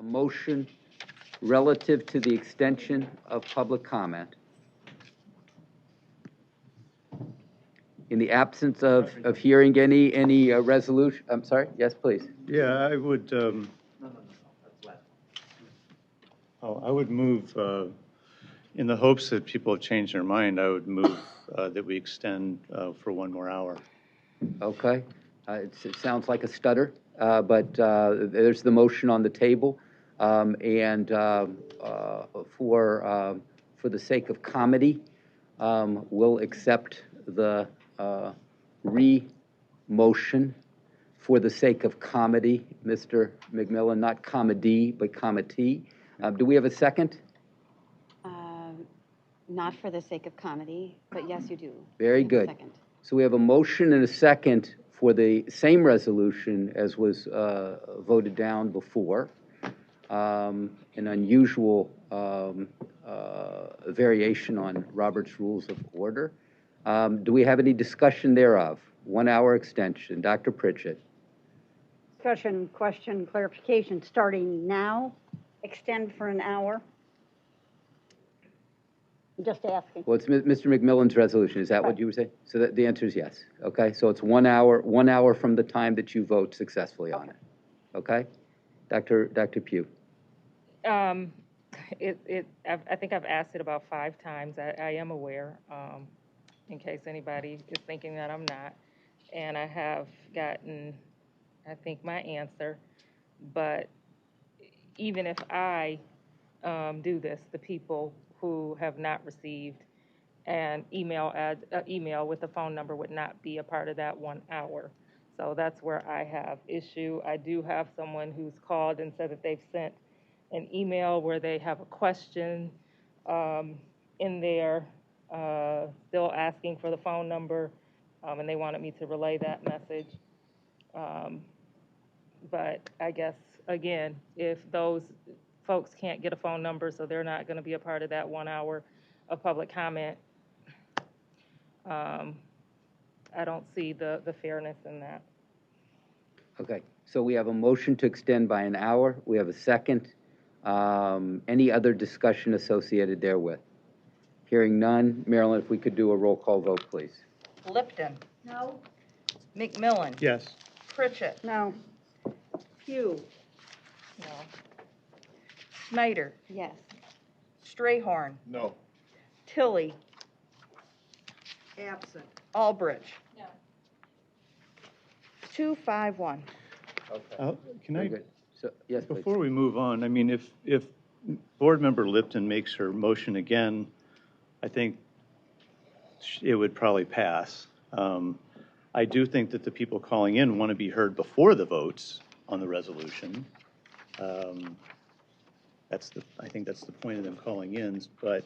a motion relative to the extension of public comment. In the absence of hearing any resolution, I'm sorry, yes, please. Yeah, I would, I would move, in the hopes that people have changed their mind, I would move that we extend for 1 more hour. Okay. It sounds like a stutter, but there's the motion on the table. And for the sake of comedy, we'll accept the re-motion for the sake of comedy, Mr. McMillan, not comedy, but comedy. Do we have a second? Not for the sake of comedy, but yes, you do. Very good. Second. So we have a motion and a second for the same resolution as was voted down before. An unusual variation on Robert's Rules of Order. Do we have any discussion thereof? 1 hour extension. Dr. Pritchett. Discussion, question, clarification, starting now, extend for an hour? I'm just asking. Well, it's Mr. McMillan's resolution. Is that what you were saying? So the answer is yes. Okay, so it's 1 hour from the time that you vote successfully on it. Okay? Dr. Pugh. I think I've asked it about 5 times. I am aware, in case anybody is thinking that I'm not. And I have gotten, I think, my answer. But even if I do this, the people who have not received an email with a phone number would not be a part of that 1 hour. So that's where I have issue. I do have someone who's called and said that they've sent an email where they have a question in there, still asking for the phone number, and they wanted me to relay that message. But I guess, again, if those folks can't get a phone number, so they're not going to be a part of that 1 hour of public comment, I don't see the fairness in that. Okay, so we have a motion to extend by an hour. We have a second. Any other discussion associated therewith? Hearing none. Marilyn, if we could do a roll call vote, please. Lipton. No. McMillan. Yes. Pritchett. No. Pugh. No. Snyder. Yes. Strayhorn. No. Tilley. Absent. Albridge. No. 2-5-1. Okay. Can Very I, good. So, yes, please. before we move on, I mean, if Board Member Lipton makes her motion again, I think it would probably pass. I do think that the people calling in want to be heard before the votes on the resolution. I think that's the point of them calling in, but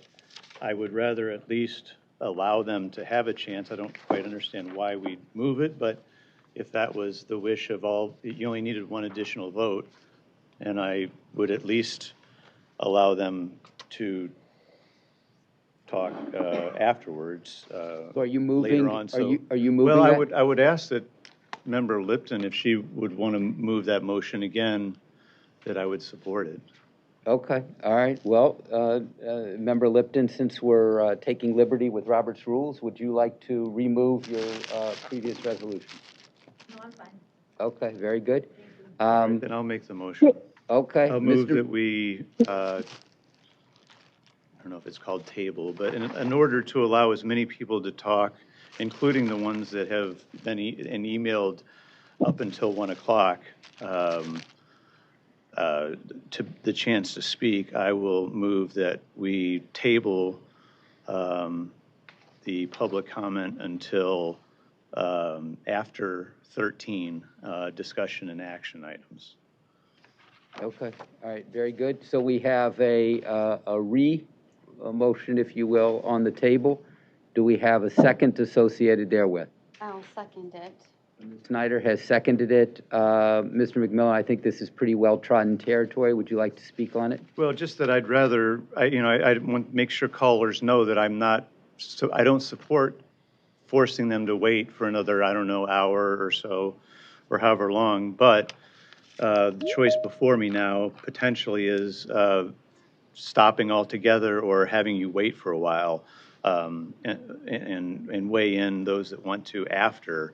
I would rather at least allow them to have a chance. I don't quite understand why we move it, but if that was the wish of all, you only needed 1 additional vote, and I would at least allow them to talk afterwards. So are you moving? Later on. Are you moving? Well, that? I would ask that Member Lipton, if she would want to move that motion again, that I would support it. Okay, all right. Well, Member Lipton, since we're taking liberty with Robert's Rules, would you like to remove your previous resolution? No, I'm fine. Okay, very good. Right, then I'll make the motion. Okay. I'll move that we, I don't know if it's called table, but in order to allow as many people to talk, including the ones that have been emailed up until 1 o'clock, to the chance to speak, I will move that we table the public comment until after 13 discussion and action items. Okay, all right, very good. So we have a motion, if you will, on the table. Do we have a second associated therewith? I'll second it. Snyder has seconded it. Mr. McMillan, I think this is pretty well-trodden territory. Would you like to speak on it? Well, just that I'd rather, I want to make sure callers know that I don't support forcing them to wait for another, I don't know, hour or so, or however long, but the choice before me now potentially is stopping altogether or having you wait for a while and weigh in those that want to after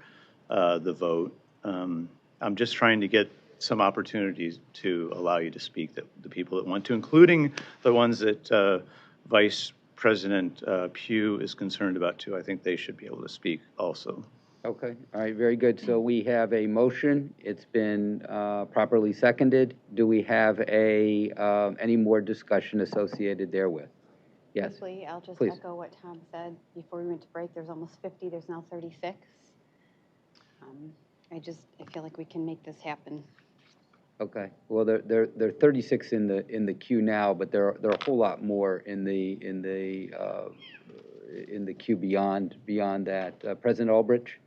the vote. I'm just trying to get some opportunities to allow you to speak, the people that want to, including the ones that Vice President Pugh is concerned about too. I think they should be able to speak also. Okay, all right, very good. So we have a motion. It's been properly seconded. Do we have any more discussion associated therewith? Yes, Briefly, I'll just please. echo what Tom said before we went to break. There's almost 50, there's now 36. I feel like we can make this happen. Okay, well, there are 36 in the queue now, but there are a whole lot more in the queue beyond that. President Albridge?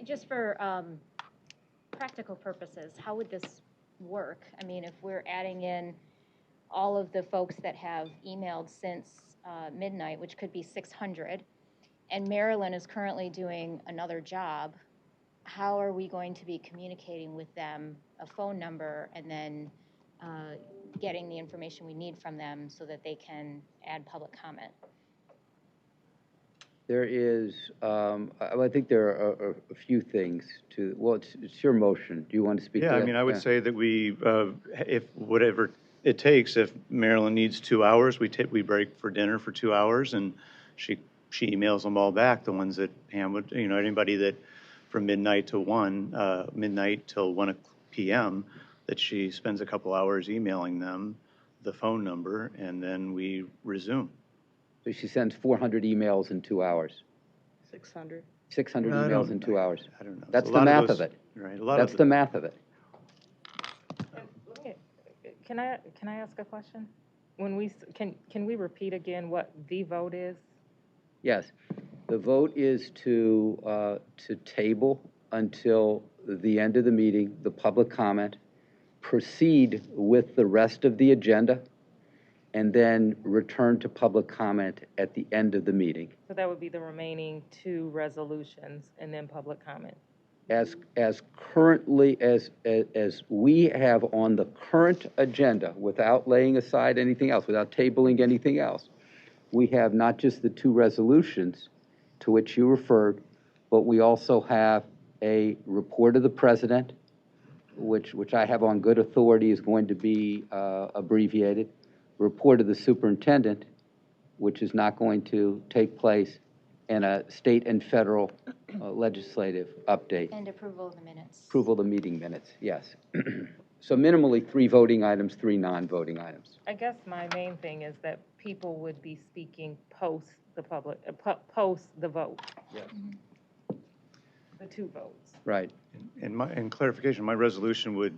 Just for practical purposes, how would this work? I mean, if we're adding in all of the folks that have emailed since midnight, which could be 600, and Marilyn is currently doing another job, how are we going to be communicating with them a phone number and then getting the information we need from them so that they can add public comment? There is, I think there are a few things to, well, it's your motion. Do you want to speak to that? Yeah, I mean, I would say that we, if whatever it takes, if Marilyn needs 2 hours, we break for dinner for 2 hours, and she emails them all back, the ones that Pam would, anybody that from midnight till 1 p.m., that she spends a couple hours emailing them the phone number, and then we resume. So she sends 400 emails in 2 hours. 600. 600 I emails don't- in 2 hours. I don't know. That's So a the lot math those- of it. Right. A lot That's of the math of it. Can I ask a question? When can we repeat again what the vote is? Yes. The vote is to table until the end of the meeting, the public comment, proceed with the rest of the agenda, and then return to public comment at the end of the meeting. So that would be the remaining 2 resolutions and then public comment. As currently, as we have on the current agenda, without laying aside anything else, without tabling anything else, we have not just the 2 resolutions to which you referred, but we also have a report of the president, which I have on good authority is going to be abbreviated, report of the superintendent, which is not going to take place, and a state and federal legislative update. And approval of the minutes. Approval of the meeting minutes, yes. So minimally 3 voting items, 3 non-voting items. I guess my main thing is that people would be speaking post the post the vote. Yes. The 2 votes. Right. In clarification, my resolution would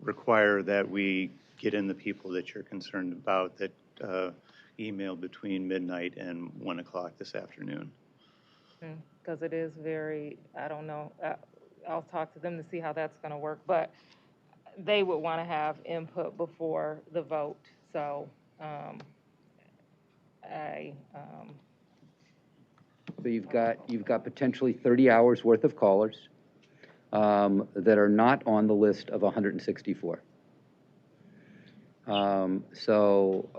require that we get in the people that you're concerned about that emailed between midnight and 1 o'clock this afternoon. Because it is very, I don't know, I'll talk to them to see how that's going to work, but they would want to have input before the vote, so So you've got potentially 30 hours worth of callers that are not on the list of 164. So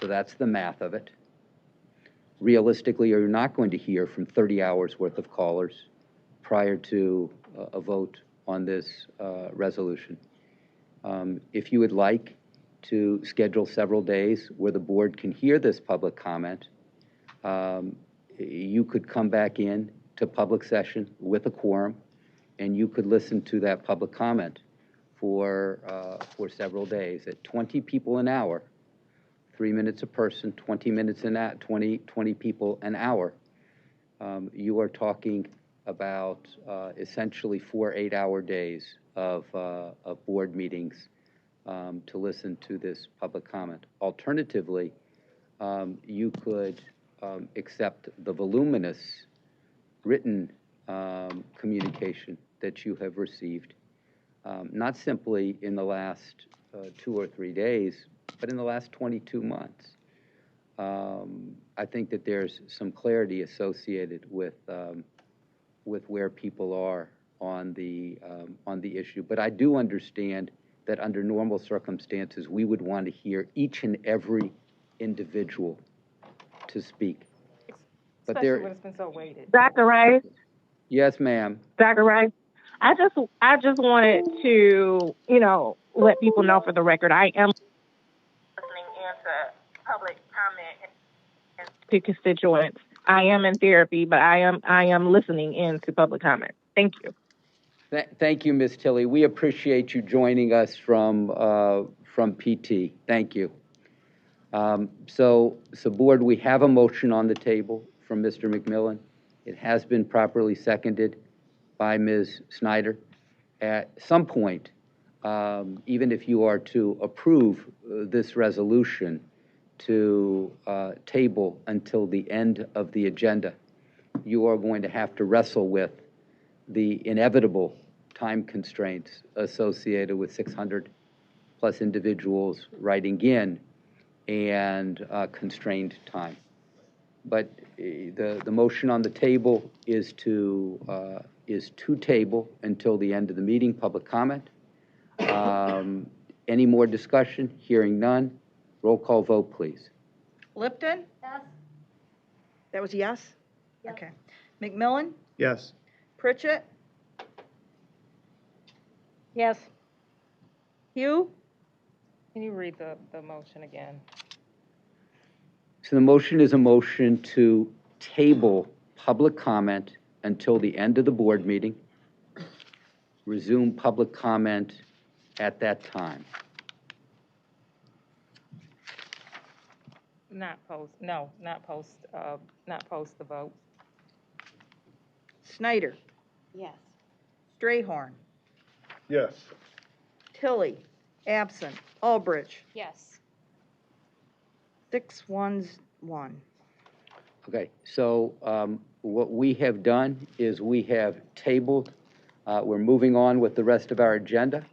that's the math of it. Realistically, you're not going to hear from 30 hours worth of callers prior to a vote on this resolution. If you would like to schedule several days where the board can hear this public comment, you could come back in to public session with a quorum, and you could listen to that public comment for several days at 20 people an hour, 3 minutes a person, 20 minutes an hour, 20 people an hour. You are talking about essentially 4 8-hour days of board meetings to listen to this public comment. Alternatively, you could accept the voluminous written communication that you have received, not simply in the last 2 or 3 days, but in the last 22 months. I think that there's some clarity associated with where people are on the issue. But I do understand that under normal circumstances, we would want to hear each and every individual to speak. But Especially when it's been so weighted. Dr. Rice, yes, ma'am. Dr. Rice, I just wanted to, let people know for the record, I am listening into public comment and to constituents. I am in therapy, but I am listening in to public comment. Thank you. Thank you, Ms. Tilley. We appreciate you joining us from PT. Thank you. So board, we have a motion on the table from Mr. McMillan. It has been properly seconded by Ms. Snyder. At some point, even if you are to approve this resolution to table until the end of the agenda, you are going to have to wrestle with the inevitable time constraints associated with 600 plus individuals writing in and constrained time. But the motion on the table is to table until the end of the meeting, public comment. Any more discussion? Hearing none. Roll call vote, please. Lipton? Yes. That was yes? Yep. Okay. McMillan? Yes. Pritchett? Yes. Hugh? Can you read the motion again? So the motion is a motion to table public comment until the end of the board meeting, resume public comment at that time. Not post the vote. Snyder? Yes. Strayhorn? Yes. Tilly? Absent. Albridge? Yes. 6-1-1. Okay, so what we have done is we have tabled, we're moving on with the rest of our agenda,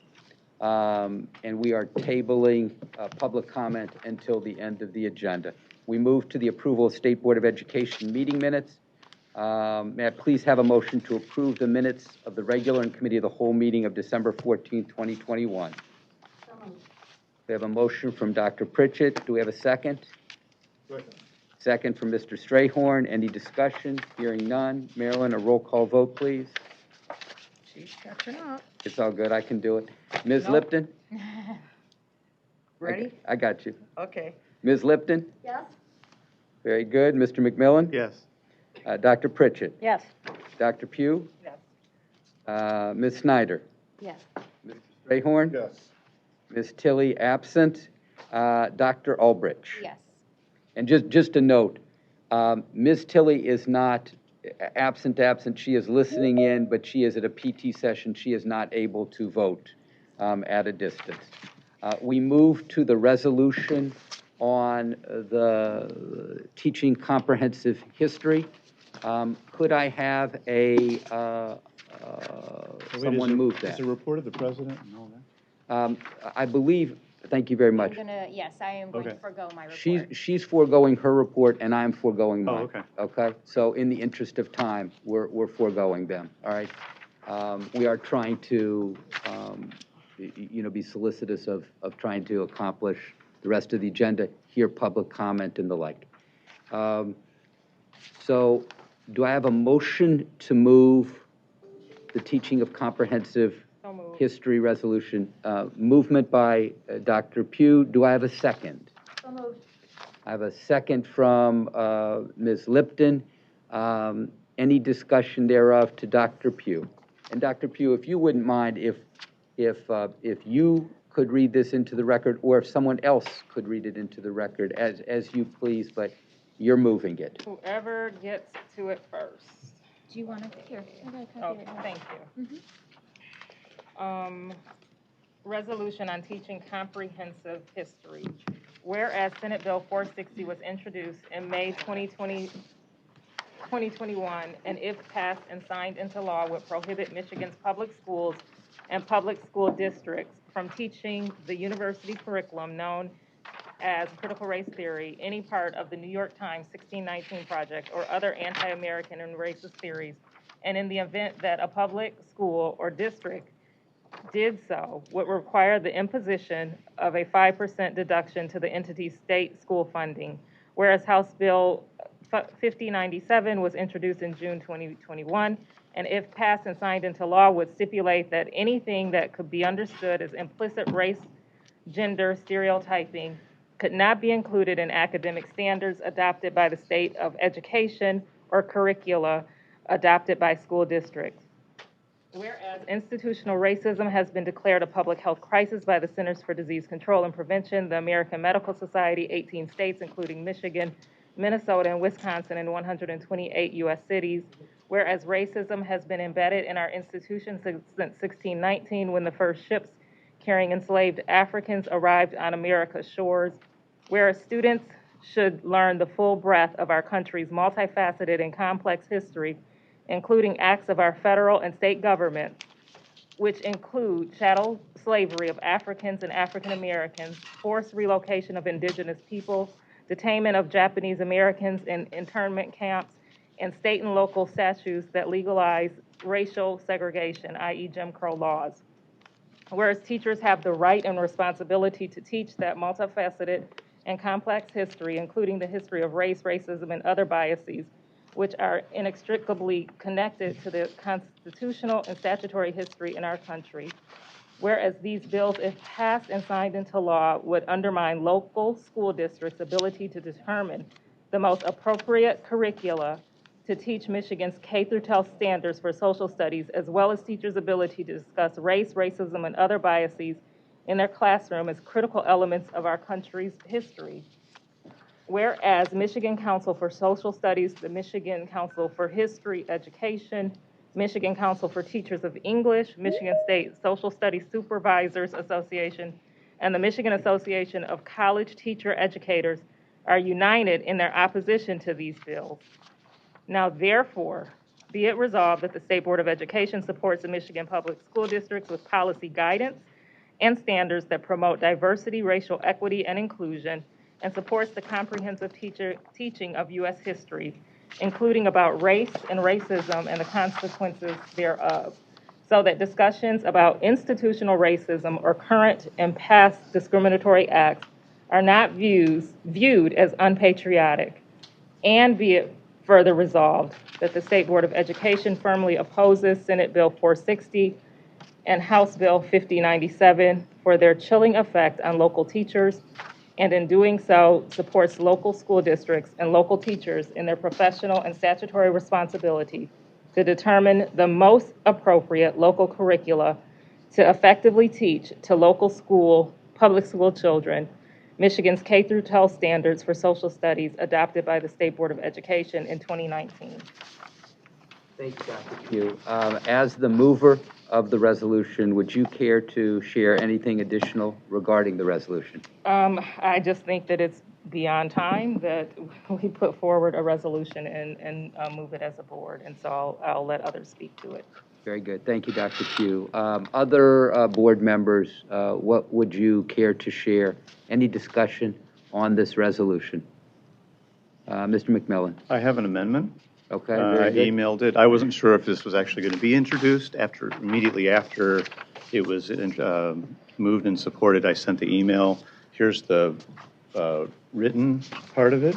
and we are tabling public comment until the end of the agenda. We move to the approval of State Board of Education meeting minutes. May I please have a motion to approve the minutes of the regular and committee of the whole meeting of December 14th, 2021? We have a motion from Dr. Pritchett. Do we have a second? Second from Mr. Strayhorn. Any discussion? Hearing none. Marilyn, a roll call vote, please. She's catching up. It's all good. I can do it. Ms. Nope. Lipton? Ready? I got you. Okay. Ms. Lipton? Yes. Very good. Mr. McMillan? Yes. Dr. Pritchett? Yes. Dr. Pugh? Yes. Ms. Snyder? Yes. Mr. Strayhorn? Yes. Ms. Tilley, absent. Dr. Ulbrich? Yes. And just a note, Ms. Tilley is not absent. She is listening in, but she is at a PT session. She is not able to vote at a distance. We move to the resolution on the teaching comprehensive history. Could I have someone move that? Is a report of the president and all that? I believe, thank you very much. I am going to Okay. forego my report. She's foregoing her report, and I'm foregoing mine. okay. Okay? So in the interest of time, we're foregoing them, all right? We are trying to, be solicitous of trying to accomplish the rest of the agenda, hear public comment and the like. So do I have a motion to move the teaching of comprehensive So moved. history resolution? Movement by Dr. Pugh. Do I have a second? So moved. I have a second from Ms. Lipton. Any discussion thereof to Dr. Pugh? And Dr. Pugh, if you wouldn't mind, if you could read this into the record, or if someone else could read it into the record, as you please, but you're moving it. Whoever gets to it first. Do you want to? Here, I got a copy Okay, right now. thank you. Resolution on teaching comprehensive history. Whereas Senate Bill 460 was introduced in May 2021, and if passed and signed into law, would prohibit Michigan's public schools and public school districts from teaching the university curriculum known as critical race theory, any part of the New York Times 1619 Project, or other anti-American and racist theories, and in the event that a public school or district did so would require the imposition of a 5% deduction to the entity's state school funding, whereas House Bill 5097 was introduced in June 2021, and if passed and signed into law, would stipulate that anything that could be understood as implicit race, gender stereotyping could not be included in academic standards adopted by the state of education or curricula adopted by school districts. Whereas institutional racism has been declared a public health crisis by the Centers for Disease Control and Prevention, the American Medical Society, 18 states, including Michigan, Minnesota, and Wisconsin, and 128 U.S. cities. Whereas racism has been embedded in our institutions since 1619, when the first ships carrying enslaved Africans arrived on America's shores. Whereas students should learn the full breadth of our country's multifaceted and complex history, including acts of our federal and state government, which include chattel slavery of Africans and African Americans, forced relocation of indigenous people, detainment of Japanese Americans in internment camps, and state and local statutes that legalize racial segregation, i.e. Jim Crow laws. Whereas teachers have the right and responsibility to teach that multifaceted and complex history, including the history of race, racism, and other biases, which are inextricably connected to the constitutional and statutory history in our country. Whereas these bills, if passed and signed into law, would undermine local school districts' ability to determine the most appropriate curricula to teach Michigan's K-12 standards for social studies, as well as teachers' ability to discuss race, racism, and other biases in their classroom as critical elements of our country's history. Whereas Michigan Council for Social Studies, the Michigan Council for History Education, Michigan Council for Teachers of English, Michigan State Social Studies Supervisors Association, and the Michigan Association of College Teacher Educators are united in their opposition to these bills. Now, therefore, be it resolved that the State Board of Education supports the Michigan Public School Districts with policy guidance and standards that promote diversity, racial equity, and inclusion, and supports the comprehensive teaching of U.S. history, including about race and racism and the consequences thereof, so that discussions about institutional racism or current and past discriminatory acts are not viewed as unpatriotic. And be it further resolved that the State Board of Education firmly opposes Senate Bill 460 and House Bill 5097 for their chilling effect on local teachers, and in doing so, supports local school districts and local teachers in their professional and statutory responsibility to determine the most appropriate local curricula to effectively teach to local public school children Michigan's K-12 standards for social studies adopted by the State Board of Education in 2019. Thank you, Dr. Pugh. As the mover of the resolution, would you care to share anything additional regarding the resolution? I just think that it's beyond time that we put forward a resolution and move it as a board, and so I'll let others speak to it. Very good. Thank you, Dr. Pugh. Other board members, what would you care to share? Any discussion on this resolution? Mr. McMillan. I have an amendment. Okay. I emailed it. I wasn't sure if this was actually going to be introduced immediately after it was moved and supported. I sent the email. Here's the written part of it.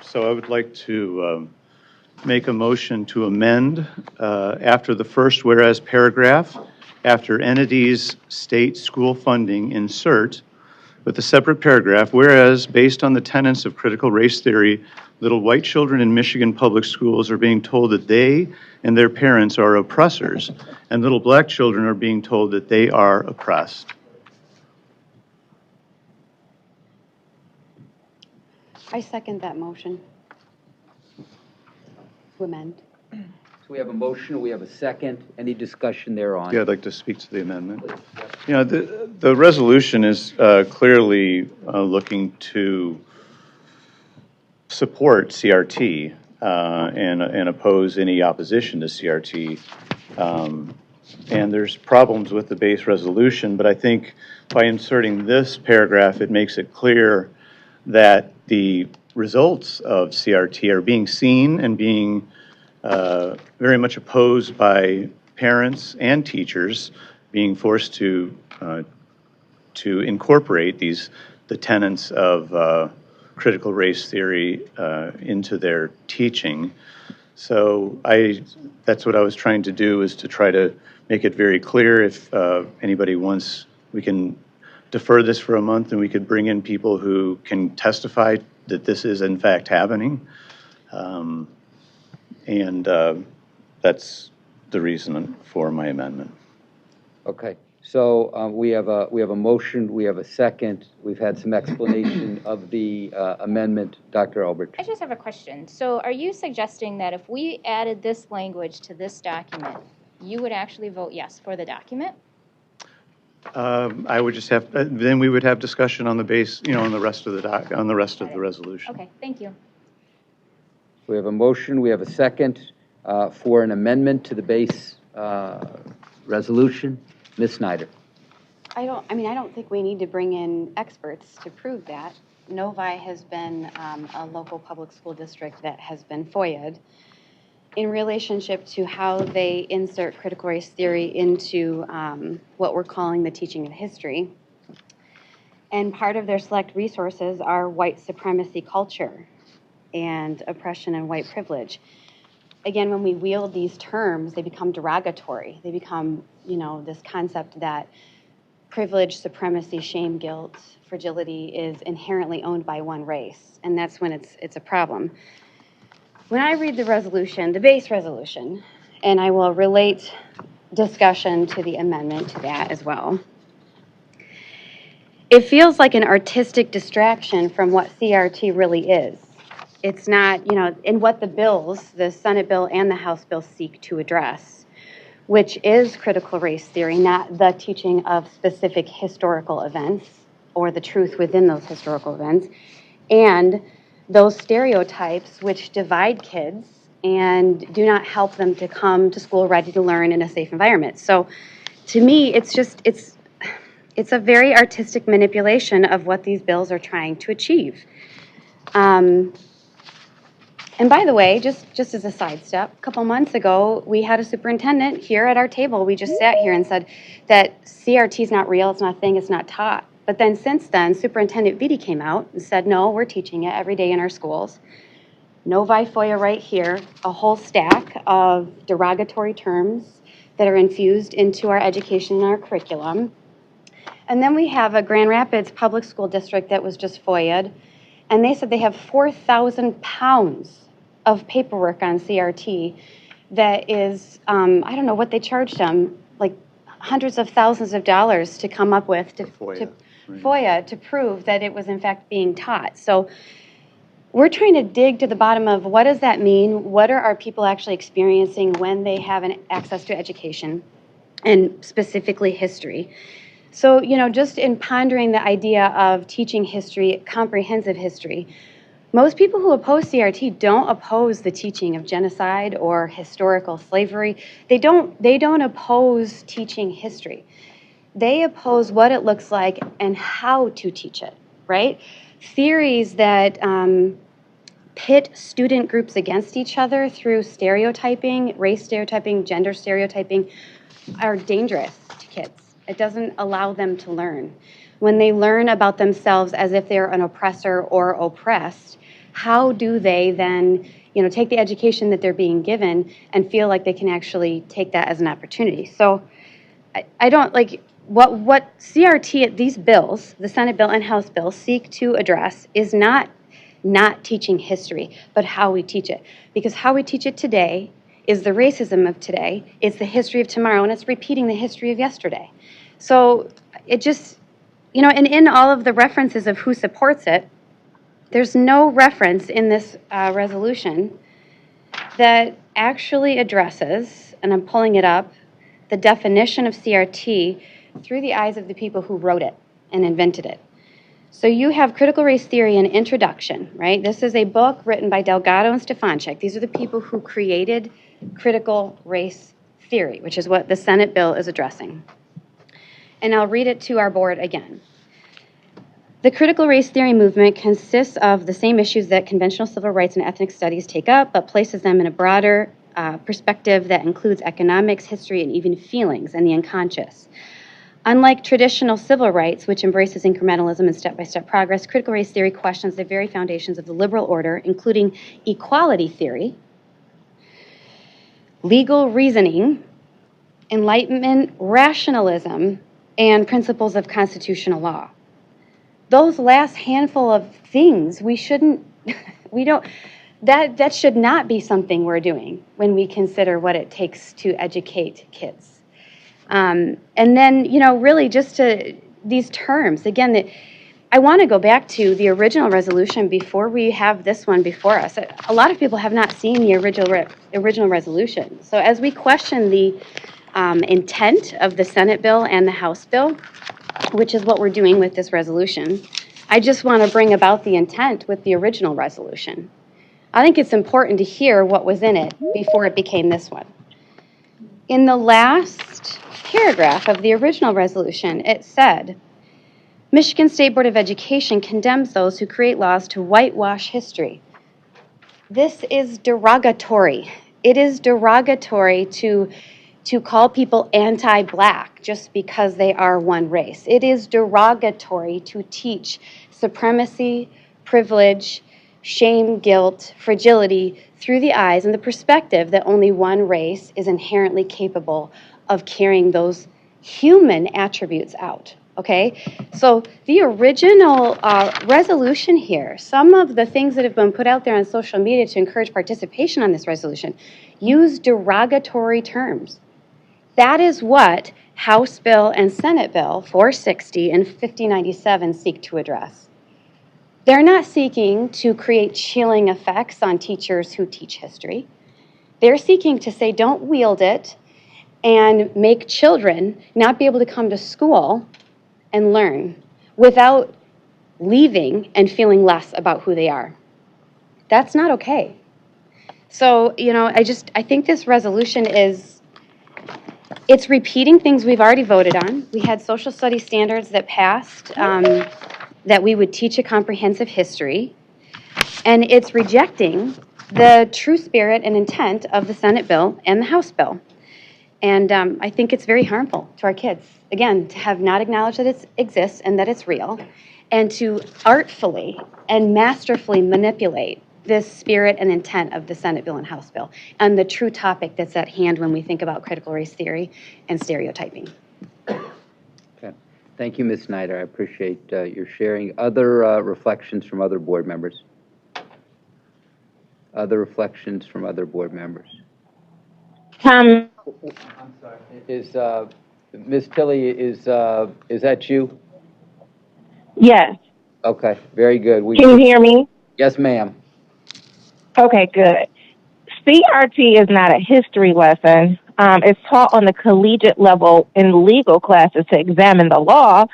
So I would like to make a motion to amend after the first whereas paragraph, after entities state school funding, insert with a separate paragraph, whereas based on the tenets of critical race theory, little white children in Michigan public schools are being told that they and their parents are oppressors, and little black children are being told that they are oppressed. I second that motion to amend. So we have a motion, we have a second. Any discussion thereon? Yeah, I'd like to speak to the amendment. You know, the resolution is clearly looking to support CRT and oppose any opposition to CRT. And there's problems with the base resolution, but I think by inserting this paragraph, it makes it clear that the results of CRT are being seen and being very much opposed by parents and teachers being forced to incorporate the tenets of critical race theory into their teaching. So that's what I was trying to do, is to try to make it very clear. If anybody wants, we can defer this for a month and we could bring in people who can testify that this is in fact happening. That's the reason for my amendment. Okay, so we have a motion, we have a second, we've had some explanation of the amendment. Dr. Albrecht. I just have a question. So are you suggesting that if we added this language to this document, you would actually vote yes for the document? I would just have, then we would have discussion on the base, on the rest of the resolution. Okay, thank you. We have a motion, we have a second for an amendment to the base resolution. Ms. Snyder. I don't think we need to bring in experts to prove that. Novi has been a local public school district that has been FOIA'd in relationship to how they insert critical race theory into what we're calling the teaching of history. And part of their select resources are white supremacy culture and oppression and white privilege. Again, when we wield these terms, they become derogatory. They become, this concept that privilege, supremacy, shame, guilt, fragility is inherently owned by one race. And that's when it's a problem. When I read the resolution, the base resolution, and I will relate discussion to the amendment to that as well, it feels like an artistic distraction from what CRT really is. It's not, in what the bills, the Senate bill and the House bill seek to address, which is critical race theory, not the teaching of specific historical events or the truth within those historical events, and those stereotypes which divide kids and do not help them to come to school ready to learn in a safe environment. So to me, it's a very artistic manipulation of what these bills are trying to achieve. And by the way, just as a sidestep, a couple months ago, we had a superintendent here at our table. We just sat here and said that CRT is not real, it's not a thing, it's not taught. But then since then, Superintendent Vitti came out and said, no, we're teaching it every day in our schools. Novi FOIA right here, a whole stack of derogatory terms that are infused into our education and our curriculum. And then we have a Grand Rapids public school district that was just FOIA'd, and they said they have 4,000 pounds of paperwork on CRT that is, I don't know what they charged them, like hundreds of thousands of dollars to come up with to FOIA to prove that it was in fact being taught. So we're trying to dig to the bottom of what does that mean? What are our people actually experiencing when they have an access to education, and specifically history? So, just in pondering the idea of teaching history, comprehensive history, most people who oppose CRT don't oppose the teaching of genocide or historical slavery. They don't oppose teaching history. They oppose what it looks like and how to teach it, right? Theories that pit student groups against each other through stereotyping, race stereotyping, gender stereotyping, are dangerous to kids. It doesn't allow them to learn. When they learn about themselves as if they're an oppressor or oppressed, how do they then, take the education that they're being given and feel like they can actually take that as an opportunity? So I don't like what CRT, these bills, the Senate bill and House bill, seek to address is not teaching history, but how we teach it. Because how we teach it today is the racism of today, it's the history of tomorrow, and it's repeating the history of yesterday. So it just, and in all of the references of who supports it, there's no reference in this resolution that actually addresses, and I'm pulling it up, the definition of CRT through the eyes of the people who wrote it and invented it. So you have Critical Race Theory and Introduction, right? This is a book written by Delgado and Stefanczyk. These are the people who created critical race theory, which is what the Senate bill is addressing. And I'll read it to our board again. The critical race theory movement consists of the same issues that conventional civil rights and ethnic studies take up, but places them in a broader perspective that includes economics, history, and even feelings and the unconscious. Unlike traditional civil rights, which embraces incrementalism and step-by-step progress, critical race theory questions the very foundations of the liberal order, including equality theory, legal reasoning, Enlightenment rationalism, and principles of constitutional law. Those last handful of things, that should not be something we're doing when we consider what it takes to educate kids. And then, really just to these terms, again, I want to go back to the original resolution before we have this one before us. A lot of people have not seen the original resolution. So as we question the intent of the Senate bill and the House bill, which is what we're doing with this resolution, I just want to bring about the intent with the original resolution. I think it's important to hear what was in it before it became this one. In the last paragraph of the original resolution, it said, Michigan State Board of Education condemns those who create laws to whitewash history. This is derogatory. It is derogatory to call people anti-Black just because they are one race. It is derogatory to teach supremacy, privilege, shame, guilt, fragility through the eyes and the perspective that only one race is inherently capable of carrying those human attributes out. Okay, so the original resolution here, some of the things that have been put out there on social media to encourage participation on this resolution use derogatory terms. That is what House Bill and Senate Bill 460 and 5097 seek to address. They're not seeking to create chilling effects on teachers who teach history. They're seeking to say don't wield it and make children not be able to come to school and learn without leaving and feeling less about who they are. That's not okay. So, I think this resolution it's repeating things we've already voted on. We had social studies standards that passed that we would teach a comprehensive history, and it's rejecting the true spirit and intent of the Senate bill and the House bill. And I think it's very harmful to our kids, again, to have not acknowledged that it exists and that it's real, and to artfully and masterfully manipulate this spirit and intent of the Senate bill and House bill, and the true topic that's at hand when we think about critical race theory and stereotyping. Okay. Thank you, Ms. Snyder. I appreciate your sharing. Other reflections from other board members? Other reflections from other board members? I'm sorry. Is Ms. Tilley, is that you? Yes. Okay, very good. Can you hear me? Yes, ma'am. Okay, good. CRT is not a history lesson. It's taught on the collegiate level in legal classes to examine the law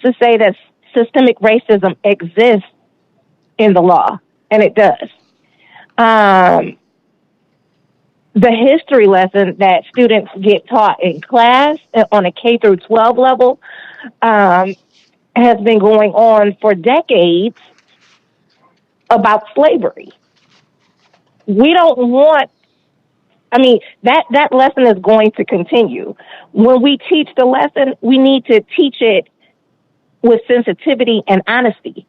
to say that systemic racism exists in the law, and it does. The history lesson that students get taught in class on a K through 12 level has been going on for decades about slavery. We don't want, that lesson is going to continue. When we teach the lesson, we need to teach it with sensitivity and honesty.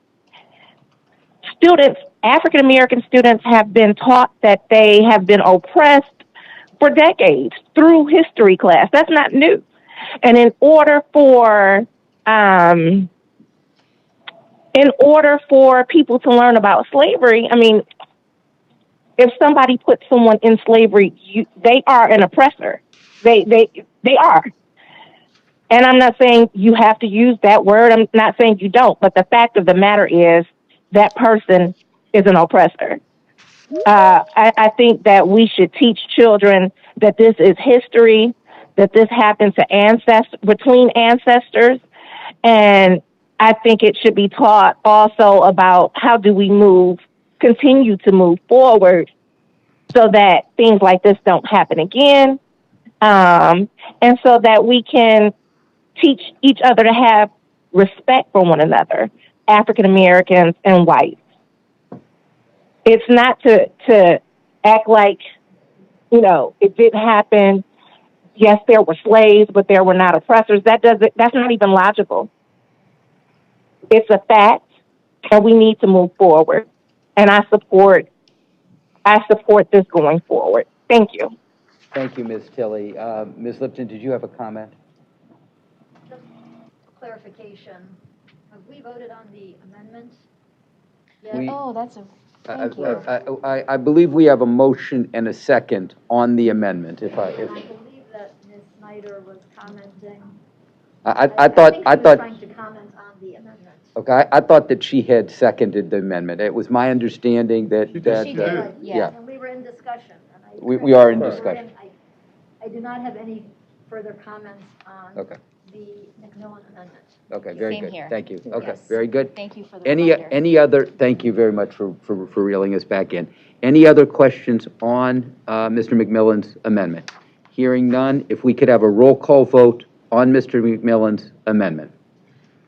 Students, African American students, have been taught that they have been oppressed for decades through history class. That's not new. And in order for people to learn about slavery, if somebody puts someone in slavery, they are an oppressor. They are. And I'm not saying you have to use that word. I'm not saying you don't. But the fact of the matter is that person is an oppressor. I think that we should teach children that this is history, that this happened to between ancestors. And I think it should be taught also about how do we continue to move forward so that things like this don't happen again. And so that we can teach each other to have respect for one another, African Americans and whites. It's not to act like it didn't happen. Yes, there were slaves, but there were not oppressors. That's not even logical. It's a fact, and we need to move forward. And I support this going forward. Thank you. Thank you, Ms. Tilley. Ms. Lipton, did you have a comment? Clarification. Have we voted on the amendment? We- Oh, thank you. I believe we have a motion and a second on the amendment, if I believe that Ms. Snyder was commenting. I think thought, she was trying to comment on the amendment. okay, I thought that she had seconded the amendment. It was my understanding that, She did, yeah. And we were in discussion. And We are in we're discussion. I do not have any further comments on Okay. the McMillan amendment. Okay, very Same good. here. Thank you. Okay, Yes. very good. Thank you for the reminder. Any other, thank you very much for reeling us back in. Any other questions on Mr. McMillan's amendment? Hearing none, if we could have a roll call vote on Mr. McMillan's amendment.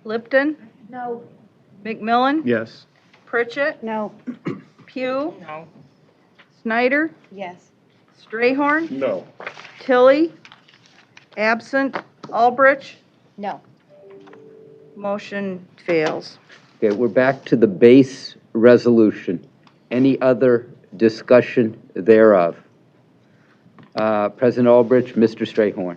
Lipton, No, McMillan, Yes. Pritchett, No, Pugh, No. Snyder, Yes. Strayhorn, No. Tilly, absent, Albrecht, No. motion fails. Okay, we're back to the base resolution. Any other discussion thereof? President Albrecht, Mr. Strayhorn.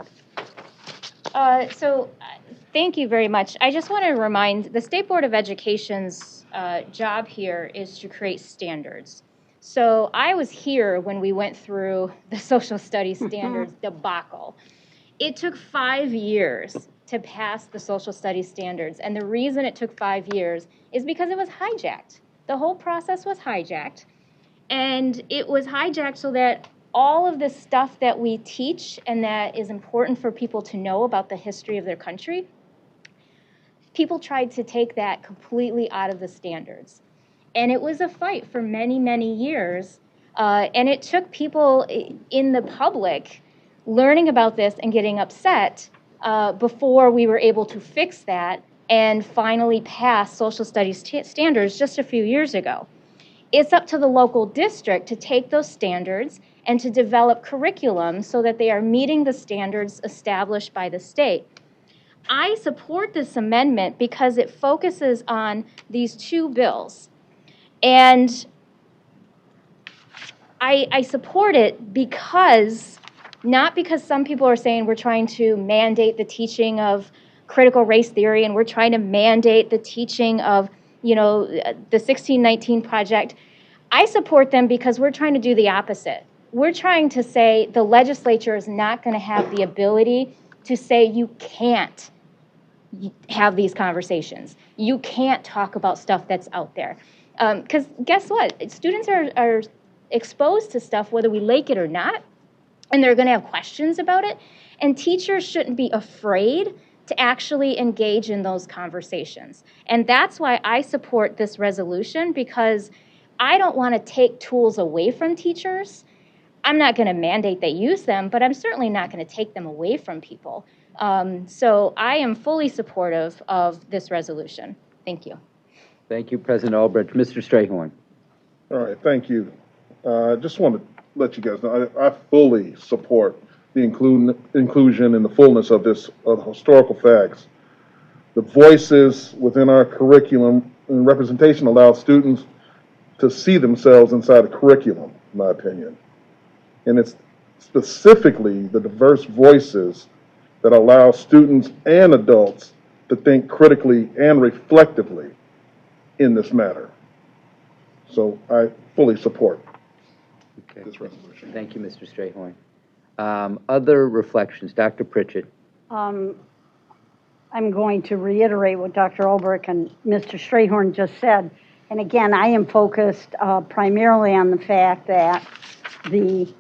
Thank you very much. I just want to remind, the State Board of Education's job here is to create standards. So I was here when we went through the social studies standards debacle. It took 5 years to pass the social studies standards, and the reason it took 5 years is because it was hijacked. The whole process was hijacked, and it was hijacked so that all of this stuff that we teach and that is important for people to know about the history of their country, people tried to take that completely out of the standards. And it was a fight for many, many years. And it took people in the public learning about this and getting upset before we were able to fix that and finally pass social studies standards just a few years ago. It's up to the local district to take those standards and to develop curriculum so that they are meeting the standards established by the state. I support this amendment because it focuses on these two bills. And I support it because, not because some people are saying we're trying to mandate the teaching of critical race theory and we're trying to mandate the teaching of, the 1619 Project. I support them because we're trying to do the opposite. We're trying to say the legislature is not going to have the ability to say you can't have these conversations. You can't talk about stuff that's out there. Because guess what? Students are exposed to stuff whether we like it or not, and they're going to have questions about it. And teachers shouldn't be afraid to actually engage in those conversations. And that's why I support this resolution, because I don't want to take tools away from teachers. I'm not going to mandate they use them, but I'm certainly not going to take them away from people. So I am fully supportive of this resolution. Thank you. Thank you, President Albrecht. Mr. Strayhorn. All right, thank you. I just want to let you guys know, I fully support the inclusion and the fullness of this, of historical facts. The voices within our curriculum and representation allow students to see themselves inside a curriculum, in my opinion. And it's specifically the diverse voices that allow students and adults to think critically and reflectively in this matter. So I fully support this resolution. Thank you, Mr. Strayhorn. Other reflections? Dr. Pritchett. I'm going to reiterate what Dr. Ulbrich and Mr. Strayhorn just said. And again, I am focused primarily on the fact that be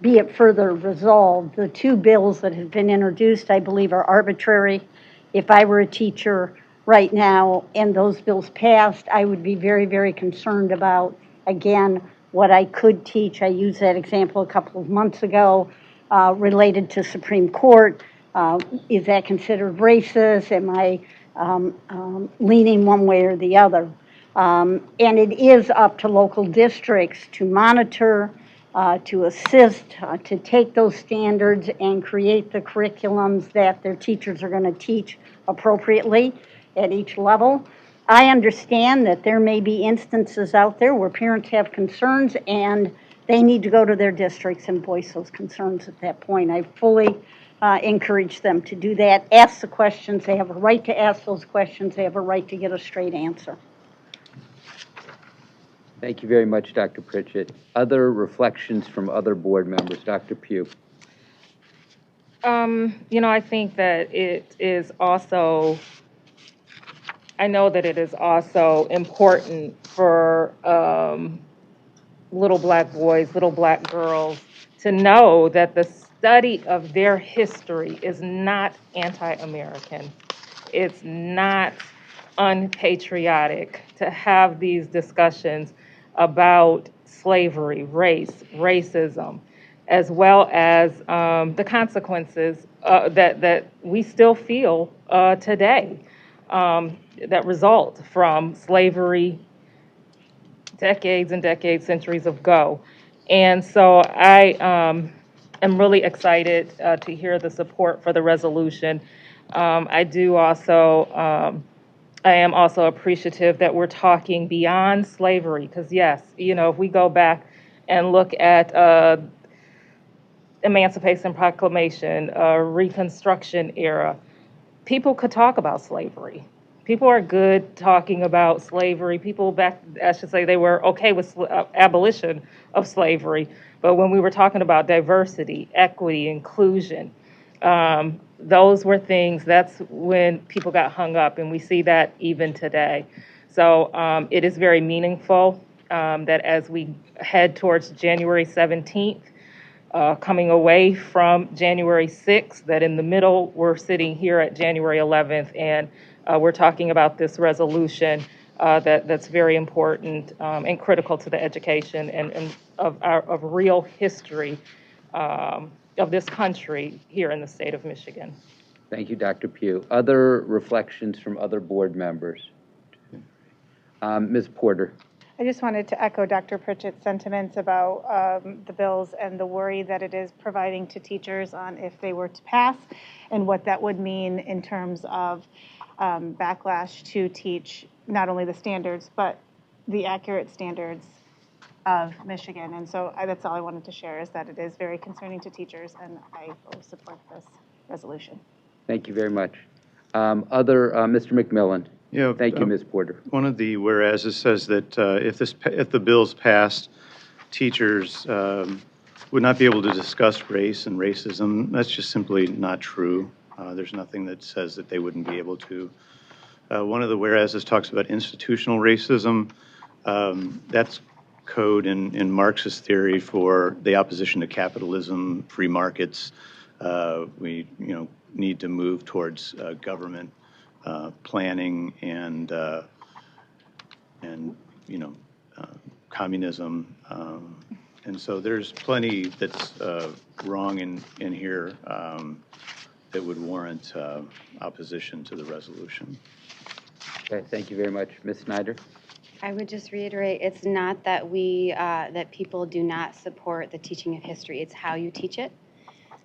it further resolved, the two bills that have been introduced, I believe, are arbitrary. If I were a teacher right now and those bills passed, I would be very, very concerned about, again, what I could teach. I used that example a couple of months ago related to Supreme Court. Is that considered racist? Am I leaning one way or the other? And it is up to local districts to monitor to assist, to take those standards and create the curriculums that their teachers are going to teach appropriately at each level. I understand that there may be instances out there where parents have concerns and they need to go to their districts and voice those concerns at that point. I fully encourage them to do that. Ask the questions. They have a right to ask those questions. They have a right to get a straight answer. Thank you very much, Dr. Pritchett. Other reflections from other board members? Dr. Pugh. I think that it is also, I know that it is also important for little black boys, little black girls to know that the study of their history is not anti-American. It's not unpatriotic to have these discussions about slavery, race, racism, as well as the consequences that we still feel today that result from slavery decades and decades, centuries ago. And so I am really excited to hear the support for the resolution. I am also appreciative that we're talking beyond slavery, because yes, if we go back and look at Emancipation Proclamation, Reconstruction era, people could talk about slavery. People are good talking about slavery. People back, I should say, they were okay with abolition of slavery. But when we were talking about diversity, equity, inclusion, those were things, that's when people got hung up, and we see that even today. So it is very meaningful that as we head towards January 17th, coming away from January 6th, that in the middle we're sitting here at January 11th, and we're talking about this resolution that's very important and critical to the education and of real history of this country here in the state of Michigan. Thank you, Dr. Pugh. Other reflections from other board members? Ms. Porter. I just wanted to echo Dr. Pritchett's sentiments about the bills and the worry that it is providing to teachers on if they were to pass and what that would mean in terms of backlash to teach not only the standards, but the accurate standards of Michigan. And so that's all I wanted to share, is that it is very concerning to teachers, and I will support this resolution. Thank you very much. Mr. McMillan. Yeah, thank you, Ms. Porter. One of the whereases says that if the bill's passed, teachers would not be able to discuss race and racism. That's just simply not true. There's nothing that says that they wouldn't be able to. One of the whereases talks about institutional racism. That's code in Marxist theory for the opposition to capitalism, free markets. We need to move towards government planning and communism, and so there's plenty that's wrong in here that would warrant opposition to the resolution. Okay, thank you very much. Ms. Snyder? I would just reiterate, it's not that that people do not support the teaching of history. It's how you teach it.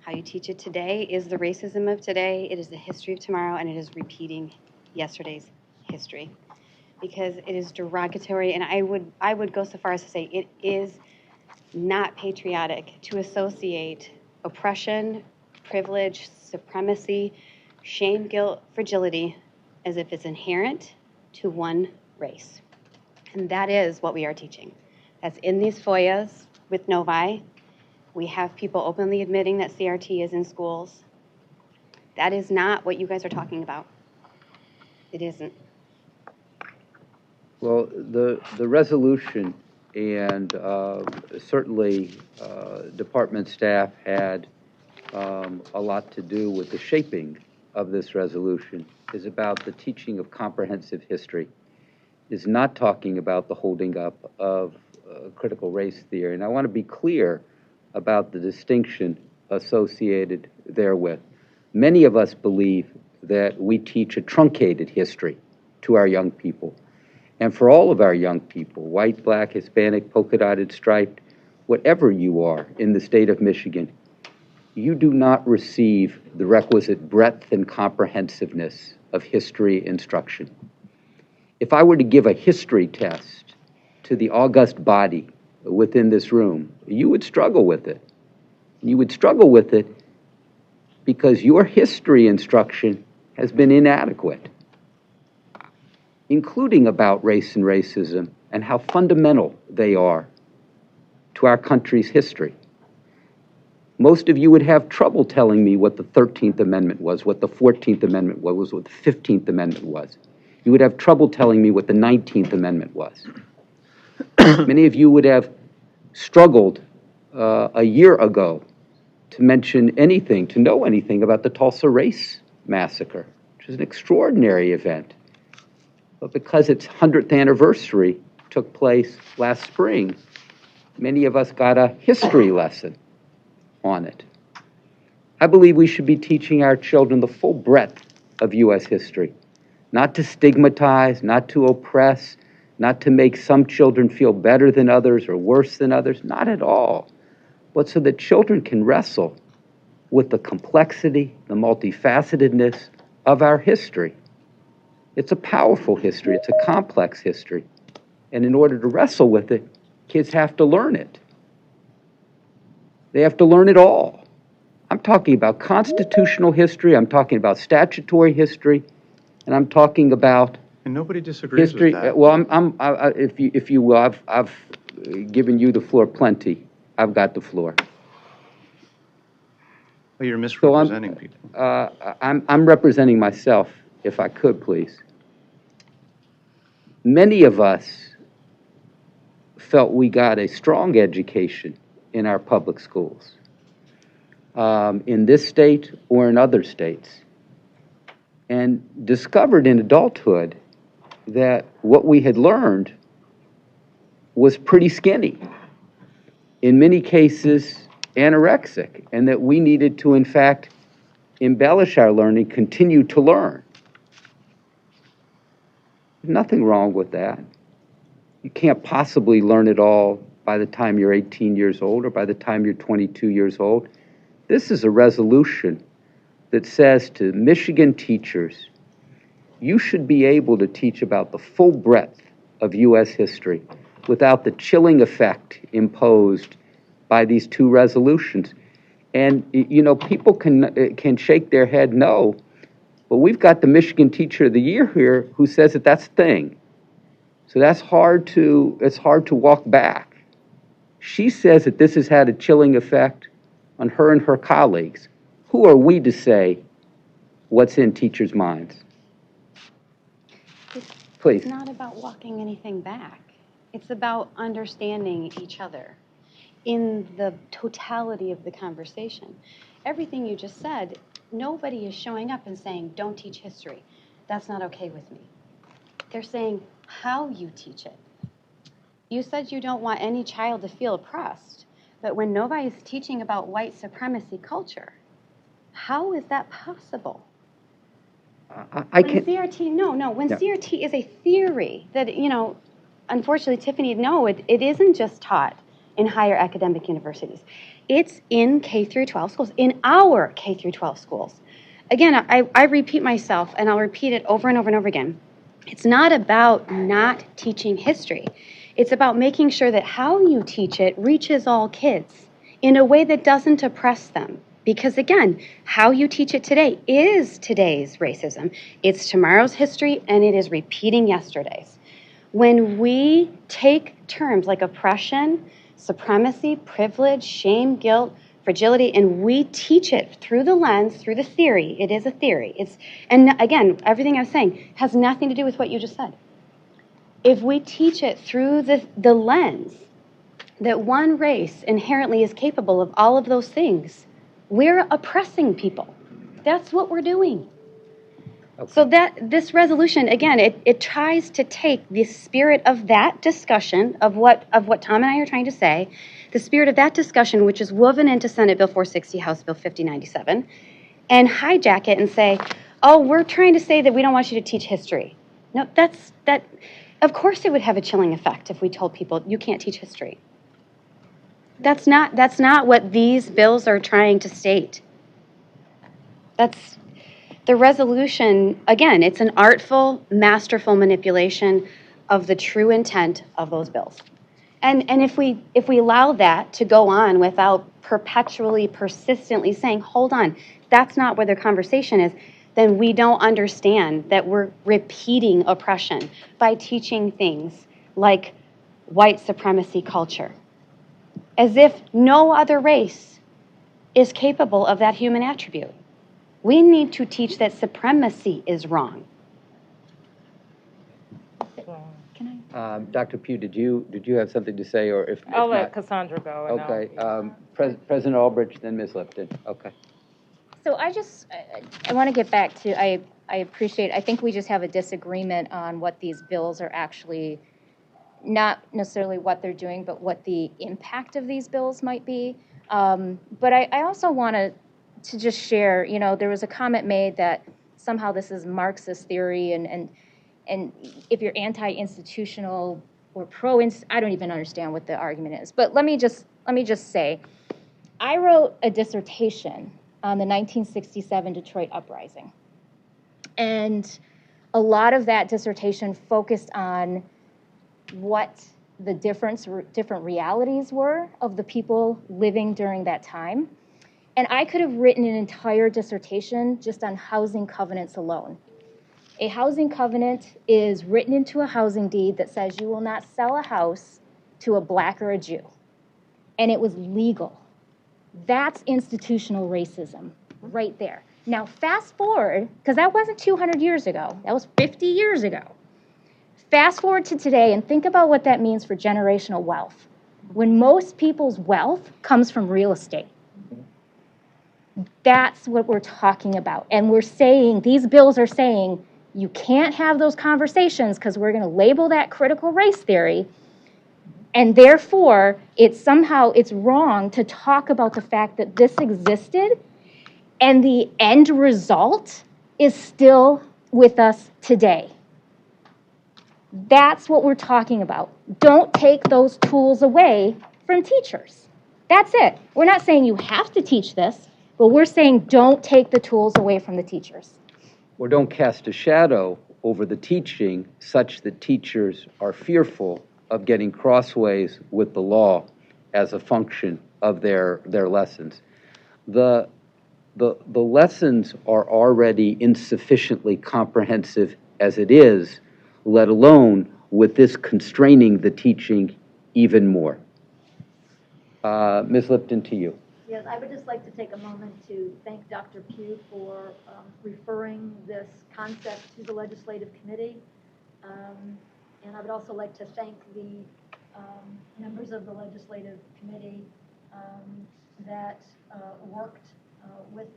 How you teach it today is the racism of today, it is the history of tomorrow, and it is repeating yesterday's history. Because it is derogatory, and I would go so far as to say it is not patriotic to associate oppression, privilege, supremacy, shame, guilt, fragility as if it's inherent to one race. And that is what we are teaching. That's in these FOIAs with Novi. We have people openly admitting that CRT is in schools. That is not what you guys are talking about. It isn't. Well, the resolution and certainly department staff had a lot to do with the shaping of this resolution, is about the teaching of comprehensive history, is not talking about the holding up of critical race theory. And I want to be clear about the distinction associated therewith. Many of us believe that we teach a truncated history to our young people. And for all of our young people, white, black, Hispanic, polka-dotted, striped, whatever you are in the state of Michigan, you do not receive the requisite breadth and comprehensiveness of history instruction. If I were to give a history test to the august body within this room, you would struggle with it. You would struggle with it because your history instruction has been inadequate, including about race and racism and how fundamental they are to our country's history. Most of you would have trouble telling me what the 13th Amendment was, what the 14th Amendment was, what the 15th Amendment was. You would have trouble telling me what the 19th Amendment was. Many of you would have struggled a year ago to mention anything, to know anything about the Tulsa race massacre, which is an extraordinary event. But because its 100th anniversary took place last spring, many of us got a history lesson on it. I believe we should be teaching our children the full breadth of U.S. history, not to stigmatize, not to oppress, not to make some children feel better than others or worse than others, not at all, but so that children can wrestle with the complexity, the multifacetedness of our history. It's a powerful history, it's a complex history, and in order to wrestle with it, kids have to learn it. They have to learn it all. I'm talking about constitutional history, I'm talking about statutory history, and I'm talking about And nobody disagrees history. with that. Well, if you will, I've given you the floor plenty. I've got the floor. Well, you're misrepresenting people. I'm representing myself, if I could, please. Many of us felt we got a strong education in our public schools, in this state or in other states, and discovered in adulthood that what we had learned was pretty skinny, in many cases anorexic, and that we needed to, in fact, embellish our learning, continue to learn. Nothing wrong with that. You can't possibly learn it all by the time you're 18 years old or by the time you're 22 years old. This is a resolution that says to Michigan teachers, you should be able to teach about the full breadth of U.S. history without the chilling effect imposed by these two resolutions. And, you know, people can shake their head no, but we've got the Michigan Teacher of the Year here who says that that's a thing. So it's hard to walk back. She says that this has had a chilling effect on her and her colleagues. Who are we to say what's in teachers' minds? Please. It's not about walking anything back. It's about understanding each other in the totality of the conversation. Everything you just said, nobody is showing up and saying, don't teach history. That's not okay with me. They're saying how you teach it. You said you don't want any child to feel oppressed, but when nobody's teaching about white supremacy culture, how is that possible? I can't. When CRT is a theory that, you know, unfortunately, Tiffany, no, it isn't just taught in higher academic universities. It's in K through 12 schools, in our K through 12 schools. Again, I repeat myself, and I'll repeat it over and over and over again. It's not about not teaching history. It's about making sure that how you teach it reaches all kids in a way that doesn't oppress them. Because again, how you teach it today is today's racism. It's tomorrow's history, and it is repeating yesterday's. When we take terms like oppression, supremacy, privilege, shame, guilt, fragility, and we teach it through the lens, through the theory, it is a theory. And again, everything I was saying has nothing to do with what you just said. If we teach it through the lens that one race inherently is capable of all of those things, we're oppressing people. That's what we're doing. Okay. So that this resolution, again, it tries to take the spirit of that discussion of what Tom and I are trying to say, the spirit of that discussion, which is woven into Senate Bill 460, House Bill 5097, and hijack it and say, oh, we're trying to say that we don't want you to teach history. No, of course it would have a chilling effect if we told people you can't teach history. That's not what these bills are trying to state. That's the resolution, again, it's an artful, masterful manipulation of the true intent of those bills. And if we allow that to go on without perpetually, persistently saying, hold on, that's not where the conversation is, then we don't understand that we're repeating oppression by teaching things like white supremacy culture, as if no other race is capable of that human attribute. We need to teach that supremacy is wrong. Dr. Pugh, did you have something to say, or if I'll let not? Cassandra go. And Okay, President Albridge, then Ms. Lipton. Okay. So I want to get back to, I appreciate, I think we just have a disagreement on what these bills are actually, not necessarily what they're doing, but what the impact of these bills might be. But I also want to just share, there was a comment made that somehow this is Marxist theory, and if you're anti-institutional or I don't even understand what the argument is. But let me just say, I wrote a dissertation on the 1967 Detroit Uprising. And a lot of that dissertation focused on what the different realities were of the people living during that time. And I could have written an entire dissertation just on housing covenants alone. A housing covenant is written into a housing deed that says you will not sell a house to a black or a Jew. And it was legal. That's institutional racism right there. Now, fast forward, because that wasn't 200 years ago, that was 50 years ago. Fast forward to today and think about what that means for generational wealth. When most people's wealth comes from real estate. That's what we're talking about. And we're saying, these bills are saying, you can't have those conversations because we're going to label that critical race theory. And therefore, it's wrong to talk about the fact that this existed and the end result is still with us today. That's what we're talking about. Don't take those tools away from teachers. That's it. We're not saying you have to teach this, but we're saying don't take the tools away from the teachers. Or don't cast a shadow over the teaching such that teachers are fearful of getting crossways with the law as a function of their lessons. The lessons are already insufficiently comprehensive as it is, let alone with this constraining the teaching even more. Ms. Lipton, to you. Yes, I would just like to take a moment to thank Dr. Pugh for referring this concept to the Legislative Committee. And I would also like to thank the members of the Legislative Committee that worked with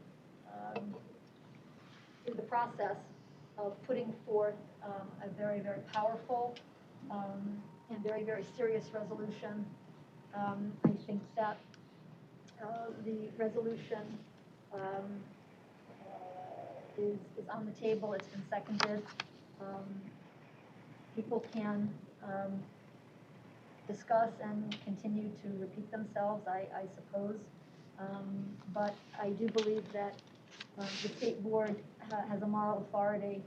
through the process of putting forth a very, very powerful and very, very serious resolution. I think that the resolution is on the table. It's been seconded. People can discuss and continue to repeat themselves, I suppose. But I do believe that the state board has a moral authority.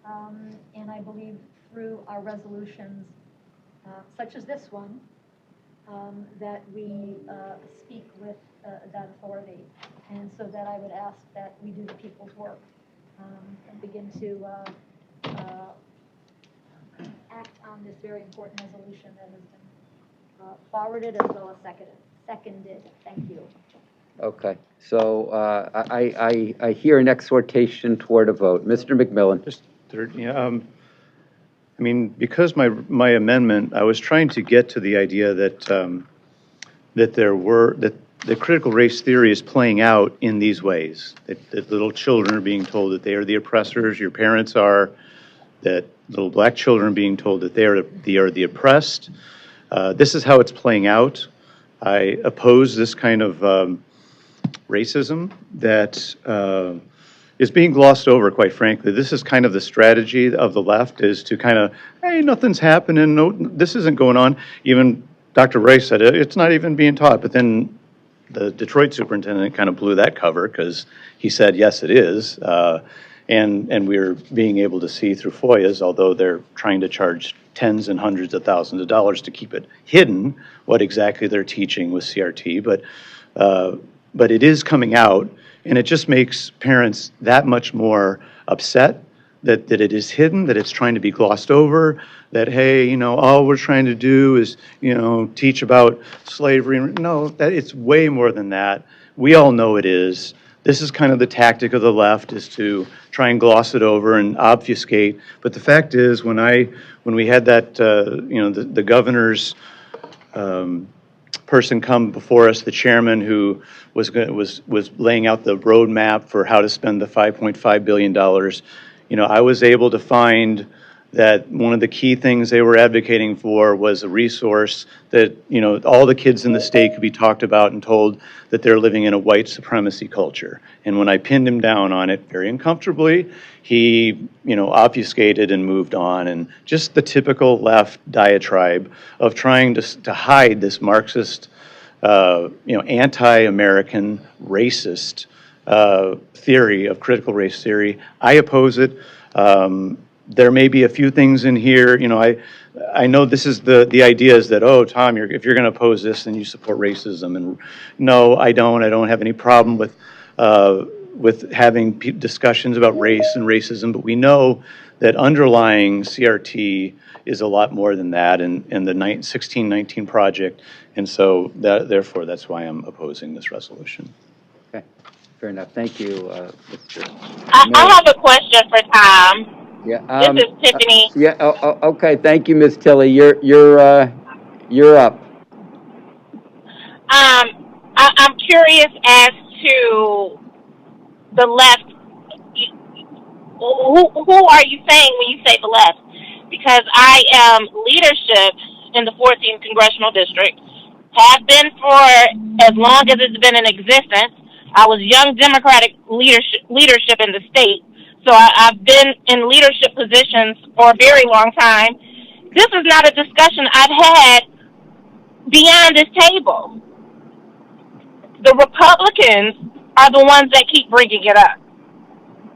And I believe through our resolutions, such as this one, that we speak with that authority. And so that I would ask that we do the people's work and begin to act on this very important resolution that has been forwarded as well as seconded. Thank you. Okay, so I hear an exhortation toward a vote. Mr. McMillan. Just third, I mean, because my amendment, I was trying to get to the idea that that the critical race theory is playing out in these ways. That little children are being told that they are the oppressors. Your parents are. That little black children are being told that they are the oppressed. This is how it's playing out. I oppose this kind of racism that is being glossed over, quite frankly. This is kind of the strategy of the left, is to kind of, hey, nothing's happening, no, this isn't going on. Even Dr. Rice said, it's not even being taught, but then the Detroit superintendent kind of blew that cover because he said, yes, it is. And we're being able to see through FOIAs, although they're trying to charge tens and hundreds of thousands of dollars to keep it hidden, what exactly they're teaching with CRT. But it is coming out, and it just makes parents that much more upset that it is hidden, that it's trying to be glossed over, that, hey, you know, all we're trying to do is, you know, teach about slavery. No, that it's way more than that. We all know it is. This is kind of the tactic of the left, is to try and gloss it over and obfuscate. But the fact is, when we had that, you know, the governor's person come before us, the chairman who was laying out the roadmap for how to spend the $5.5 billion, you know, I was able to find that one of the key things they were advocating for was a resource that, you know, all the kids in the state could be talked about and told that they're living in a white supremacy culture. And when I pinned him down on it very uncomfortably, he, you know, obfuscated and moved on. And just the typical left diatribe of trying to hide this Marxist, you know, anti-American racist theory of critical race theory. I oppose it. There may be a few things in here, you know, I know this is the idea is that, oh, Tom, if you're going to oppose this, then you support racism. And no, I don't. I don't have any problem with having discussions about race and racism, but we know that underlying CRT is a lot more than that, and the 1619 project, and so therefore that's why I'm opposing this resolution. Okay, fair enough. Thank you, Mr. I have a question for Tom. Yeah. This is Tiffany. Yeah. Okay. Thank you, Miss Tilly. You're up. I'm curious as to the left. Who are you saying when you say the left? Because I am leadership in the 14th Congressional District, have been for as long as it's been in existence. I was young Democratic leadership in the state, so I've been in leadership positions for a very long time. This is not a discussion I've had beyond this table. The Republicans are the ones that keep bringing it up.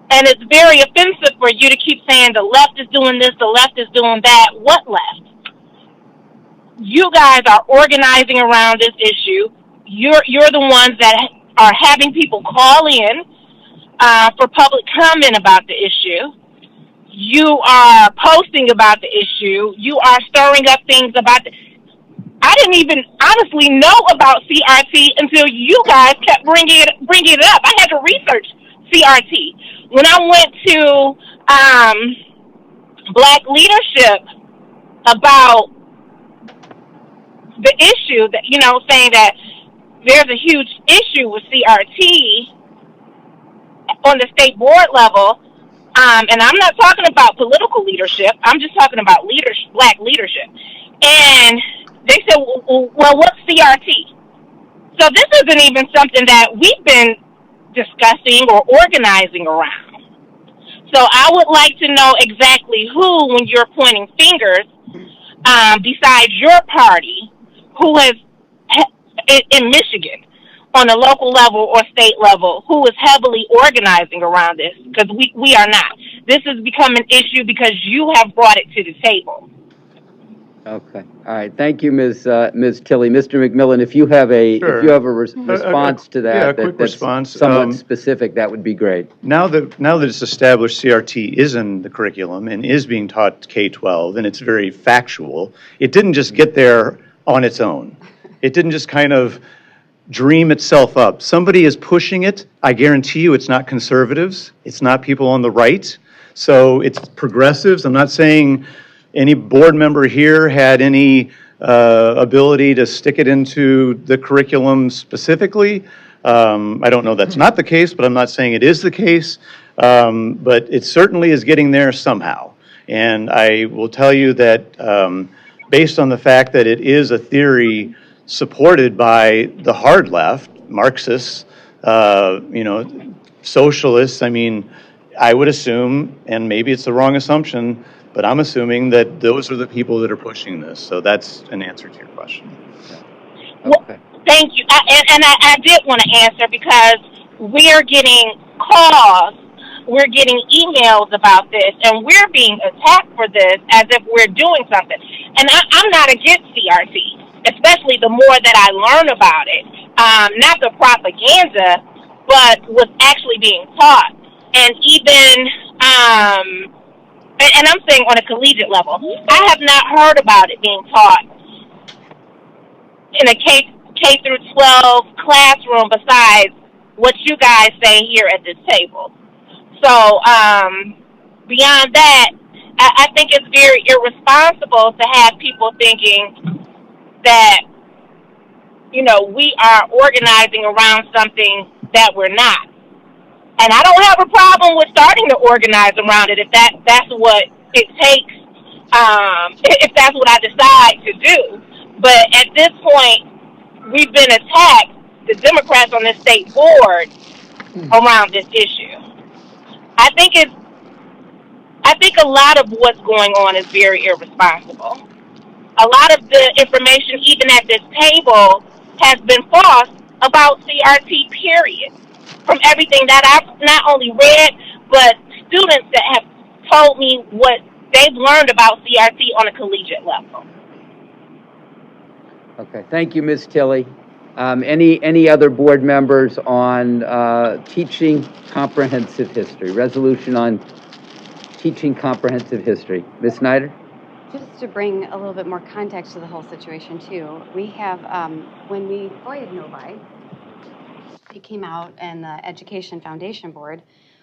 And it's very offensive for you to keep saying the left is doing this, the left is doing that. What left? You guys are organizing around this issue. You're the ones that are having people call in for public comment about the issue. You are posting about the issue. You are stirring up things about I didn't even honestly know about CRT until you guys kept bringing it up. I had to research CRT. When I went to Black leadership about the issue, that, you know, saying that there's a huge issue with CRT on the state board level, and I'm not talking about political leadership. I'm just talking about Black leadership. And they said, well, what's CRT? So this isn't even something that we've been discussing or organizing around. So I would like to know exactly who, when you're pointing fingers, besides your party, who has, in Michigan, on a local level or state level, who is heavily organizing around this, because we are not. This has become an issue because you have brought it to the table. Okay. All right. Thank you, Ms. Tilly. Mr. McMillan, if you have a response to that, quick that's response. somewhat specific, that would be great. Now that it's established CRT is in the curriculum and is being taught K-12, and it's very factual, it didn't just get there on its own. It didn't just kind of dream itself up. Somebody is pushing it. I guarantee you it's not conservatives. It's not people on the right. So it's progressives. I'm not saying any board member here had any ability to stick it into the curriculum specifically. I don't know that's not the case, but I'm not saying it is the case. But it certainly is getting there somehow. And I will tell you that based on the fact that it is a theory supported by the hard left, Marxists, socialists, I mean, I would assume, and maybe it's the wrong assumption, But I'm assuming that those are the people that are pushing this, so that's an answer to your question. Okay. Thank you. I did want to answer because we are getting calls, we're getting emails about this, and we're being attacked for this as if we're doing something. And I'm not against CRT, especially the more that I learn about it. Not the propaganda, but what's actually being taught. And even, and I'm saying on a collegiate level, I have not heard about it being taught in a K through 12 classroom besides what you guys say here at this table. So beyond that, I think it's very irresponsible to have people thinking that, you know, we are organizing around something that we're not. And I don't have a problem with starting to organize around it if that's what it takes, if that's what I decide to do. But at this point, we've been attacked, the Democrats on this state board, around this issue. I think a lot of what's going on is very irresponsible. A lot of the information, even at this table, has been false about CRT, period. From everything that I've not only read, but students that have told me what they've learned about CRT on a collegiate level. Okay, thank you, Ms. Tilley. Any other board members on teaching comprehensive history? Resolution on teaching comprehensive history. Ms. Snyder? Just to bring a little bit more context to the whole situation, too, we have, when we FOIA'd Novi, it came out, and the Education Foundation Board,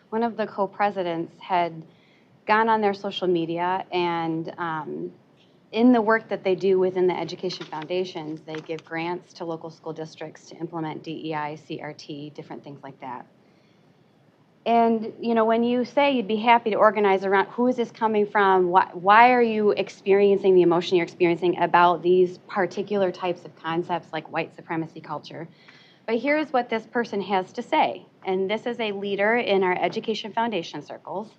one of the co-presidents had gone on their social media, and in the work that they do within the Education Foundations, they give grants to local school districts to implement DEI, CRT, different things like that. And, you know, when you say you'd be happy to organize around who is this coming from, why are you experiencing the emotion you're experiencing about these particular types of concepts like white supremacy culture? But here's what this person has to say, and this is a leader in our Education Foundation circles.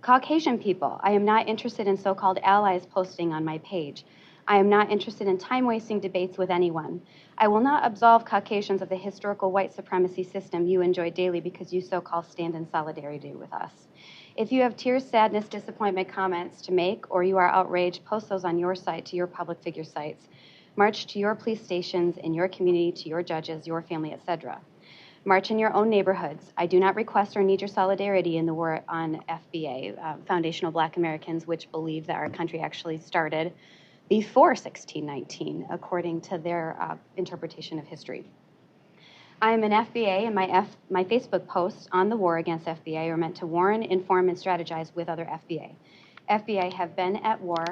Caucasian people, I am not interested in so-called allies posting on my page. I am not interested in time-wasting debates with anyone. I will not absolve Caucasians of the historical white supremacy system you enjoy daily because you so-called stand in solidarity with us. If you have tears, sadness, disappointment comments to make, or you are outraged, post those on your site to your public figure sites. March to your police stations in your community, to your judges, your family, etc. March in your own neighborhoods. I do not request or need your solidarity in the war on FBA, Foundational Black Americans, which believe that our country actually started before 1619, according to their interpretation of history. I am an FBA, and my Facebook posts on the war against FBA are meant to warn, inform, and strategize with other FBA. FBA have been at war.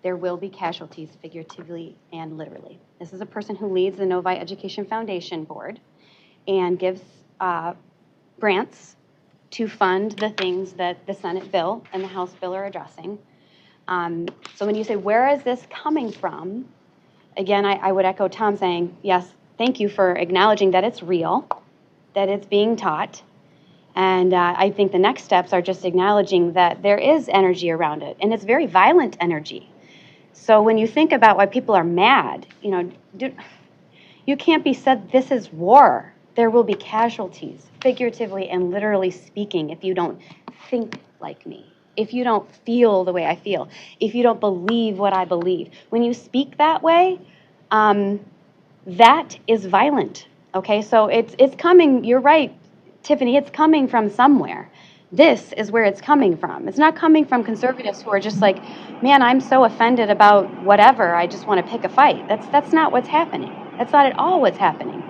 There will be casualties, figuratively and literally. This is a person who leads the Novi Education Foundation Board and gives grants to fund the things that the Senate bill and the House bill are addressing. So when you say, where is this coming from? Again, I would echo Tom saying, yes, thank you for acknowledging that it's real, that it's being taught. And I think the next steps are just acknowledging that there is energy around it, and it's very violent energy. So when you think about why people are mad, you know, you can't be said this is war. There will be casualties, figuratively and literally speaking, if you don't think like me, if you don't feel the way I feel, if you don't believe what I believe. When you speak that way, that is violent, okay? So it's coming, you're right, Tiffany, it's coming from somewhere. This is where it's coming from. It's not coming from conservatives who are just like, man, I'm so offended about whatever, I just want to pick a fight. That's not what's happening. That's not at all what's happening.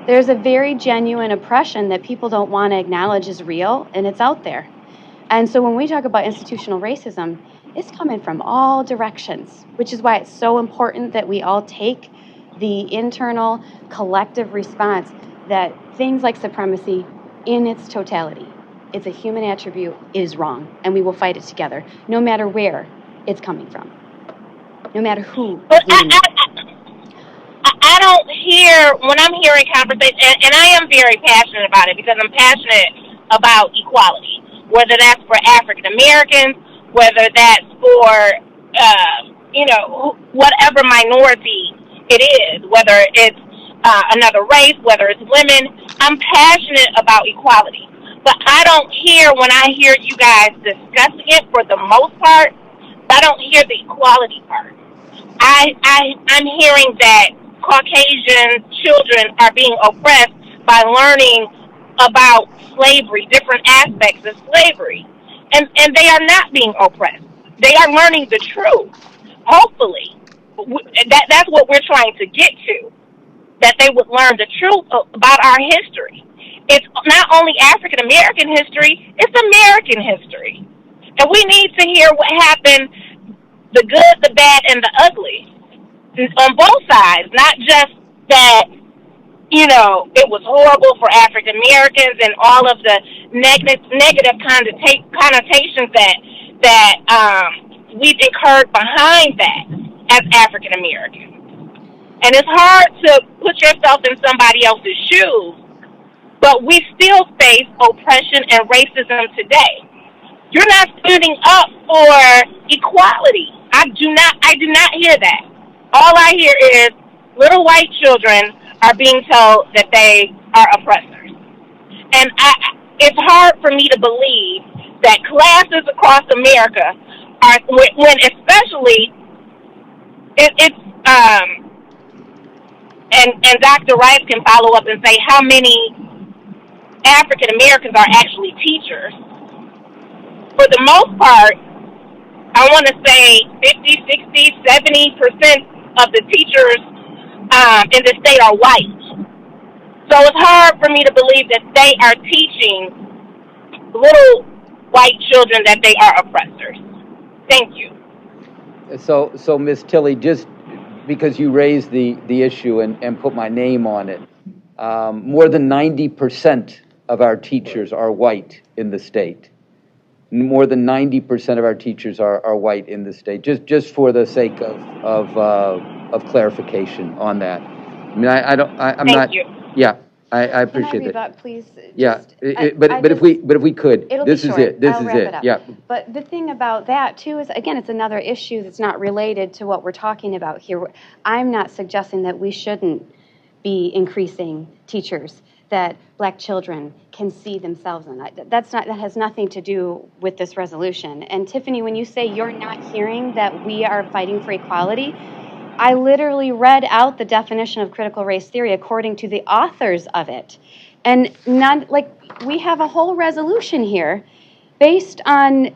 There's a very genuine oppression that people don't want to acknowledge is real, and it's out there. And so when we talk about institutional racism, it's coming from all directions, which is why it's so important that we all take the internal collective response that things like supremacy in its totality, it's a human attribute, is wrong, and we will fight it together, no matter where it's coming from, no matter who. I don't hear, when I'm hearing conversation, and I am very passionate about it because I'm passionate about equality, whether that's for African Americans, whether that's for, whatever minority it is, whether it's another race, whether it's women. I'm passionate about equality. But when I hear you guys discussing it for the most part, I don't hear the equality part. I'm hearing that Caucasian children are being oppressed by learning about slavery, different aspects of slavery. And they are not being oppressed. They are learning the truth. Hopefully. That's what we're trying to get to, that they would learn the truth about our history. It's not only African American history, it's American history. And we need to hear what happened, the good, the bad, and the ugly on both sides, not just that, it was horrible for African Americans and all of the negative connotations that we've incurred behind that as African Americans. And it's hard to put yourself in somebody else's shoes, but we still face oppression and racism today. You're not standing up for equality. I do not hear that. All I hear is little white children are being told that they are oppressors. And it's hard for me to believe that classes across America are, when especially, and Dr. Rice can follow up and say how many African Americans are actually teachers. For the most part, I want to say 50, 60, 70% of the teachers in the state are white. So it's hard for me to believe that they are teaching little white children that they are oppressors. Thank you. So Ms. Tilley, just because you raised the issue and put my name on it, more than 90% of our teachers are white in the state. More than 90% of our teachers are white in the state. Just for the sake of clarification on that. I mean, I'm Thank not. You. Yeah, I appreciate it. Can I rebut, please? Yeah, But if we could, it'll this be is short. it. This I'll is wrap it. it up. Yeah. But the thing about that too is, again, it's another issue that's not related to what we're talking about here. I'm not suggesting that we shouldn't be increasing teachers that black children can see themselves in. That has nothing to do with this resolution. And Tiffany, when you say you're not hearing that we are fighting for equality, I literally read out the definition of critical race theory according to the authors of it. And we have a whole resolution here based on,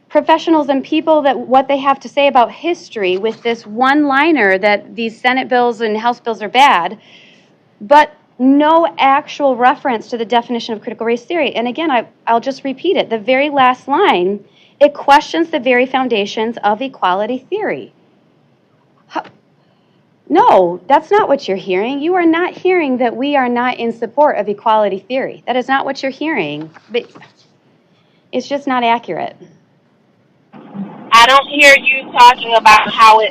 professionals and people that what they have to say about history with this one-liner that these Senate bills and House bills are bad, but no actual reference to the definition of critical race theory. And again, I'll just repeat it. The very last line, it questions the very foundations of equality theory. No, that's not what you're hearing. You are not hearing that we are not in support of equality theory. That is not what you're hearing. But it's just not accurate. I don't hear you talking about how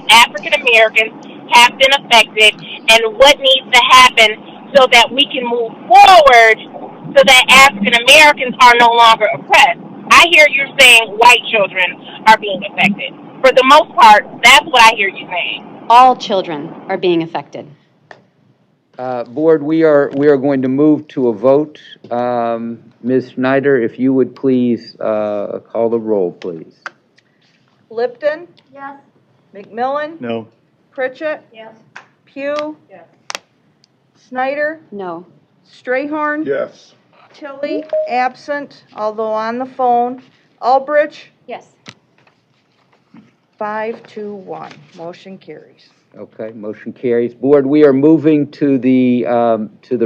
African Americans have been affected and what needs to happen so that we can move forward so that African Americans are no longer oppressed. I hear you saying white children are being affected. For the most part, that's what I hear you saying. All children are being affected. Board, we are going to move to a vote. Ms. Schneider, if you would please call the roll, please. Lipton, Yes. McMillan, No. Pritchett, Yes. Pugh, Yes. Snyder, No. Strayhorn, Yes. Tilly, absent, although on the phone. Albrecht, Yes. 5-1. Motion carries. Okay, motion carries. Board, we are moving to the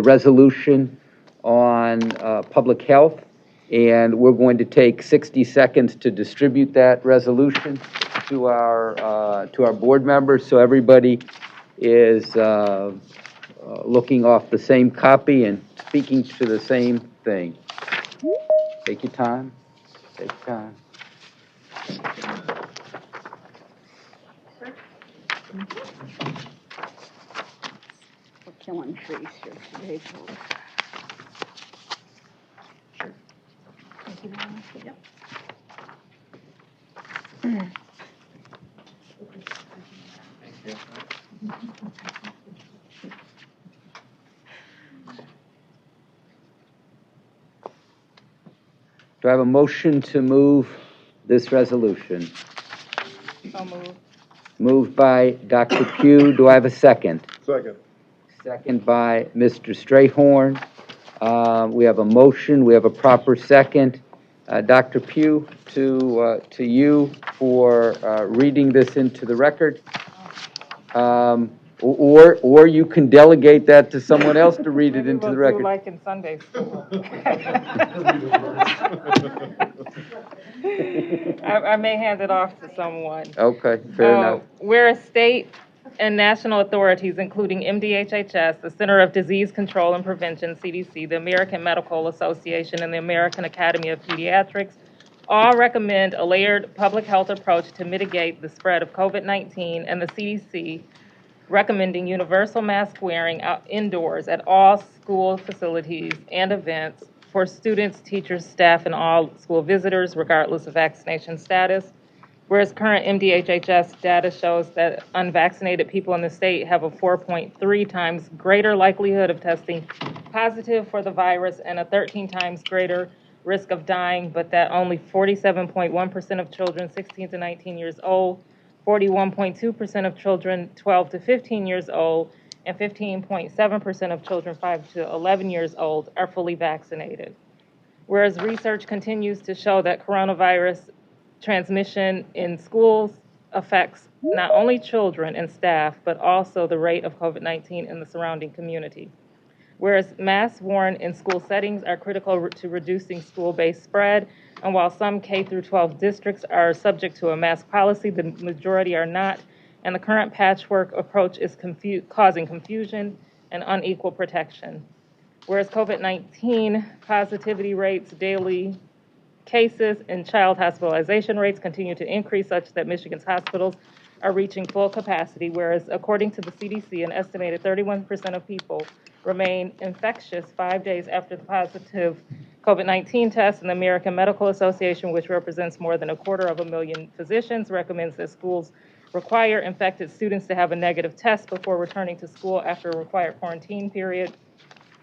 resolution on public health, and we're going to take 60 seconds to distribute that resolution to our board members, so everybody is looking off the same copy and speaking to the same thing. Take your time. Take your time. We're killing trees here today, folks. Thank you very much. Yep. Do I have a motion to move this resolution? So moved. Moved by Dr. Pugh. Do I have a second? Second. Second by Mr. Strayhorn. We have a motion. We have a proper second. Dr. Pugh, to you for reading this into the record. Or you can delegate that to someone else to read it Maybe into the we'll do record. like in Sunday school. I may hand it off to someone. Okay, fair enough. Whereas state and national authorities, including MDHHS, the Center of Disease Control and Prevention, CDC, the American Medical Association, and the American Academy of Pediatrics, all recommend a layered public health approach to mitigate the spread of COVID-19, and the CDC recommending universal mask wearing indoors at all school facilities and events for students, teachers, staff, and all school visitors, regardless of vaccination status. Whereas current MDHHS data shows that unvaccinated people in the state have a 4.3 times greater likelihood of testing positive for the virus and a 13 times greater risk of dying, but that only 47.1% of children 16 to 19 years old, 41.2% of children 12 to 15 years old, and 15.7% of children 5 to 11 years old are fully vaccinated. Whereas research continues to show that coronavirus transmission in schools affects not only children and staff, but also the rate of COVID-19 in the surrounding community. Whereas masks worn in school settings are critical to reducing school-based spread, and while some K through 12 districts are subject to a mask policy, the majority are not, and the current patchwork approach is causing confusion and unequal protection. Whereas COVID-19 positivity rates, daily cases, and child hospitalization rates continue to increase, such that Michigan's hospitals are reaching full capacity, whereas according to the CDC, an estimated 31% of people remain infectious 5 days after the positive COVID-19 test, and the American Medical Association, which represents more than 250,000 physicians, recommends that schools require infected students to have a negative test before returning to school after a required quarantine period.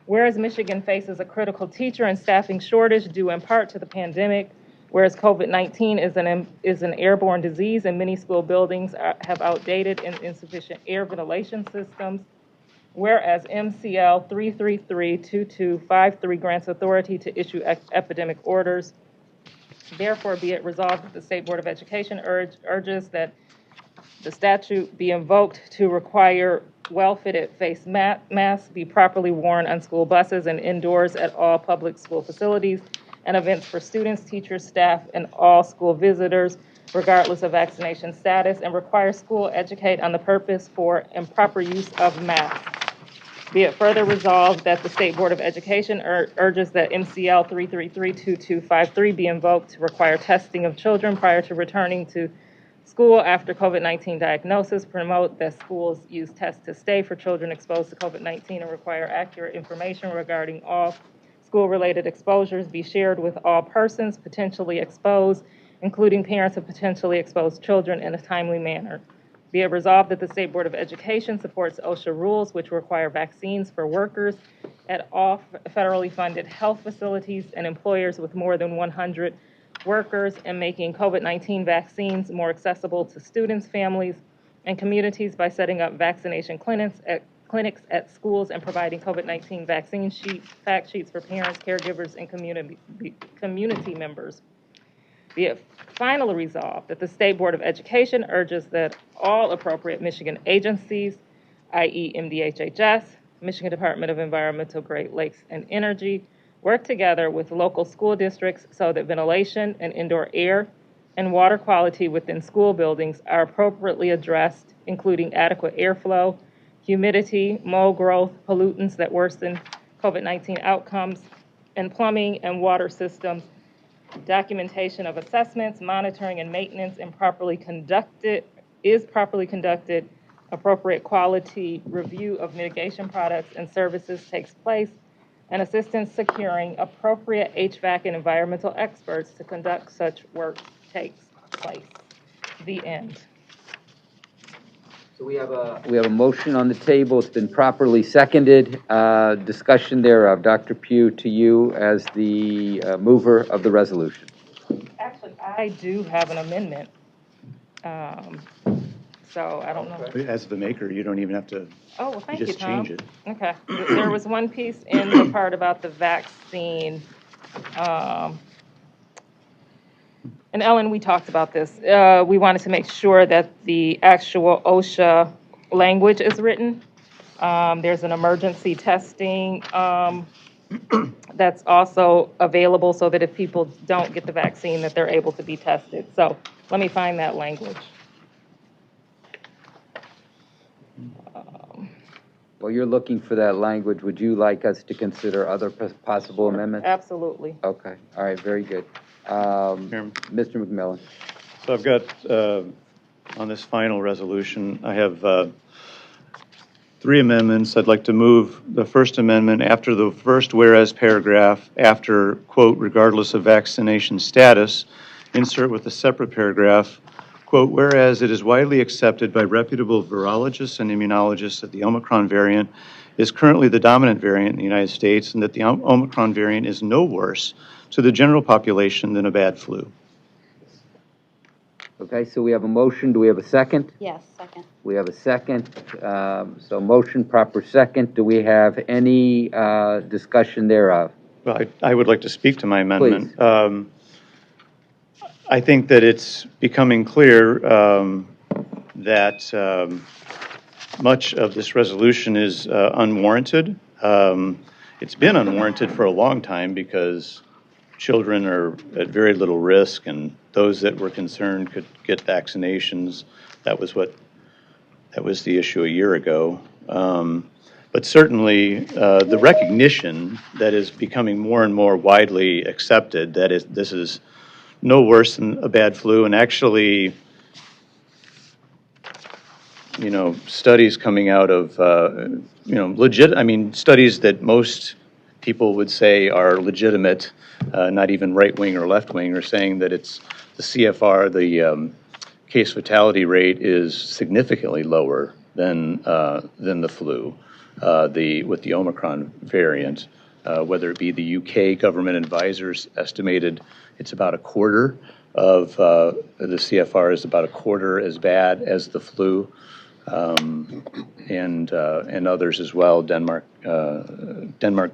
Whereas Michigan faces a critical teacher and staffing shortage due in part to the pandemic, whereas COVID-19 is an airborne disease and many school buildings have outdated and insufficient air ventilation systems, whereas MCL 3332253 grants authority to issue epidemic orders. Therefore, be it resolved that the State Board of Education urges that the statute be invoked to require well-fitted face masks be properly worn on school buses and indoors at all public school facilities and events for students, teachers, staff, and all school visitors, regardless of vaccination status, and require school educate on the purpose for and proper use of masks. Be it further resolved that the State Board of Education urges that MCL 3332253 be invoked to require testing of children prior to returning to school after COVID-19 diagnosis, promote that schools use test to stay for children exposed to COVID-19, and require accurate information regarding all school-related exposures be shared with all persons potentially exposed, including parents of potentially exposed children, in a timely manner. Be it resolved that the State Board of Education supports OSHA rules which require vaccines for workers at all federally funded health facilities and employers with more than 100 workers, and making COVID-19 vaccines more accessible to students, families, and communities by setting up vaccination clinics at schools and providing COVID-19 vaccine fact sheets for parents, caregivers, and community members. Be it finally resolved that the State Board of Education urges that all appropriate Michigan agencies, i.e. MDHHS, Michigan Department of Environmental, Great Lakes, and Energy, work together with local school districts so that ventilation and indoor air and water quality within school buildings are appropriately addressed, including adequate airflow, humidity, mold growth, pollutants that worsen COVID-19 outcomes, and plumbing and water systems, documentation of assessments, monitoring and maintenance is properly conducted, appropriate quality review of mitigation products and services takes place, and assistance securing appropriate HVAC and environmental experts to conduct such work takes place. The end. So we have a motion on the table. It's been properly seconded. Discussion thereof. Dr. Pugh, to you as the mover of the resolution. Actually, I do have an amendment. So I don't know. As the maker, you don't even have to, Oh, well, thank you, just Tom. change it. Okay. There was one piece in the part about the vaccine. And Ellen, we talked about this. We wanted to make sure that the actual OSHA language is written. There's an emergency testing that's also available so that if people don't get the vaccine, that they're able to be tested. So let me find that language. While you're looking for that language, would you like us to consider other possible amendments? Absolutely. Okay. All right. Very good. Chairman. Mr. McMillan. So I've got, on this final resolution, I have 3 amendments. I'd like to move the first amendment after the first whereas paragraph, after, quote, regardless of vaccination status, insert with a separate paragraph, quote, whereas it is widely accepted by reputable virologists and immunologists that the Omicron variant is currently the dominant variant in the United States and that the Omicron variant is no worse to the general population than a bad flu. Okay, so we have a motion. Do we have a second? Yes, second. We have a second. So motion, proper second. Do we have any discussion thereof? Well, I would like to speak to my amendment. Please. I think that it's becoming clear that much of this resolution is unwarranted. It's been unwarranted for a long time because children are at very little risk, and those that were concerned could get vaccinations. That was the issue a year ago. But certainly, the recognition that is becoming more and more widely accepted that this is no worse than a bad flu, and actually, studies coming out of, studies that most people would say are legitimate, not even right-wing or left-wing, are saying that it's the CFR, the case fatality rate is significantly lower than the flu, with the Omicron variant. Whether it be the UK government advisors estimated it's about a quarter of the CFR is about a quarter as bad as the flu, and others as well. Denmark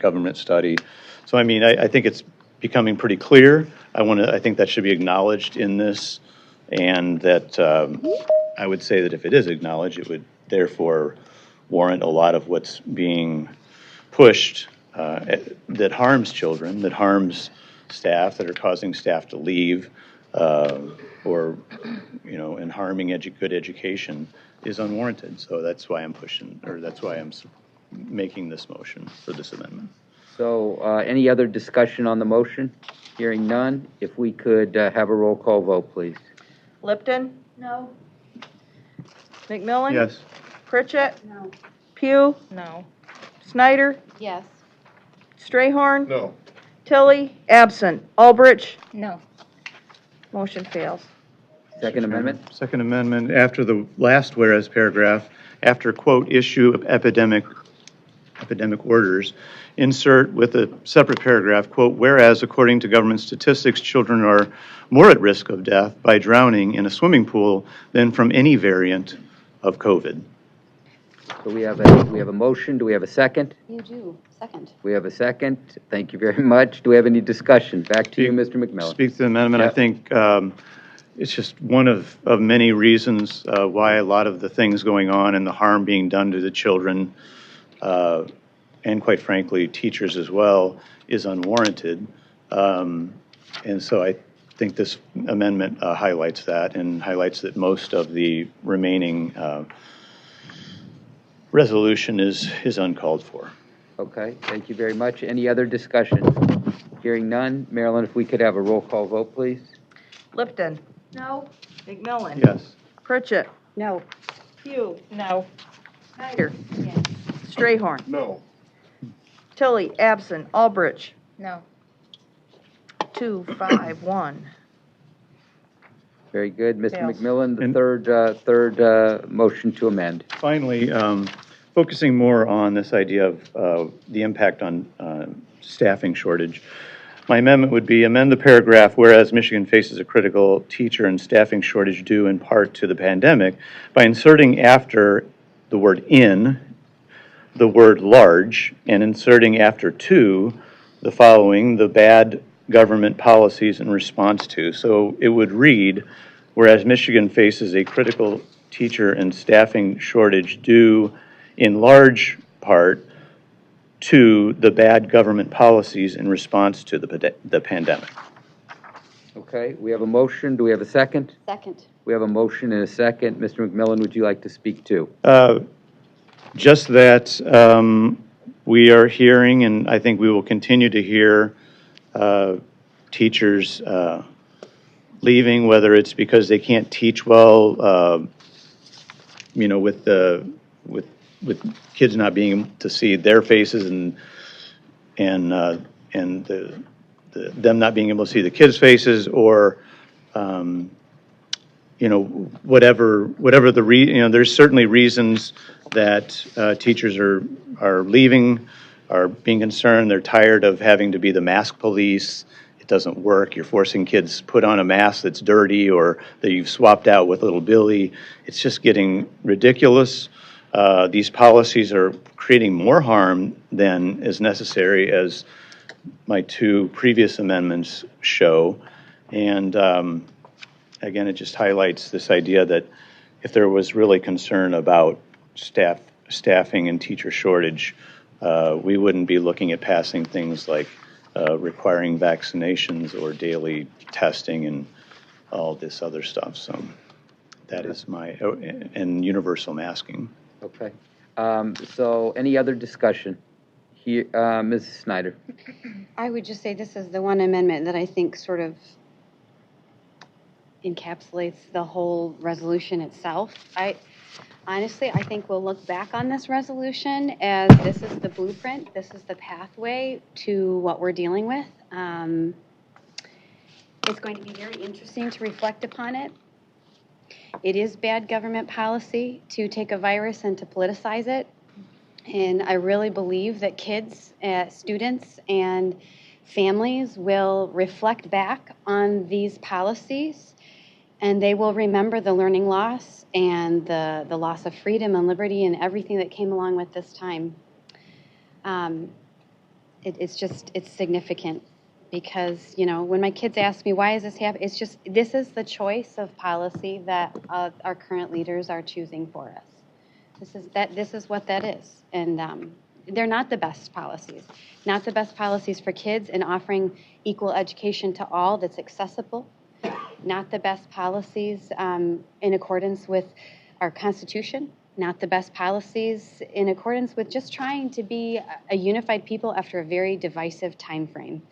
government study. So I think it's becoming pretty clear. I think that should be acknowledged in this, and that I would say that if it is acknowledged, it would therefore warrant a lot of what's being pushed that harms children, that harms staff, that are causing staff to leave, or and harming good education is unwarranted. So that's why I'm pushing, or that's why I'm making this motion for this amendment. So any other discussion on the motion? Hearing none, if we could have a roll call vote, please. Lipton, No. McMillan? Yes. Pritchett, No. Pugh, No. Snyder, Yes. Strayhorn, No. Tilly, absent. Albrecht, No. motion fails. Second amendment? Second amendment, after the last whereas paragraph, after, quote, issue of epidemic orders, insert with a separate paragraph, quote, whereas according to government statistics, children are more at risk of death by drowning in a swimming pool than from any variant of COVID. So we have a motion. Do we have a second? You do. Second. We have a second. Thank you very much. Do we have any discussion? Back to you, Mr. McMillan. Speak to the amendment. Yep. I think it's just one of many reasons why a lot of the things going on and the harm being done to the children, and quite frankly, teachers as well, is unwarranted. And so I think this amendment highlights that, and highlights that most of the remaining resolution is uncalled for. Okay, thank you very much. Any other discussion? Hearing none. Marilyn, if we could have a roll call vote, please. Lipton, No. McMillan, Yes. Pritchett, No. Pugh, No. Snyder, Yes. Strayhorn, No. Tilly, absent. Albrecht, No. 2, 5, 1. Very good. Mr. Fails. McMillan, the And- third motion to amend. Finally, focusing more on this idea of the impact on staffing shortage, my amendment would be amend the paragraph, whereas Michigan faces a critical teacher and staffing shortage due in part to the pandemic, by inserting after the word in, the word large, and inserting after to the following, the bad government policies in response to. So it would read, whereas Michigan faces a critical teacher and staffing shortage due in large part to the bad government policies in response to the pandemic. Okay, we have a motion. Do we have a second? Second. We have a motion and a second. Mr. McMillan, would you like to speak too? Just that we are hearing, and I think we will continue to hear, teachers leaving, whether it's because they can't teach well, with kids not being able to see their faces and them not being able to see the kids' faces, or whatever there's certainly reasons that teachers are leaving, are being concerned. They're tired of having to be the mask police. It doesn't work. You're forcing kids to put on a mask that's dirty or that you've swapped out with little Billy. It's just getting ridiculous. These policies are creating more harm than is necessary, as my two previous amendments show. And again, it just highlights this idea that if there was really concern about staffing and teacher shortage, we wouldn't be looking at passing things like requiring vaccinations or daily testing and all this other stuff. So that is and universal masking. Okay. So any other discussion? Here, Mrs. Snyder. I would just say this is the one amendment that I think sort of encapsulates the whole resolution itself. Honestly, I think we'll look back on this resolution as this is the blueprint, this is the pathway to what we're dealing with. It's going to be very interesting to reflect upon it. It is bad government policy to take a virus and to politicize it. And I really believe that kids, students, and families will reflect back on these policies, and they will remember the learning loss and the loss of freedom and liberty and everything that came along with this time. It's significant because, when my kids ask me, why is this happening? This is the choice of policy that our current leaders are choosing for us. This is what that is. And they're not the best policies. Not the best policies for kids in offering equal education to all that's accessible. Not the best policies in accordance with our Constitution. Not the best policies in accordance with just trying to be a unified people after a very divisive time frame.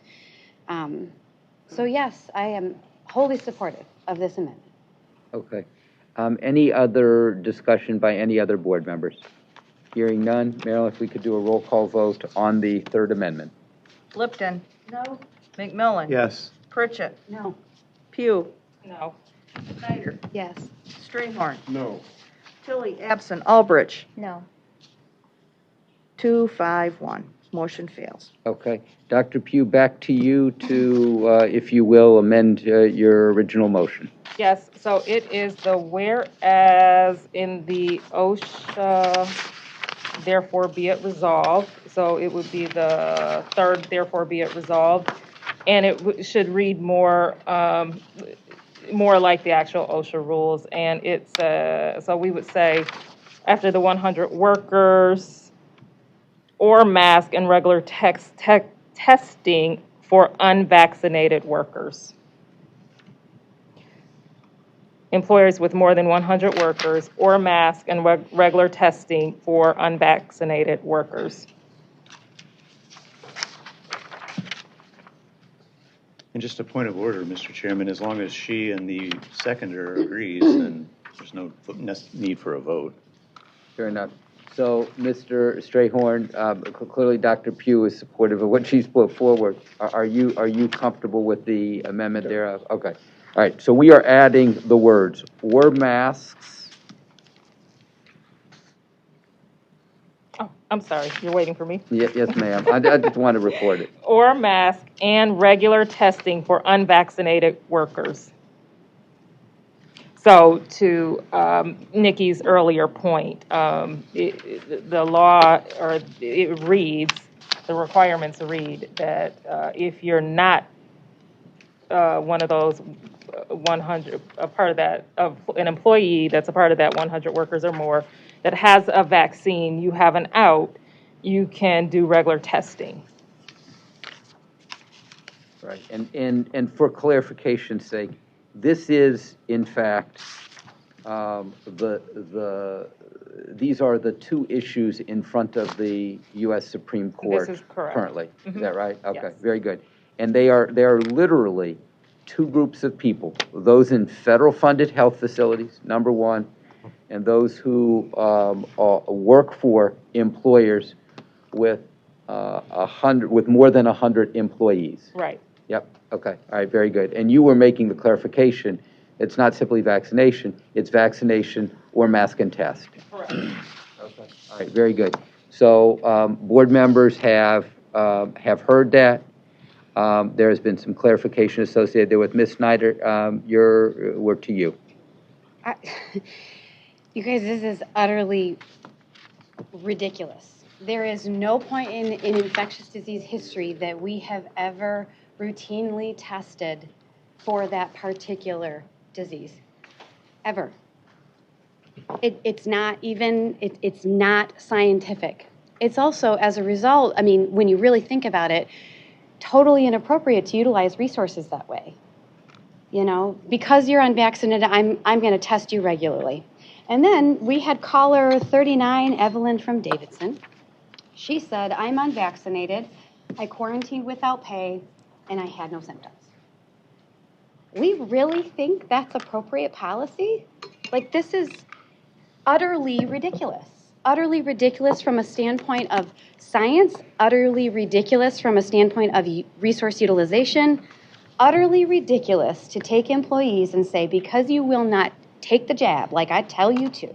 So yes, I am wholly supportive of this amendment. Okay. Any other discussion by any other board members? Hearing none. Marilyn, if we could do a roll call vote on the third amendment. Lipton. No? McMillan. Yes. Pritchett. No. Pugh. No. Snyder. Yes. Strayhorn. No. Tilly, absent. Albrecht. No. 2-5-1. Motion fails. Okay. Dr. Pugh, back to you to, if you will, amend your original motion. Yes, so it is the whereas in the OSHA, therefore be it resolved. So it would be the third, therefore be it resolved. And it should read more like the actual OSHA rules. And it's, so we would say after the 100 workers or mask and regular testing for unvaccinated workers. Employers with more than 100 workers or mask and regular testing for unvaccinated workers. And just a point of order, Mr. Chairman, as long as she and the seconder agrees, then there's no need for a vote. Fair enough. So, Mr. Strayhorn, clearly Dr. Pugh is supportive of what she's put forward. Are you comfortable with the amendment there? Okay. All right, so we are adding the words, "or masks." Oh, I'm sorry, you're waiting for me. Yes, ma'am. I just want to record it. Or mask and regular testing for unvaccinated workers. So to Nikki's earlier point, the law, or it reads, the requirements read that if you're not one of those 100, a part of that, of an employee that's a part of that 100 workers or more that has a vaccine, you have an out, you can do regular testing. Right, and for clarification's sake, this is, in fact, these are the two issues in front of the U.S. Supreme Court. This is correct. Currently. Mhm. Is that right? Okay, Yes. very good. And they are literally two groups of people, those in federal-funded health facilities, number one, and those who work for employers with with more than 100 employees. Right. Yep, okay, all right, very good. And you were making the clarification, it's not simply vaccination, it's vaccination or mask and test. Correct. Okay, all right, very good. So, board members have heard that. There has been some clarification associated there with Ms. Snyder. We're to you. You guys, this is utterly ridiculous. There is no point in infectious disease history that we have ever routinely tested for that particular disease, ever. It's not even, it's not scientific. It's also, as a result, I mean, when you really think about it, totally inappropriate to utilize resources that way. You know, because you're unvaccinated, I'm going to test you regularly. And then we had caller 39, Evelyn from Davidson. She said, I'm unvaccinated, I quarantined without pay, and I had no symptoms. We really think that's appropriate policy? Like, this is utterly ridiculous. Utterly ridiculous from a standpoint of science, utterly ridiculous from a standpoint of resource utilization, utterly ridiculous to take employees and say, because you will not take the jab like I tell you to,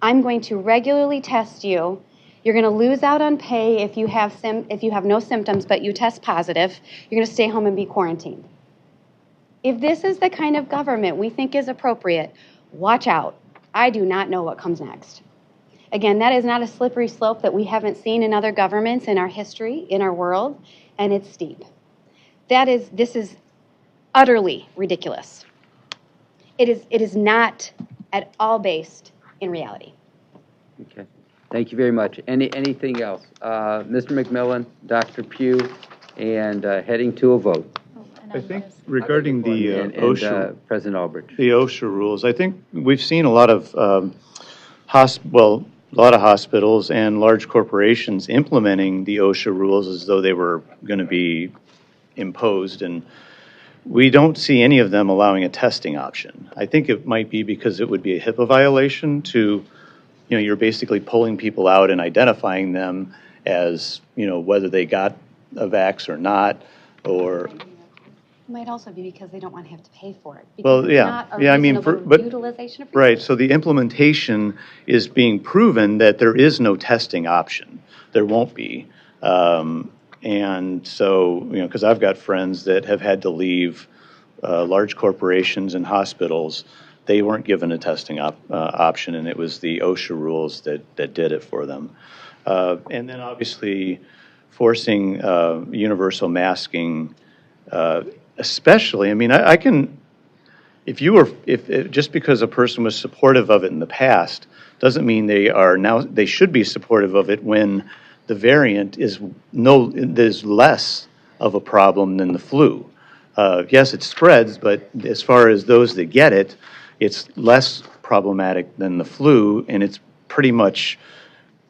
I'm going to regularly test you. You're going to lose out on pay if you have no symptoms, but you test positive. You're going to stay home and be quarantined. If this is the kind of government we think is appropriate, watch out. I do not know what comes next. Again, that is not a slippery slope that we haven't seen in other governments in our history, in our world, and it's steep. This is utterly ridiculous. It is not at all based in reality. Okay, thank you very much. Anything else? Mr. McMillan, Dr. Pugh, and heading to a vote. I think regarding the OSHA, President Albridge. the OSHA rules, I think we've seen a lot of a lot of hospitals and large corporations implementing the OSHA rules as though they were going to be imposed, and we don't see any of them allowing a testing option. I think it might be because it would be a HIPAA violation to, you're basically pulling people out and identifying them as, whether they got a vax or not, or... It might also be because they don't want to have to pay for it. Well, yeah, I mean, utilization of right. So the implementation is being proven that there is no testing option. There won't be, and so because I've got friends that have had to leave large corporations and hospitals, they weren't given a testing option, and it was the OSHA rules that did it for them. And then obviously forcing universal masking. Especially, I mean, I can, if just because a person was supportive of it in the past, doesn't mean they should be supportive of it when the variant there's less of a problem than the flu. Yes, it spreads, but as far as those that get it, it's less problematic than the flu, and it's pretty much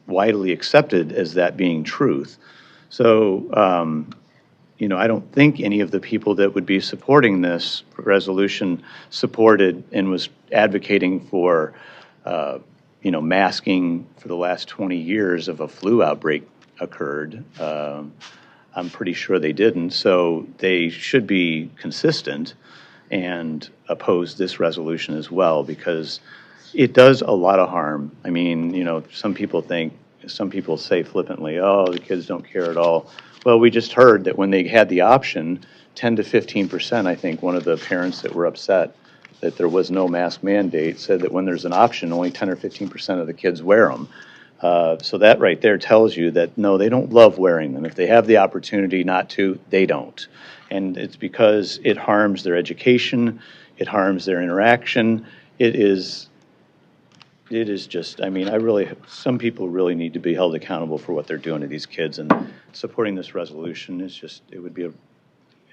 widely accepted as that being truth. So, I don't think any of the people that would be supporting this resolution supported and was advocating for, masking for the last 20 years of a flu outbreak occurred. I'm pretty sure they didn't. So they should be consistent and oppose this resolution as well, because it does a lot of harm. I mean, some people say flippantly, oh, the kids don't care at all. Well, we just heard that when they had the option, 10 to 15%, I think one of the parents that were upset that there was no mask mandate said that when there's an option, only 10 or 15% of the kids wear them. So that right there tells you that, no, they don't love wearing them. If they have the opportunity not to, they don't. And it's because it harms their education, it harms their interaction. It is just, I mean, some people really need to be held accountable for what they're doing to these kids, and supporting this resolution is just, it would be a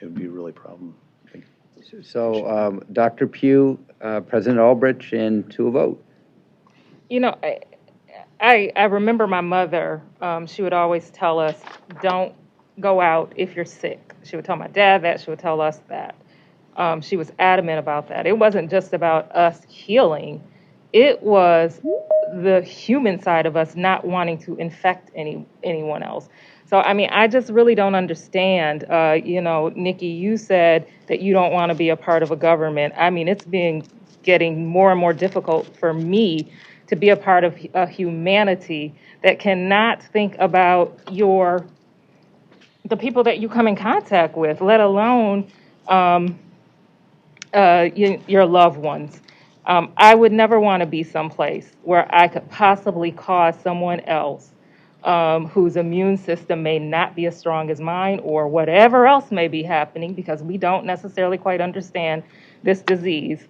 really problem. So, Dr. Pugh, President Albrecht, and to a vote. I remember my mother, she would always tell us, don't go out if you're sick. She would tell my dad that, she would tell us that. She was adamant about that. It wasn't just about us healing. It was the human side of us not wanting to infect anyone else. So, I mean, I just really don't understand. Nikki, you said that you don't want to be a part of a government. I mean, it's getting more and more difficult for me to be a part of a humanity that cannot think about the people that you come in contact with, let alone your loved ones. I would never want to be someplace where I could possibly cause someone else whose immune system may not be as strong as mine, or whatever else may be happening, because we don't necessarily quite understand this disease,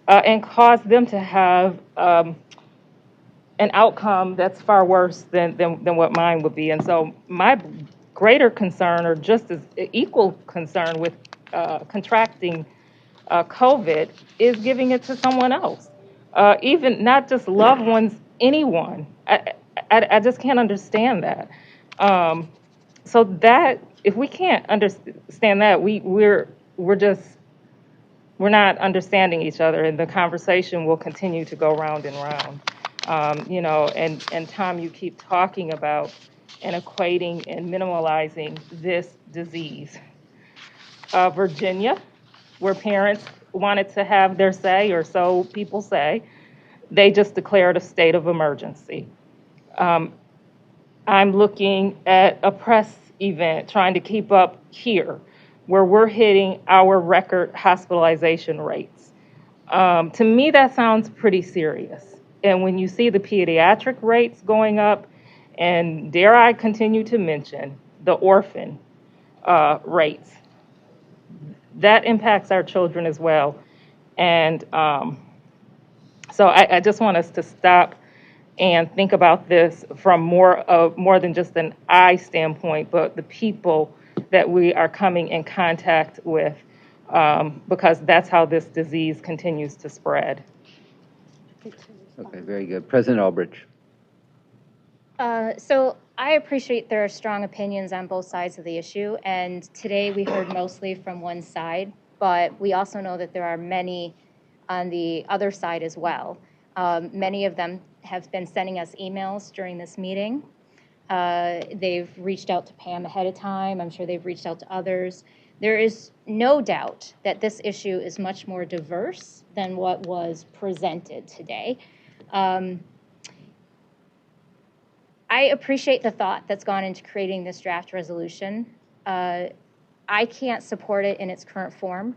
and cause them to have an outcome that's far worse than what mine would be. And so my greater concern, or just as equal concern with contracting COVID, is giving it to someone else. Even not just loved ones, anyone. I just can't understand that. So that, if we can't understand that, we're not understanding each other, and the conversation will continue to go round and round. And Tom, you keep talking about and equating and minimalizing this disease. Virginia, where parents wanted to have their say, or so people say, they just declared a state of emergency. I'm looking at a press event trying to keep up here, where we're hitting our record hospitalization rates. To me, that sounds pretty serious. And when you see the pediatric rates going up, and dare I continue to mention the orphan rates, that impacts our children as well. And so I just want us to stop and think about this from more than just an I standpoint, but the people that we are coming in contact with, because that's how this disease continues to spread. Okay, very good. President Albrecht. So I appreciate there are strong opinions on both sides of the issue, and today we heard mostly from one side, but we also know that there are many on the other side as well. Many of them have been sending us emails during this meeting. They've reached out to Pam ahead of time. I'm sure they've reached out to others. There is no doubt that this issue is much more diverse than what was presented today. I appreciate the thought that's gone into creating this draft resolution. I can't support it in its current form.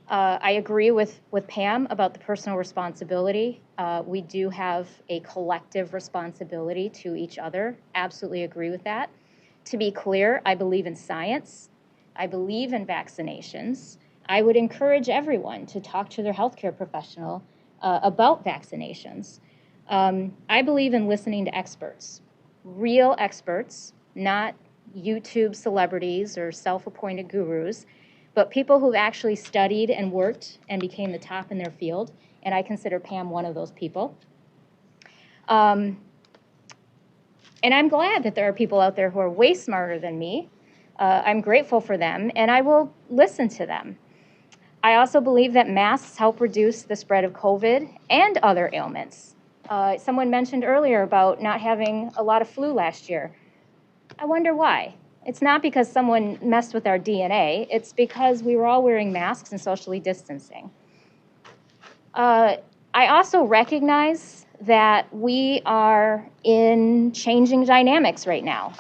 I agree with Pam about the personal responsibility. We do have a collective responsibility to each other. Absolutely agree with that. To be clear, I believe in science. I believe in vaccinations. I would encourage everyone to talk to their healthcare professional about vaccinations. I believe in listening to experts, real experts, not YouTube celebrities or self-appointed gurus, but people who've actually studied and worked and became the top in their field, and I consider Pam one of those people. And I'm glad that there are people out there who are way smarter than me. I'm grateful for them, and I will listen to them. I also believe that masks help reduce the spread of COVID and other ailments. Someone mentioned earlier about not having a lot of flu last year. I wonder why. It's not because someone messed with our DNA. It's because we were all wearing masks and socially distancing. I also recognize that we are in changing dynamics right now.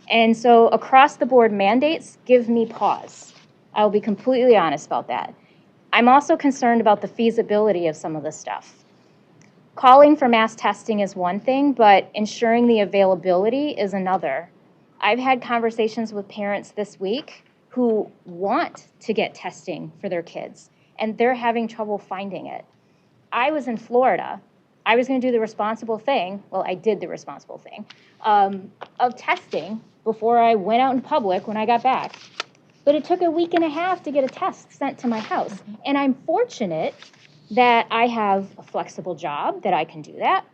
And so across the board mandates give me pause. I'll be completely honest about that. I'm also concerned about the feasibility of some of this stuff. Calling for mass testing is one thing, but ensuring the availability is another. I've had conversations with parents this week who want to get testing for their kids, and they're having trouble finding it. I was in Florida. I was going to do the responsible thing. Well, I did the responsible thing of testing before I went out in public when I got back. But it took a week and a half to get a test sent to my house. And I'm fortunate that I have a flexible job, that I can do that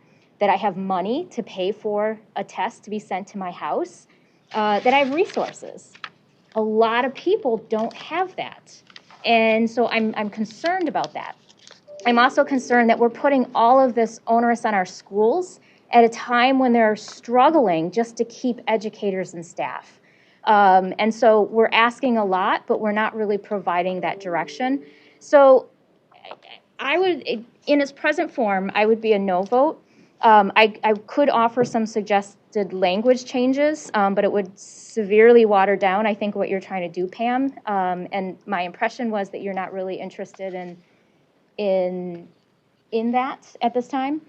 I have money to pay for a test to be sent to my house, that I have resources. A lot of people don't have that. And so I'm concerned about that. I'm also concerned that we're putting all of this onerous on our schools at a time when they're struggling just to keep educators and staff. And so we're asking a lot, but we're not really providing that direction. So I would, in its present form, I would be a no vote. I could offer some suggested language changes, but it would severely water down, I think, what you're trying to do, Pam. And my impression was that you're not really interested in that at this time.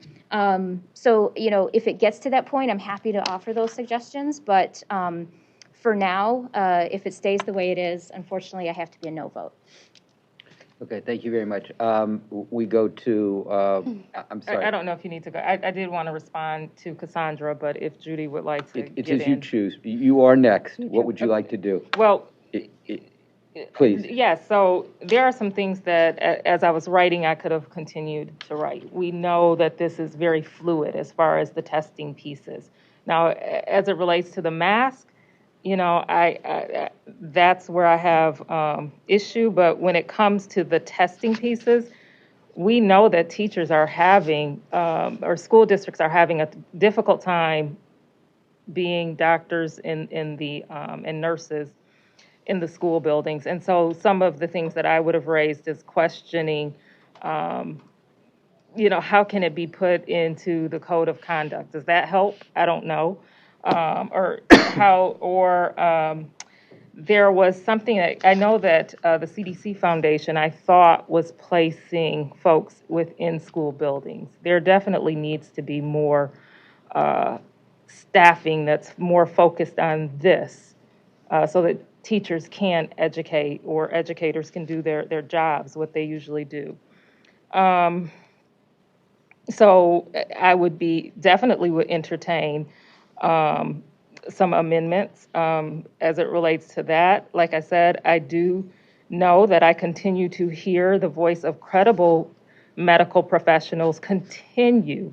So, you know, if it gets to that point, I'm happy to offer those suggestions. But for now, if it stays the way it is, unfortunately, I have to be a no vote. Okay, thank you very much. We go to, I'm sorry. I don't know if you need to go. I did want to respond to Cassandra, but if Judy would like to It's get as you in. choose. You are next. What would you like to do? Well, Please. yes, so there are some things that, as I was writing, I could have continued to write. We know that this is very fluid as far as the testing pieces. Now, as it relates to the mask, you know, I that's where I have issue, but when it comes to the testing pieces, we know that teachers are having, or school districts are having a difficult time being doctors and nurses in the school buildings. And so some of the things that I would have raised is questioning, you know, how can it be put into the code of conduct? Does that help? I don't know. There was something that I know that the CDC Foundation, I thought, was placing folks within school buildings. There definitely needs to be more staffing that's more focused on this, so that teachers can educate, or educators can do their jobs, what they usually do. So I would definitely would entertain some amendments as it relates to that. Like I said, I do know that I continue to hear the voice of credible medical professionals continue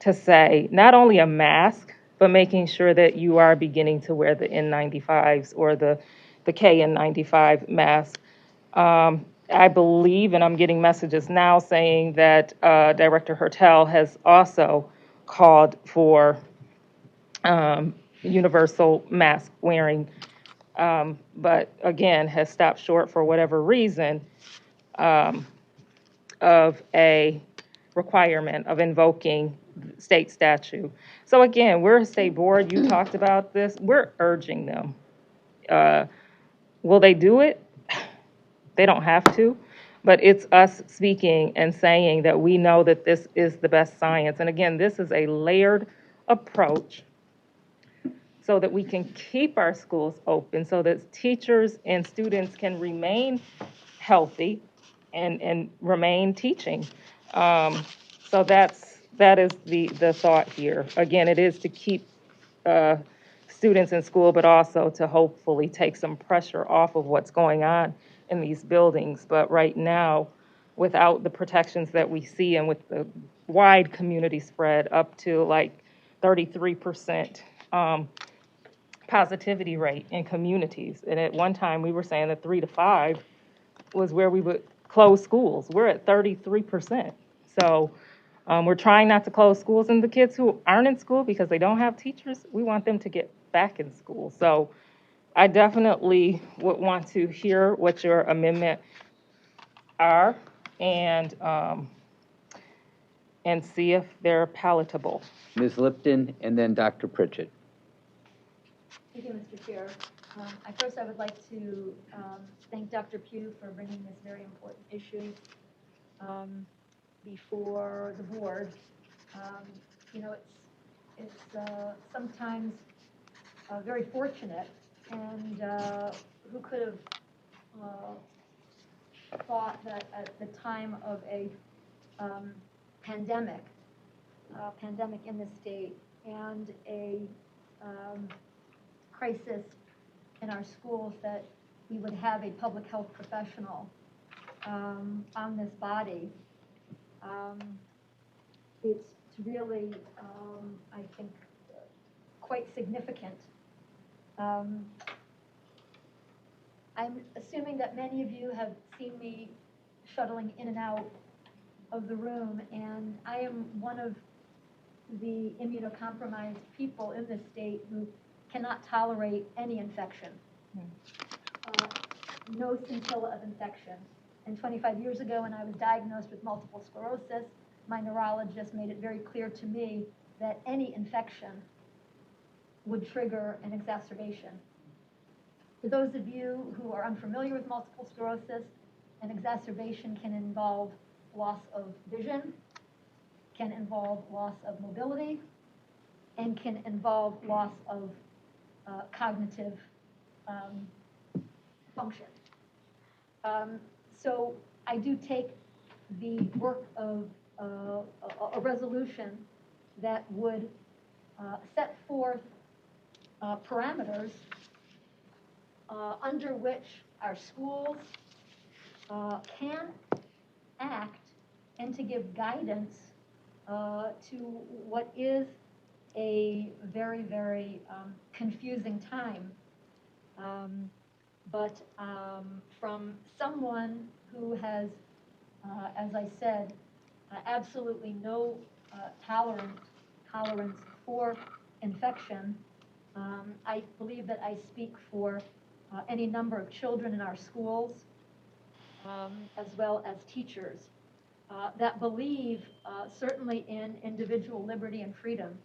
to say not only a mask, but making sure that you are beginning to wear the N95s or the KN95 mask. I believe, and I'm getting messages now saying that Director Hertel has also called for universal mask wearing, but again, has stopped short for whatever reason of a requirement of invoking state statute. So again, we're a state board. You talked about this. We're urging them. Will they do it? They don't have to, but it's us speaking and saying that we know that this is the best science. And again, this is a layered approach so that we can keep our schools open, so that teachers and students can remain healthy and remain teaching. So that is the thought here. Again, it is to keep students in school, but also to hopefully take some pressure off of what's going on in these buildings. But right now, without the protections that we see and with the wide community spread up to like 33% positivity rate in communities. And at one time we were saying that 3 to 5 was where we would close schools. We're at 33%. So we're trying not to close schools, and the kids who aren't in school because they don't have teachers, we want them to get back in school. So I definitely would want to hear what your amendment are and see if they're palatable. Ms. Lipton, and then Dr. Pritchett. Thank you, Mr. Chair. First, I would like to thank Dr. Pugh for bringing this very important issue before the board. You know, it's sometimes very fortunate, and who could have thought that at the time of a pandemic in the state and a crisis in our schools, that we would have a public health professional on this body. It's really, I think, quite significant. I'm assuming that many of you have seen me shuttling in and out of the room, and I am one of the immunocompromised people in this state who cannot tolerate any infection. No scintilla of infection. And 25 years ago, when I was diagnosed with multiple sclerosis, my neurologist made it very clear to me that any infection would trigger an exacerbation. For those of you who are unfamiliar with multiple sclerosis, an exacerbation can involve loss of vision, can involve loss of mobility, and can involve loss of cognitive function. So I do take the work of a resolution that would set forth parameters under which our schools can act and to give guidance to what is a very, very confusing time. But from someone who has, as I said, absolutely no tolerance for infection, I believe that I speak for any number of children in our schools, as well as teachers, that believe certainly in individual liberty and freedom,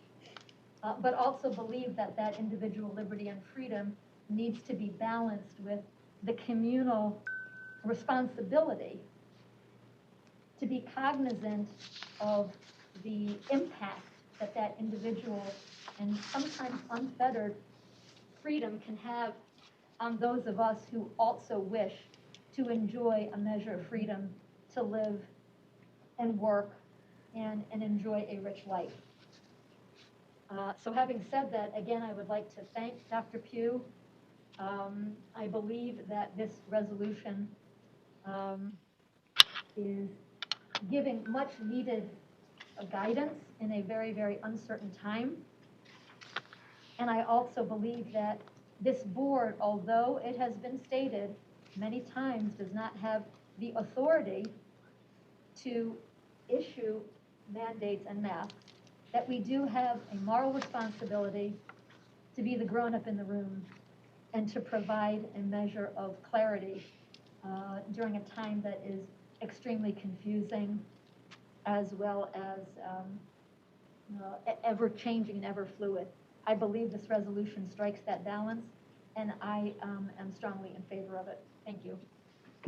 but also believe that that individual liberty and freedom needs to be balanced with the communal responsibility to be cognizant of the impact that that individual and sometimes unfettered freedom can have on those of us who also wish to enjoy a measure of freedom to live and work and enjoy a rich life. So having said that, again, I would like to thank Dr. Pugh. I believe that this resolution is giving much needed guidance in a very, very uncertain time. And I also believe that this board, although it has been stated many times, does not have the authority to issue mandates and masks, that we do have a moral responsibility to be the grown-up in the room and to provide a measure of clarity during a time that is extremely confusing, as well as ever-changing and ever-fluid. I believe this resolution strikes that balance, and I am strongly in favor of it. Thank you.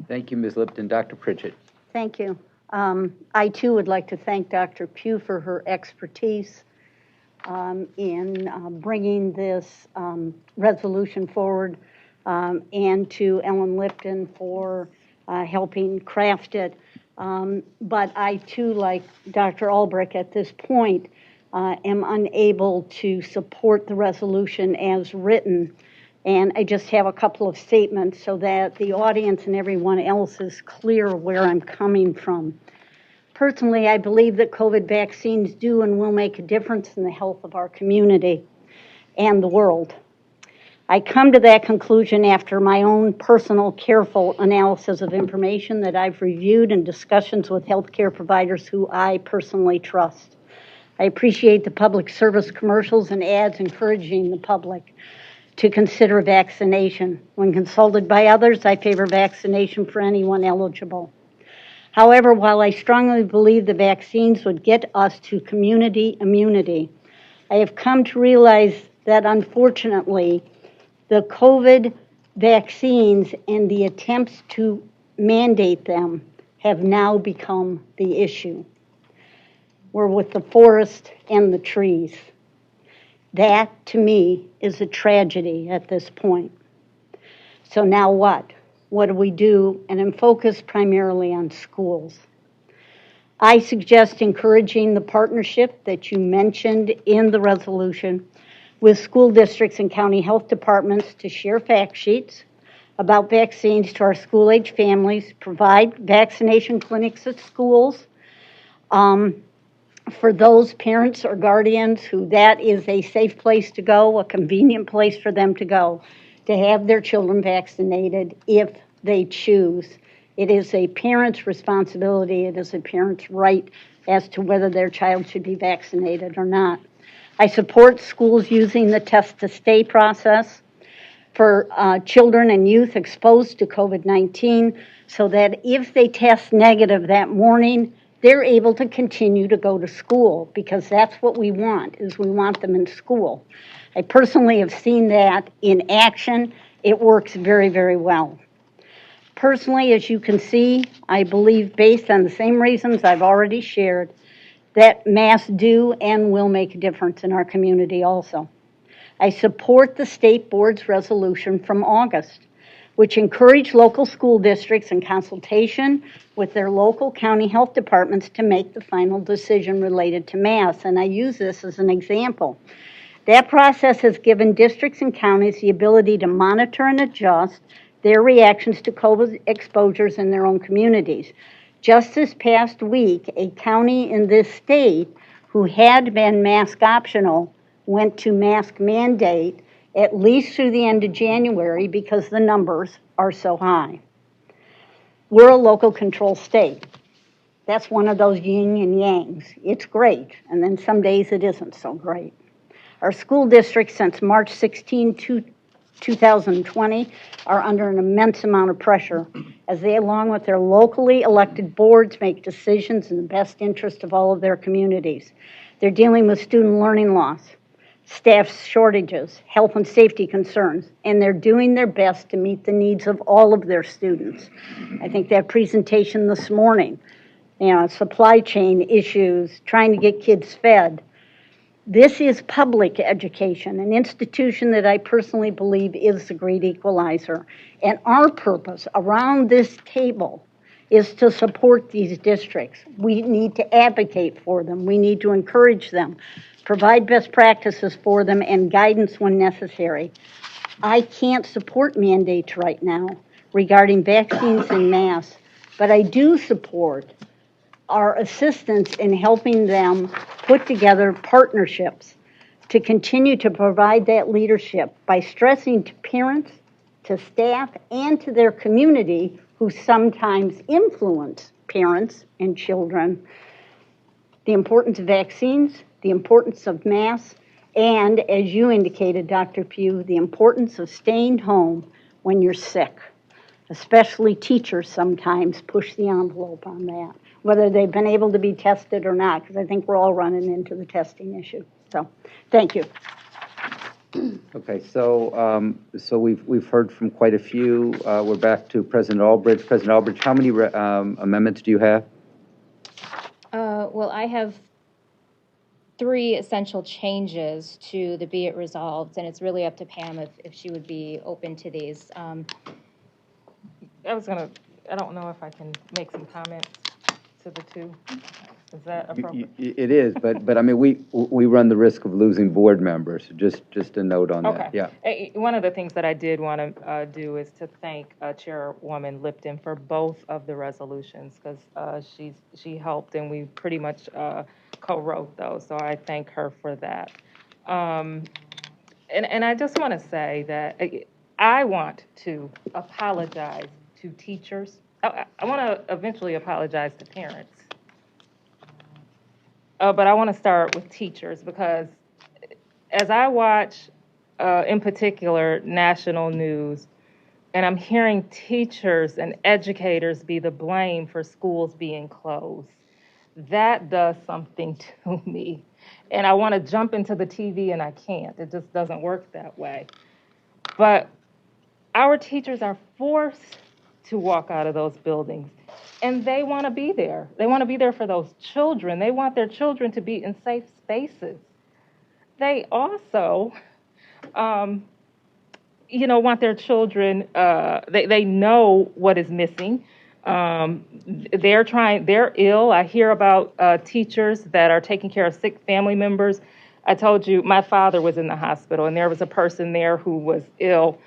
Thank you, Ms. Lipton. Dr. Pritchett. Thank you. I, too, would like to thank Dr. Pugh for her expertise in bringing this resolution forward, and to Ellen Lipton for helping craft it. But I, too, like Dr. Ulbrich at this point, am unable to support the resolution as written. And I just have a couple of statements so that the audience and everyone else is clear where I'm coming from. Personally, I believe that COVID vaccines do and will make a difference in the health of our community and the world. I come to that conclusion after my own personal, careful analysis of information that I've reviewed and discussions with healthcare providers who I personally trust. I appreciate the public service commercials and ads encouraging the public to consider vaccination. When consulted by others, I favor vaccination for anyone eligible. However, while I strongly believe the vaccines would get us to community immunity, I have come to realize that unfortunately, the COVID vaccines and the attempts to mandate them have now become the issue. We're with the forest and the trees. That, to me, is a tragedy at this point. So now what? What do we do? And I'm focused primarily on schools. I suggest encouraging the partnership that you mentioned in the resolution with school districts and county health departments to share fact sheets about vaccines to our school-age families, provide vaccination clinics at schools, for those parents or guardians who that is a safe place to go, a convenient place for them to go, to have their children vaccinated if they choose. It is a parent's responsibility, it is a parent's right as to whether their child should be vaccinated or not. I support schools using the test to stay process for children and youth exposed to COVID-19 so that if they test negative that morning, they're able to continue to go to school, because that's what we want, is we want them in school. I personally have seen that in action. It works very, very well. Personally, as you can see, I believe, based on the same reasons I've already shared, that masks do and will make a difference in our community also. I support the state board's resolution from August, which encouraged local school districts in consultation with their local county health departments to make the final decision related to masks. And I use this as an example. That process has given districts and counties the ability to monitor and adjust their reactions to COVID exposures in their own communities. Just this past week, a county in this state who had been mask optional went to mask mandate at least through the end of January because the numbers are so high. We're a local control state. That's one of those yin and yangs. It's great, and then some days it isn't so great. Our school districts since March 16, 2020 are under an immense amount of pressure as they, along with their locally elected boards, make decisions in the best interest of all of their communities. They're dealing with student learning loss, staff shortages, health and safety concerns, and they're doing their best to meet the needs of all of their students. I think that presentation this morning, supply chain issues, trying to get kids fed. This is public education, an institution that I personally believe is the great equalizer. And our purpose around this table is to support these districts. We need to advocate for them. We need to encourage them, provide best practices for them, and guidance when necessary. I can't support mandates right now regarding vaccines and masks, but I do support our assistance in helping them put together partnerships to continue to provide that leadership by stressing to parents, to staff, and to their community who sometimes influence parents and children the importance of vaccines, the importance of masks, and, as you indicated, Dr. Pugh, the importance of staying home when you're sick. Especially teachers sometimes push the envelope on that, whether they've been able to be tested or not, because I think we're all running into the testing issue. So, thank you. Okay, so we've heard from quite a few. We're back to President Albridge. President Albridge, how many amendments do you have? Well, I have 3 essential changes to the be it resolved, and it's really up to Pam if she would be open to these. I don't know if I can make some comments to the 2. Is that appropriate? It is, but I mean, we run the risk of losing board members. Just a note on that. Okay. Yeah. One of the things that I did want to do is to thank Chairwoman Lipton for both of the resolutions, because she helped and we pretty much co-wrote those. So I thank her for that. And I just want to say that I want to apologize to teachers. I want to eventually apologize to parents. But I want to start with teachers, because as I watch in particular, national news, and I'm hearing teachers and educators be the blame for schools being closed. That does something to me. And I want to jump into the TV and I can't. It just doesn't work that way. But our teachers are forced to walk out of those buildings, and they want to be there. They want to be there for those children. They want their children to be in safe spaces. They also, want their children, they know what is missing. They're ill. I hear about teachers that are taking care of sick family members. I told you my father was in the hospital, and there was a person there who was ill,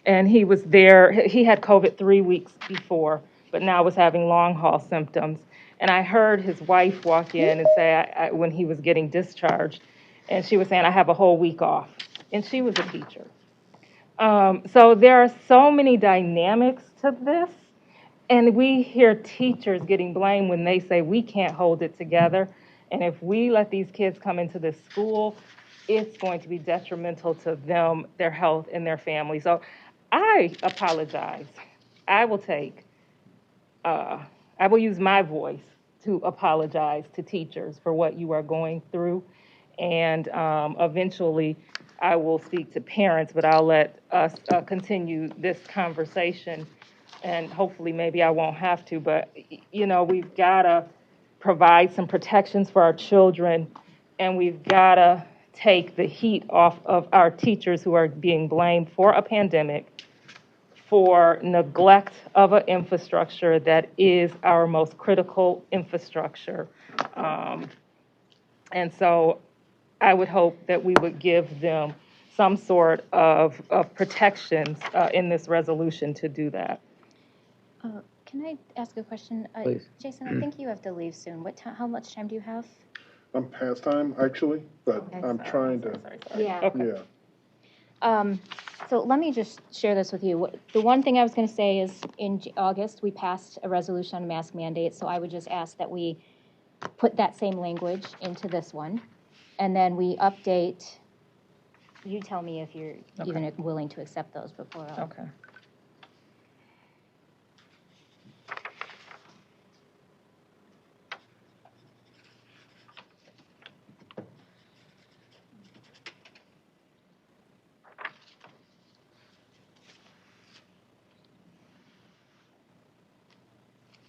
and he was there. He had COVID 3 weeks before, but now was having long haul symptoms. And I heard his wife walk in and say, when he was getting discharged, and she was saying, I have a whole week off. And she was a teacher. So there are so many dynamics to this. And we hear teachers getting blamed when they say we can't hold it together. And if we let these kids come into this school, it's going to be detrimental to them, their health, and their family. So I apologize. I will use my voice to apologize to teachers for what you are going through. And eventually I will speak to parents, but I'll let us continue this conversation. And hopefully maybe I won't have to, but we've got to provide some protections for our children, and we've got to take the heat off of our teachers who are being blamed for a pandemic, for neglect of an infrastructure that is our most critical infrastructure. And so I would hope that we would give them some sort of protections in this resolution to do that. Can I ask a question? Please. Jason, I think you have to leave soon. How much time do you have? I'm past time, actually, but Okay. I'm trying to, Sorry. Yeah. Okay. yeah. So let me just share this with you. The one thing I was going to say is in August, we passed a resolution on mask mandate, so I would just ask that we put that same language into this one, and then we update. You tell me if you're even willing to accept those before. Okay.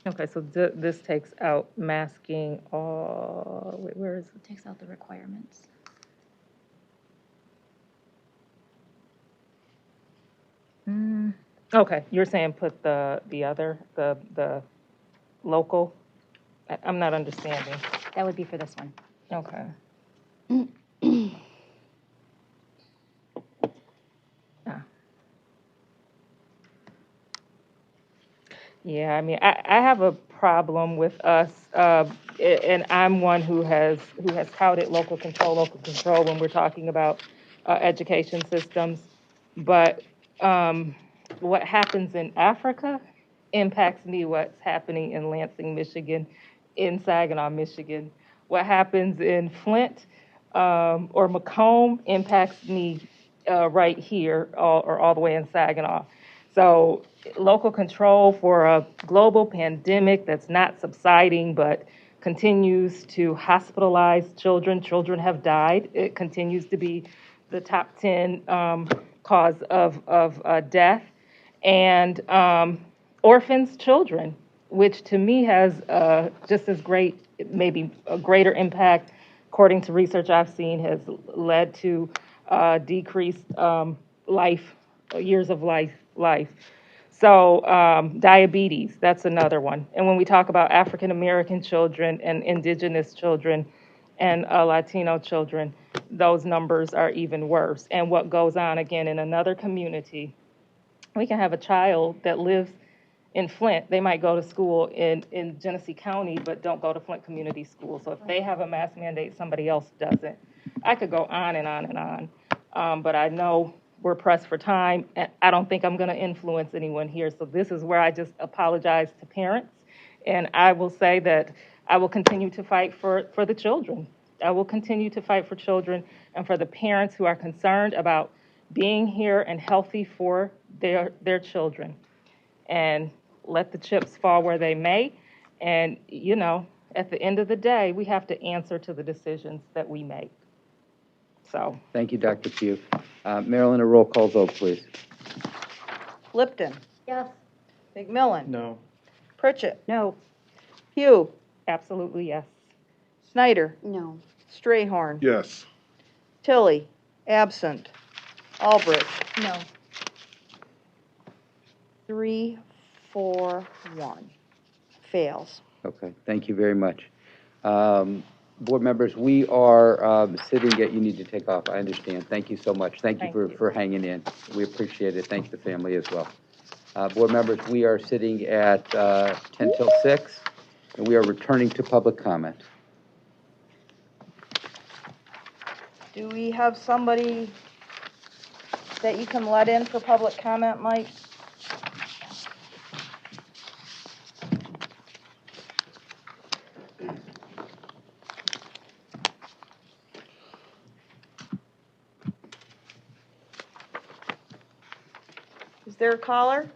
Okay, so this takes out masking all, wait, where is It it? takes out the requirements. Okay, you're saying put the local? I'm not understanding. That would be for this one. Okay. Yeah, I mean, I have a problem with us, and I'm one who has touted local control when we're talking about education systems. But what happens in Africa impacts me. What's happening in Lansing, Michigan, in Saginaw, Michigan. What happens in Flint or Macomb impacts me right here, all the way in Saginaw. So local control for a global pandemic that's not subsiding but continues to hospitalize children. Children have died. It continues to be the top 10 cause of death. And orphans children, which to me has just as great, maybe a greater impact, according to research I've seen, has led to decreased years of life. So diabetes, that's another one. And when we talk about African American children and indigenous children and Latino children, those numbers are even worse. And what goes on again in another community, we can have a child that lives in Flint. They might go to school in Genesee County, but don't go to Flint Community School. So if they have a mask mandate, somebody else doesn't. I could go on and on and on, but I know we're pressed for time, and I don't think I'm going to influence anyone here. So this is where I just apologize to parents, and I will say that I will continue to fight for the children. I will continue to fight for children and for the parents who are concerned about being here and healthy for their children. And let the chips fall where they may. And, you know, at the end of the day, we have to answer to the decisions that we make. So. Thank you, Dr. Pugh. Marilyn, a roll call vote, please. Lipton. Yes. McMillan. No. Pritchett. No. Pugh. Absolutely, yes. Snyder. No. Strayhorn. Yes. Tilly. Absent. Albrecht. No. 3, 4, 1. Fails. Okay, thank you very much. Board members, we are sitting at, you need to take off, I understand. Thank you so much. Thank you for hanging in. We appreciate it. Thank the family as well. Board members, we are sitting at 10 till 6, and we are returning to public comment. Do we have somebody that you can let in for public comment, Mike? Is there a caller?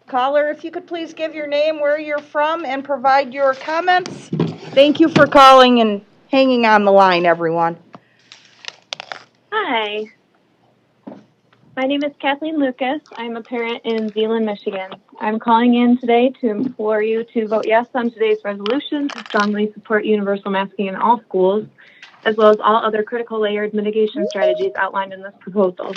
Caller, if you could please give your name, where you're from, and provide your comments. Thank you for calling and hanging on the line, everyone. Hi. My name is Kathleen Lucas. I'm a parent in Zeeland, Michigan. I'm calling in today to implore you to vote yes on today's resolution to strongly support universal masking in all schools, as well as all other critical layered mitigation strategies outlined in this proposal.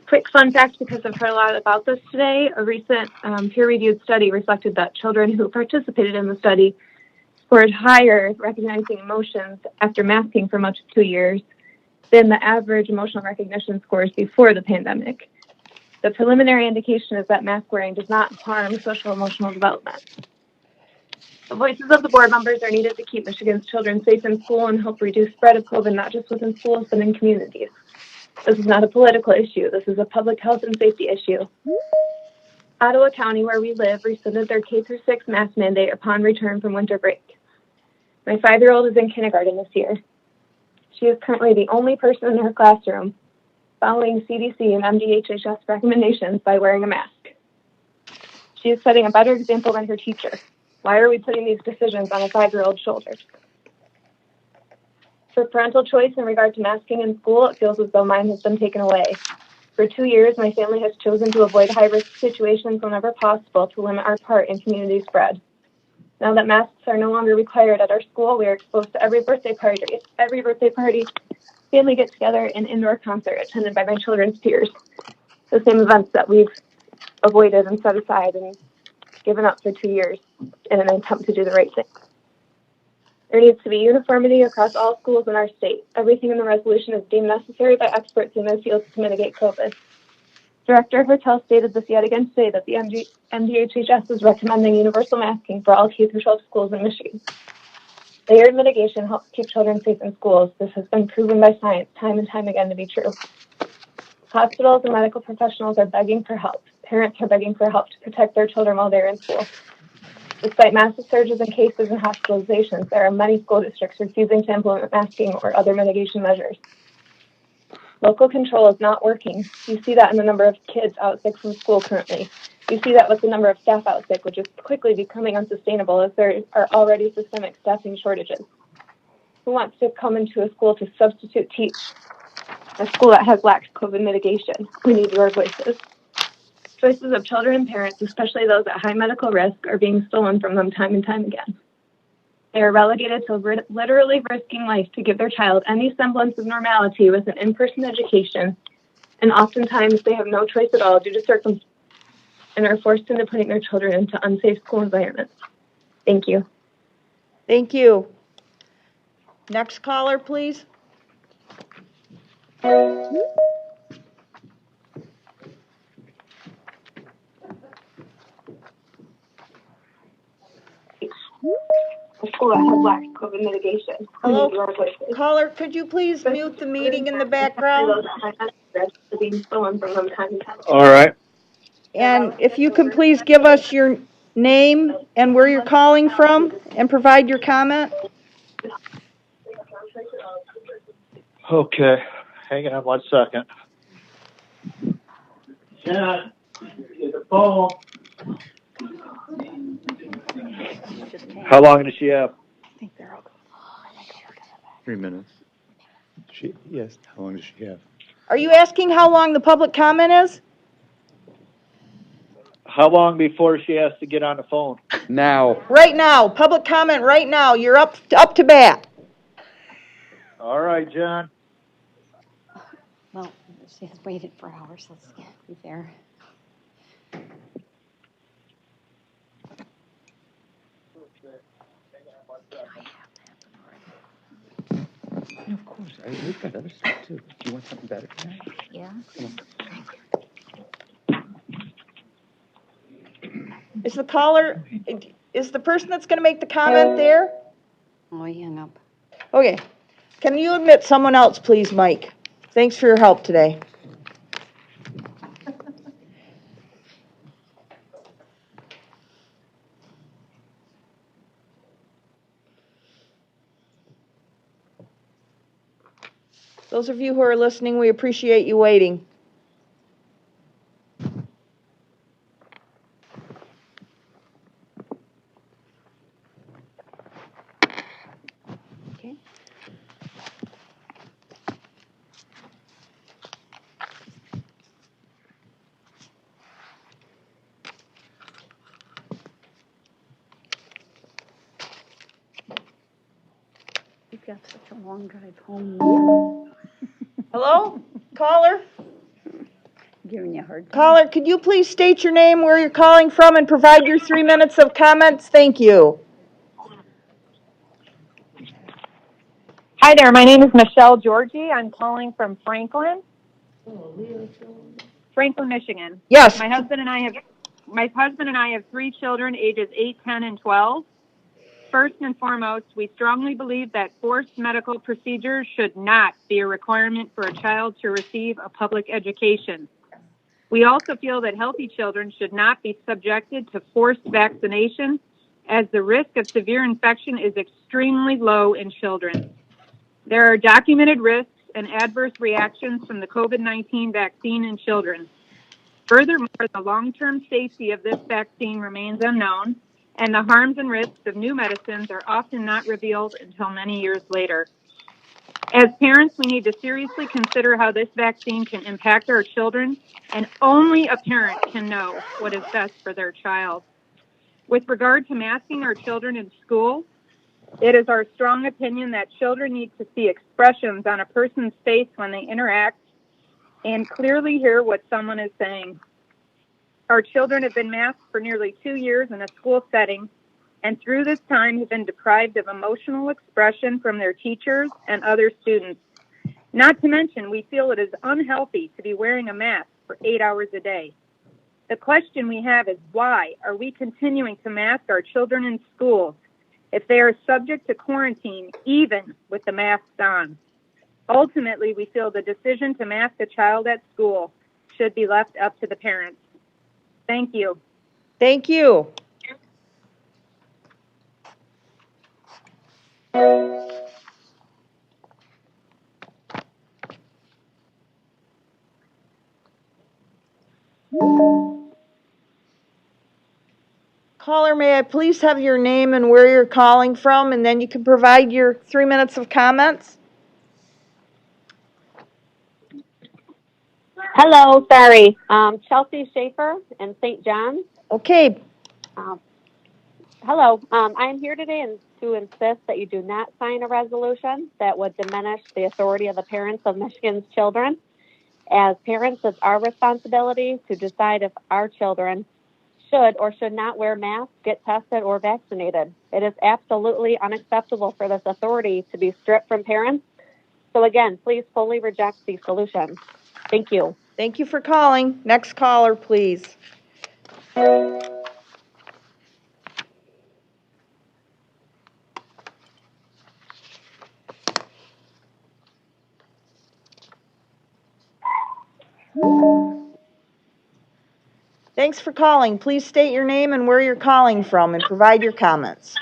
Quick fun fact, because I've heard a lot about this today, a recent peer-reviewed study reflected that children who participated in the study scored higher recognizing emotions after masking for much of 2 years than the average emotional recognition scores before the pandemic. The preliminary indication is that mask wearing does not harm social emotional development. The voices of the board members are needed to keep Michigan's children safe in school and help reduce spread of COVID, not just within schools, but in communities. This is not a political issue. This is a public health and safety issue. Ottawa County, where we live, rescinded their K-6 mask mandate upon return from winter break. My 5-year-old is in kindergarten this year. She is currently the only person in her classroom following CDC and MDHHS recommendations by wearing a mask. She is setting a better example than her teacher. Why are we putting these decisions on a 5-year-old's shoulders? For parental choice in regard to masking in school, it feels as though mine has been taken away. For 2 years, my family has chosen to avoid high-risk situations whenever possible to limit our part in community spread. Now that masks are no longer required at our school, we are exposed to every birthday party, family get-together, and indoor concert attended by my children's peers. The same events that we've avoided and set aside and given up for 2 years in an attempt to do the right thing. There needs to be uniformity across all schools in our state. Everything in the resolution is deemed necessary by experts in their fields to mitigate COVID. Director Hertel stated this yet again today that the MDHHS is recommending universal masking for all K-12 schools in Michigan. Layered mitigation helps keep children safe in schools. This has been proven by science time and time again to be true. Hospitals and medical professionals are begging for help. Parents are begging for help to protect their children while they're in school. Despite massive surges in cases and hospitalizations, there are many school districts refusing to implement masking or other mitigation measures. Local control is not working. You see that in the number of kids out sick from school currently. You see that with the number of staff out sick, which is quickly becoming unsustainable as there are already systemic staffing shortages. Who wants to come into a school to substitute teach? A school that has lacked COVID mitigation. We need your voices. Choices of children and parents, especially those at high medical risk, are being stolen from them time and time again. They are relegated to literally risking life to give their child any semblance of normality with an in-person education, and oftentimes they have no choice at all due to circumstances and are forced into putting their children into unsafe school environments. Thank you. Thank you. Next caller, please. A school that has lacked COVID mitigation. Hello, caller, could you please mute the meeting in the background? All right. And if you could please give us your name and where you're calling from and provide your comment. Okay, hang on 1 second. Jen, get the phone. How long does she have? 3 minutes. Yes, how long does she have? Are you asking how long the public comment is? How long before she has to get on the phone? Now. Right now, public comment right now. You're up to bat. All right, John. Well, she has waited for hours, let's be fair. Of course, we've got other stuff too. Do you want something better than that? Yeah. Is the caller, is the person that's going to make the comment there? Oh, he hung up. Okay. Can you admit someone else, please, Mike? Thanks for your help today. Those of you who are listening, we appreciate you waiting. Okay. You've got such a long drive home. Hello? Caller? Giving you a hard time. Caller, could you please state your name, where you're calling from, and provide your 3 minutes of comments? Thank you. Hi there, my name is Michelle Georgie. I'm calling from Franklin, Michigan. Yes. My husband and I have 3 children, ages 8, 10, and 12. First and foremost, we strongly believe that forced medical procedures should not be a requirement for a child to receive a public education. We also feel that healthy children should not be subjected to forced vaccination, as the risk of severe infection is extremely low in children. There are documented risks and adverse reactions from the COVID-19 vaccine in children. Furthermore, the long-term safety of this vaccine remains unknown, and the harms and risks of new medicines are often not revealed until many years later. As parents, we need to seriously consider how this vaccine can impact our children, and only a parent can know what is best for their child. With regard to masking our children in school, it is our strong opinion that children need to see expressions on a person's face when they interact and clearly hear what someone is saying. Our children have been masked for nearly 2 years in a school setting, and through this time have been deprived of emotional expression from their teachers and other students. Not to mention, we feel it is unhealthy to be wearing a mask for 8 hours a day. The question we have is, why are we continuing to mask our children in schools if they are subject to quarantine even with the masks on? Ultimately, we feel the decision to mask a child at school should be left up to the parents. Thank you. Thank you. Caller, may I please have your name and where you're calling from, and then you can provide your 3 minutes of comments? Hello, sorry. Chelsea Schaefer in St. John's. Okay. Hello. I am here today to insist that you do not sign a resolution that would diminish the authority of the parents of Michigan's children. As parents, it's our responsibility to decide if our children should or should not wear masks, get tested, or vaccinated. It is absolutely unacceptable for this authority to be stripped from parents. So again, please fully reject these solutions. Thank you. Thank you for calling. Next caller, please. Thanks for calling. Please state your name and where you're calling from and provide your comments.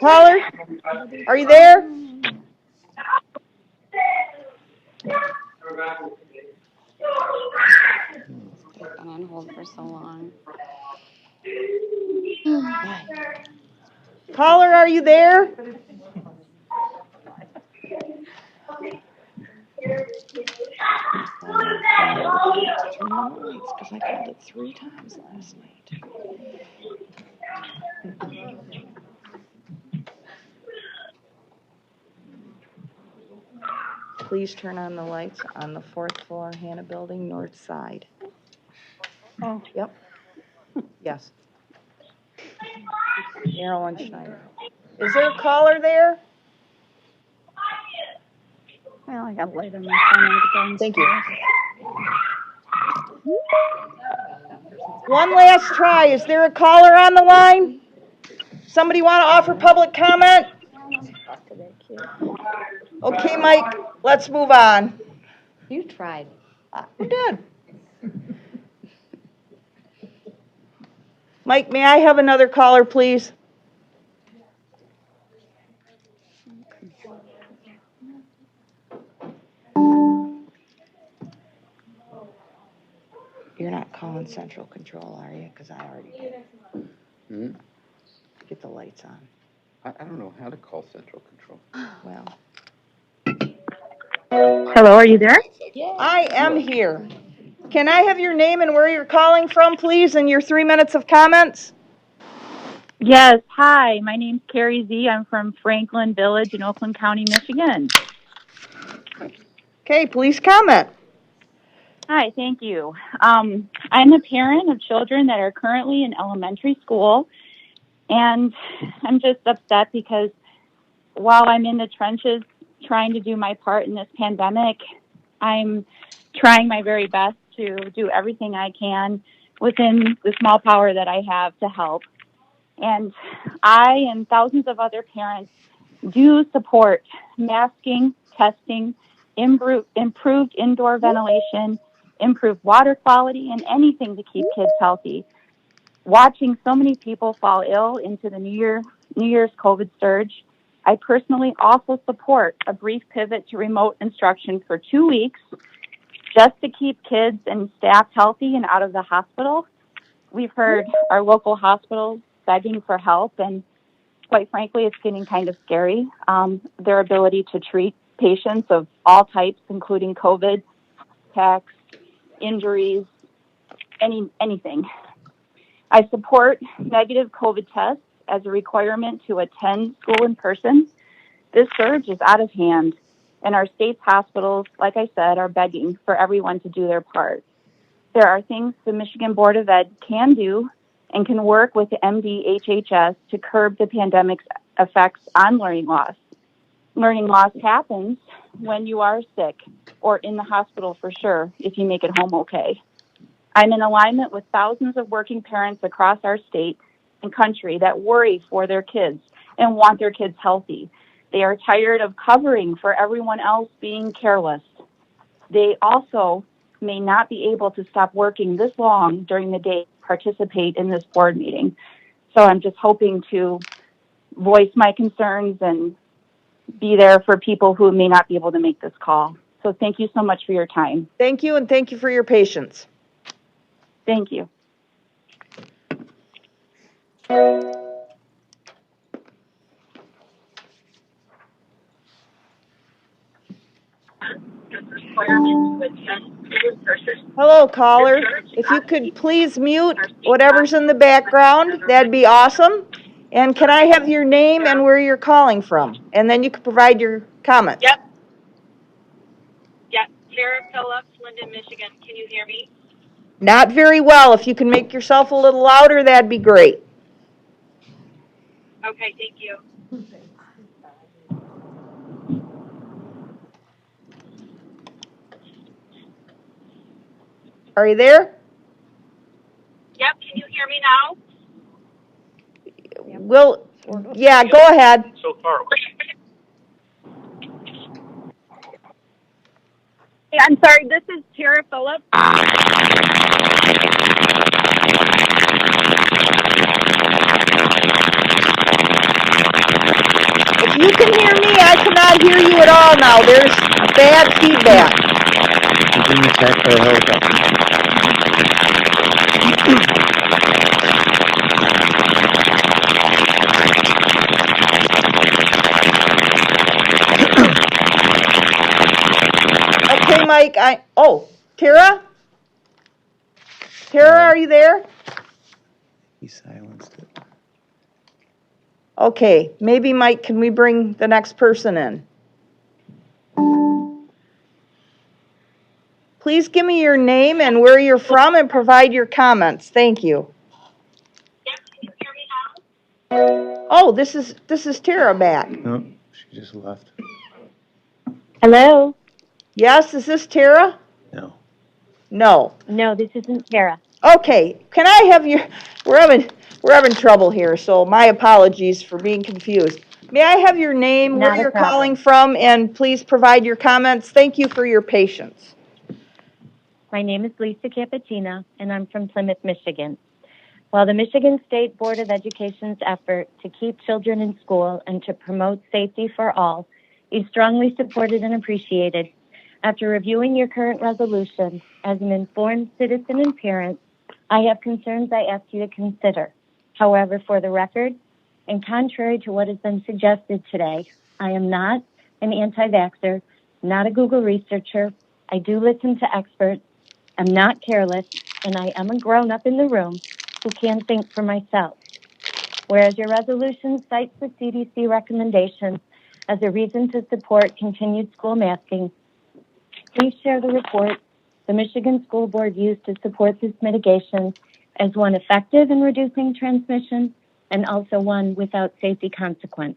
Caller, are you there? They've been on hold for so long. Caller, are you there? Turn on the lights, because I called it 3 times last night. Please turn on the lights on the 4th floor Hannah Building, north side. Oh. Yep. Yes. Marilyn Schneider. Is there a caller there? Well, I got light on my phone. I have to go and Thank you. One last try. Is there a caller on the line? Somebody want to offer public comment? talk to that kid. Okay, Mike, let's move on. You tried. We did. Mike, may I have another caller, please? You're not calling central control, are you? Because I already did. Hmm? Get the lights on. I don't know how to call central control. Well. Hello, are you there? I am here. Can I have your name and where you're calling from, please, and your 3 minutes of comments? Yes, hi, my name's Carrie Z. I'm from Franklin Village in Oakland County, Michigan. Okay, please comment. Hi, thank you. I'm a parent of children that are currently in elementary school, and I'm just upset because while I'm in the trenches trying to do my part in this pandemic, I'm trying my very best to do everything I can within the small power that I have to help. And I and thousands of other parents do support masking, testing, improved indoor ventilation, improved water quality, and anything to keep kids healthy. Watching so many people fall ill into the New Year's COVID surge, I personally also support a brief pivot to remote instruction for 2 weeks just to keep kids and staff healthy and out of the hospital. We've heard our local hospitals begging for help, and quite frankly, it's getting kind of scary. Their ability to treat patients of all types, including COVID, attacks, injuries, anything. I support negative COVID tests as a requirement to attend school in person. This surge is out of hand, and our state's hospitals, like I said, are begging for everyone to do their part. There are things the Michigan Board of Ed can do and can work with the MDHHS to curb the pandemic's effects on learning loss. Learning loss happens when you are sick or in the hospital for sure, if you make it home okay. I'm in alignment with thousands of working parents across our state and country that worry for their kids and want their kids healthy. They are tired of covering for everyone else being careless. They also may not be able to stop working this long during the day to participate in this board meeting. So I'm just hoping to voice my concerns and be there for people who may not be able to make this call. So thank you so much for your time. Thank you, and thank you for your patience. Thank you. Hello, caller. If you could please mute whatever's in the background, that'd be awesome. And can I have your name and where you're calling from? And then you can provide your comments. Yep. Tara Phillips, Linden, Michigan. Can you hear me? Not very well. If you can make yourself a little louder, that'd be great. Okay, thank you. Are you there? Yep, can you hear me now? Yeah, go ahead. So far. Hey, I'm sorry, this is Tara Phillips. If you can hear me, I cannot hear you at all now. There's bad feedback. Virginia Tech or Okay, Mike, Tara? Tara, are you there? He silenced it. Okay, maybe Mike, can we bring the next person in? Please give me your name and where you're from and provide your comments. Thank you. Yes, can you hear me now? Oh, this is Tara back. No, she just left. Hello? Yes, is this Tara? No. No. No, this isn't Tara. Okay, can I have your, we're having trouble here, so my apologies for being confused. May I have your name, Not where a you're problem. calling from, and please provide your comments. Thank you for your patience. My name is Lisa Capatina, and I'm from Plymouth, Michigan. While the Michigan State Board of Education's effort to keep children in school and to promote safety for all is strongly supported and appreciated, after reviewing your current resolution, as an informed citizen and parent, I have concerns I ask you to consider. However, for the record, and contrary to what has been suggested today, I am not an anti-vaxxer, not a Google researcher. I do listen to experts. I'm not careless, and I am a grown-up in the room who can think for myself. Whereas your resolution cites the CDC recommendation as a reason to support continued school masking, please share the report the Michigan School Board used to support this mitigation as one effective in reducing transmission and also one without safety consequence.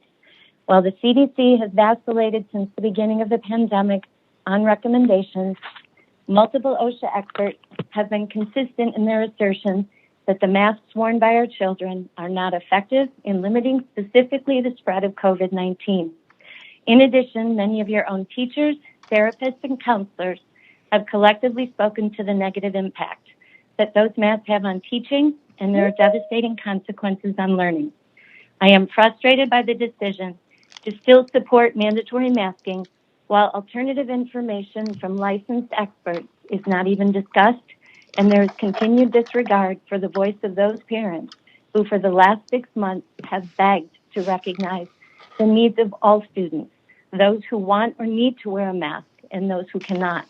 While the CDC has vacillated since the beginning of the pandemic on recommendations, multiple OSHA experts have been consistent in their assertion that the masks worn by our children are not effective in limiting specifically the spread of COVID-19. In addition, many of your own teachers, therapists, and counselors have collectively spoken to the negative impact that those masks have on teaching and their devastating consequences on learning. I am frustrated by the decision to still support mandatory masking while alternative information from licensed experts is not even discussed, and there is continued disregard for the voice of those parents who for the last 6 months have begged to recognize the needs of all students, those who want or need to wear a mask and those who cannot.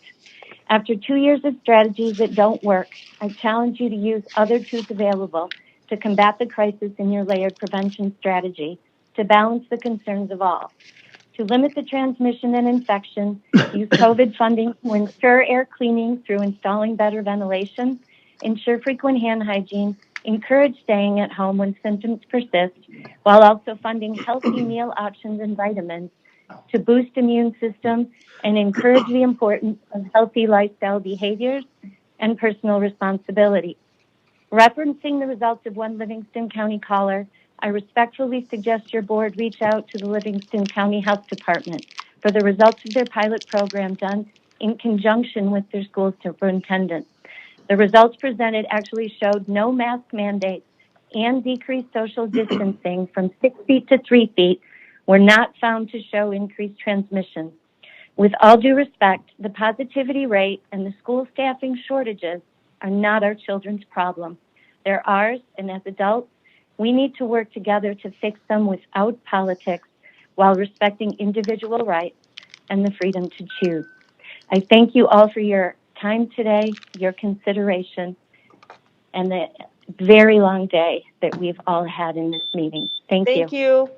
After 2 years of strategies that don't work, I challenge you to use other tools available to combat the crisis in your layered prevention strategy to balance the concerns of all. To limit the transmission and infection, use COVID funding to ensure air cleaning through installing better ventilation, ensure frequent hand hygiene, encourage staying at home when symptoms persist, while also funding healthy meal options and vitamins to boost immune system and encourage the importance of healthy lifestyle behaviors and personal responsibility. Referencing the results of one Livingston County caller, I respectfully suggest your board reach out to the Livingston County Health Department for the results of their pilot program done in conjunction with their school superintendent. The results presented actually showed no mask mandates and decreased social distancing from 6 feet to 3 feet were not found to show increased transmission. With all due respect, the positivity rate and the school staffing shortages are not our children's problem. They're ours, and as adults, we need to work together to fix them without politics while respecting individual rights and the freedom to choose. I thank you all for your time today, your consideration, and the very long day that we've all had in this meeting. Thank you. Thank you.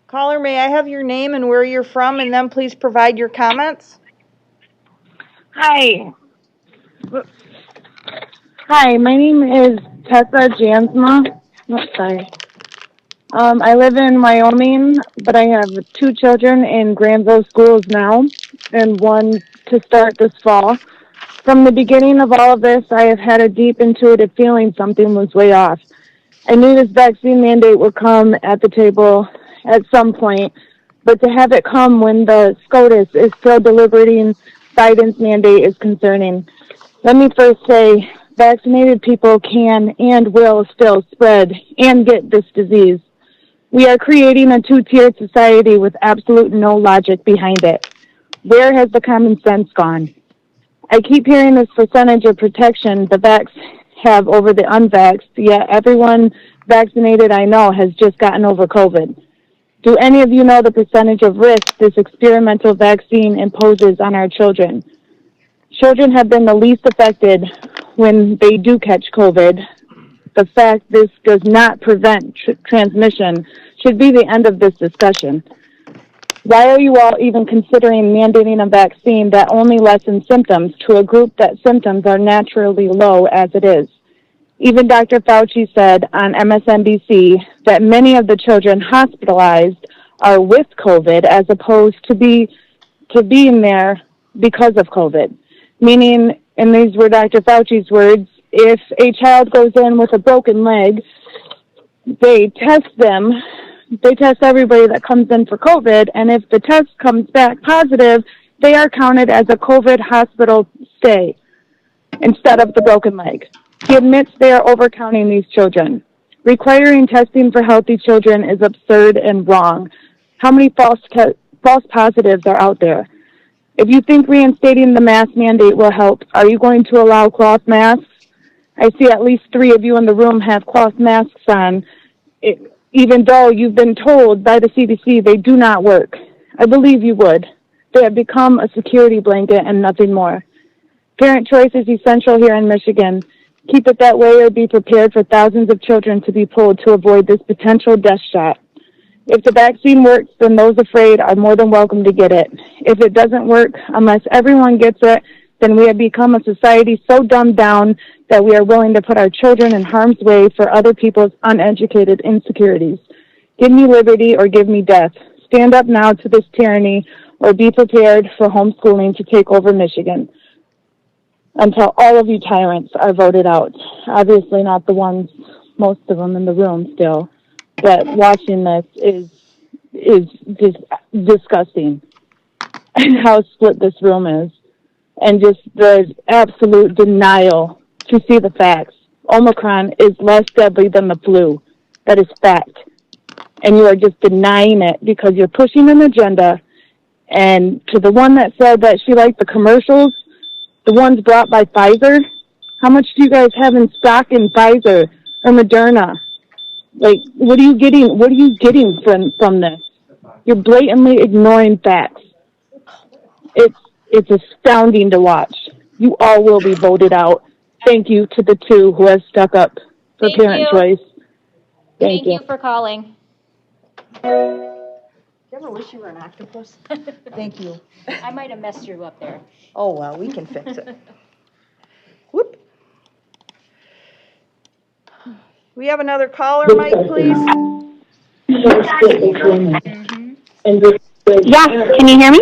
Caller, may I have your name and where you're from, and then please provide your comments? Hi. Hi, my name is Tessa Jansma. Oh, sorry. I live in Wyoming, but I have 2 children in Granville schools now, and one to start this fall. From the beginning of all of this, I have had a deep intuitive feeling something was way off. I knew this vaccine mandate would come at the table at some point, but to have it come when the SCOTUS is still deliberating Biden's mandate is concerning. Let me first say, vaccinated people can and will still spread and get this disease. We are creating a two-tiered society with absolute no logic behind it. Where has the common sense gone? I keep hearing this percentage of protection the vax have over the unvaxxed, yet everyone vaccinated I know has just gotten over COVID. Do any of you know the percentage of risk this experimental vaccine imposes on our children? Children have been the least affected when they do catch COVID. The fact this does not prevent transmission should be the end of this discussion. Why are you all even considering mandating a vaccine that only lessens symptoms to a group that symptoms are naturally low as it is? Even Dr. Fauci said on MSNBC that many of the children hospitalized are with COVID as opposed to being there because of COVID. Meaning, and these were Dr. Fauci's words, if a child goes in with a broken leg, they test everybody that comes in for COVID, and if the test comes back positive, they are counted as a COVID hospital stay instead of the broken leg. He admits they are overcounting these children. Requiring testing for healthy children is absurd and wrong. How many false positives are out there? If you think reinstating the mask mandate will help, are you going to allow cloth masks? I see at least 3 of you in the room have cloth masks on, even though you've been told by the CDC they do not work. I believe you would. They have become a security blanket and nothing more. Parent choice is essential here in Michigan. Keep it that way or be prepared for thousands of children to be pulled to avoid this potential death shot. If the vaccine works, then those afraid are more than welcome to get it. If it doesn't work, unless everyone gets it, then we have become a society so dumbed down that we are willing to put our children in harm's way for other people's uneducated insecurities. Give me liberty or give me death. Stand up now to this tyranny or be prepared for homeschooling to take over Michigan until all of you tyrants are voted out. Obviously not the ones, most of them in the room still, but watching this is just disgusting. And how split this room is. And just the absolute denial to see the facts. Omicron is less deadly than the flu. That is fact. And you are just denying it because you're pushing an agenda. And to the one that said that she liked the commercials, the ones brought by Pfizer, how much do you guys have in stock in Pfizer or Moderna? Like, what are you getting from this? You're blatantly ignoring facts. It's astounding to watch. You all will be voted out. Thank you to the 2 who have stuck up for Thank parent you. choice. Thank you for calling. Do you ever wish you were an octopus? Thank you. I might have messed you up there. Oh, well, we can fix it. Whoop. We have another caller, Mike, please. Yeah, can you hear me?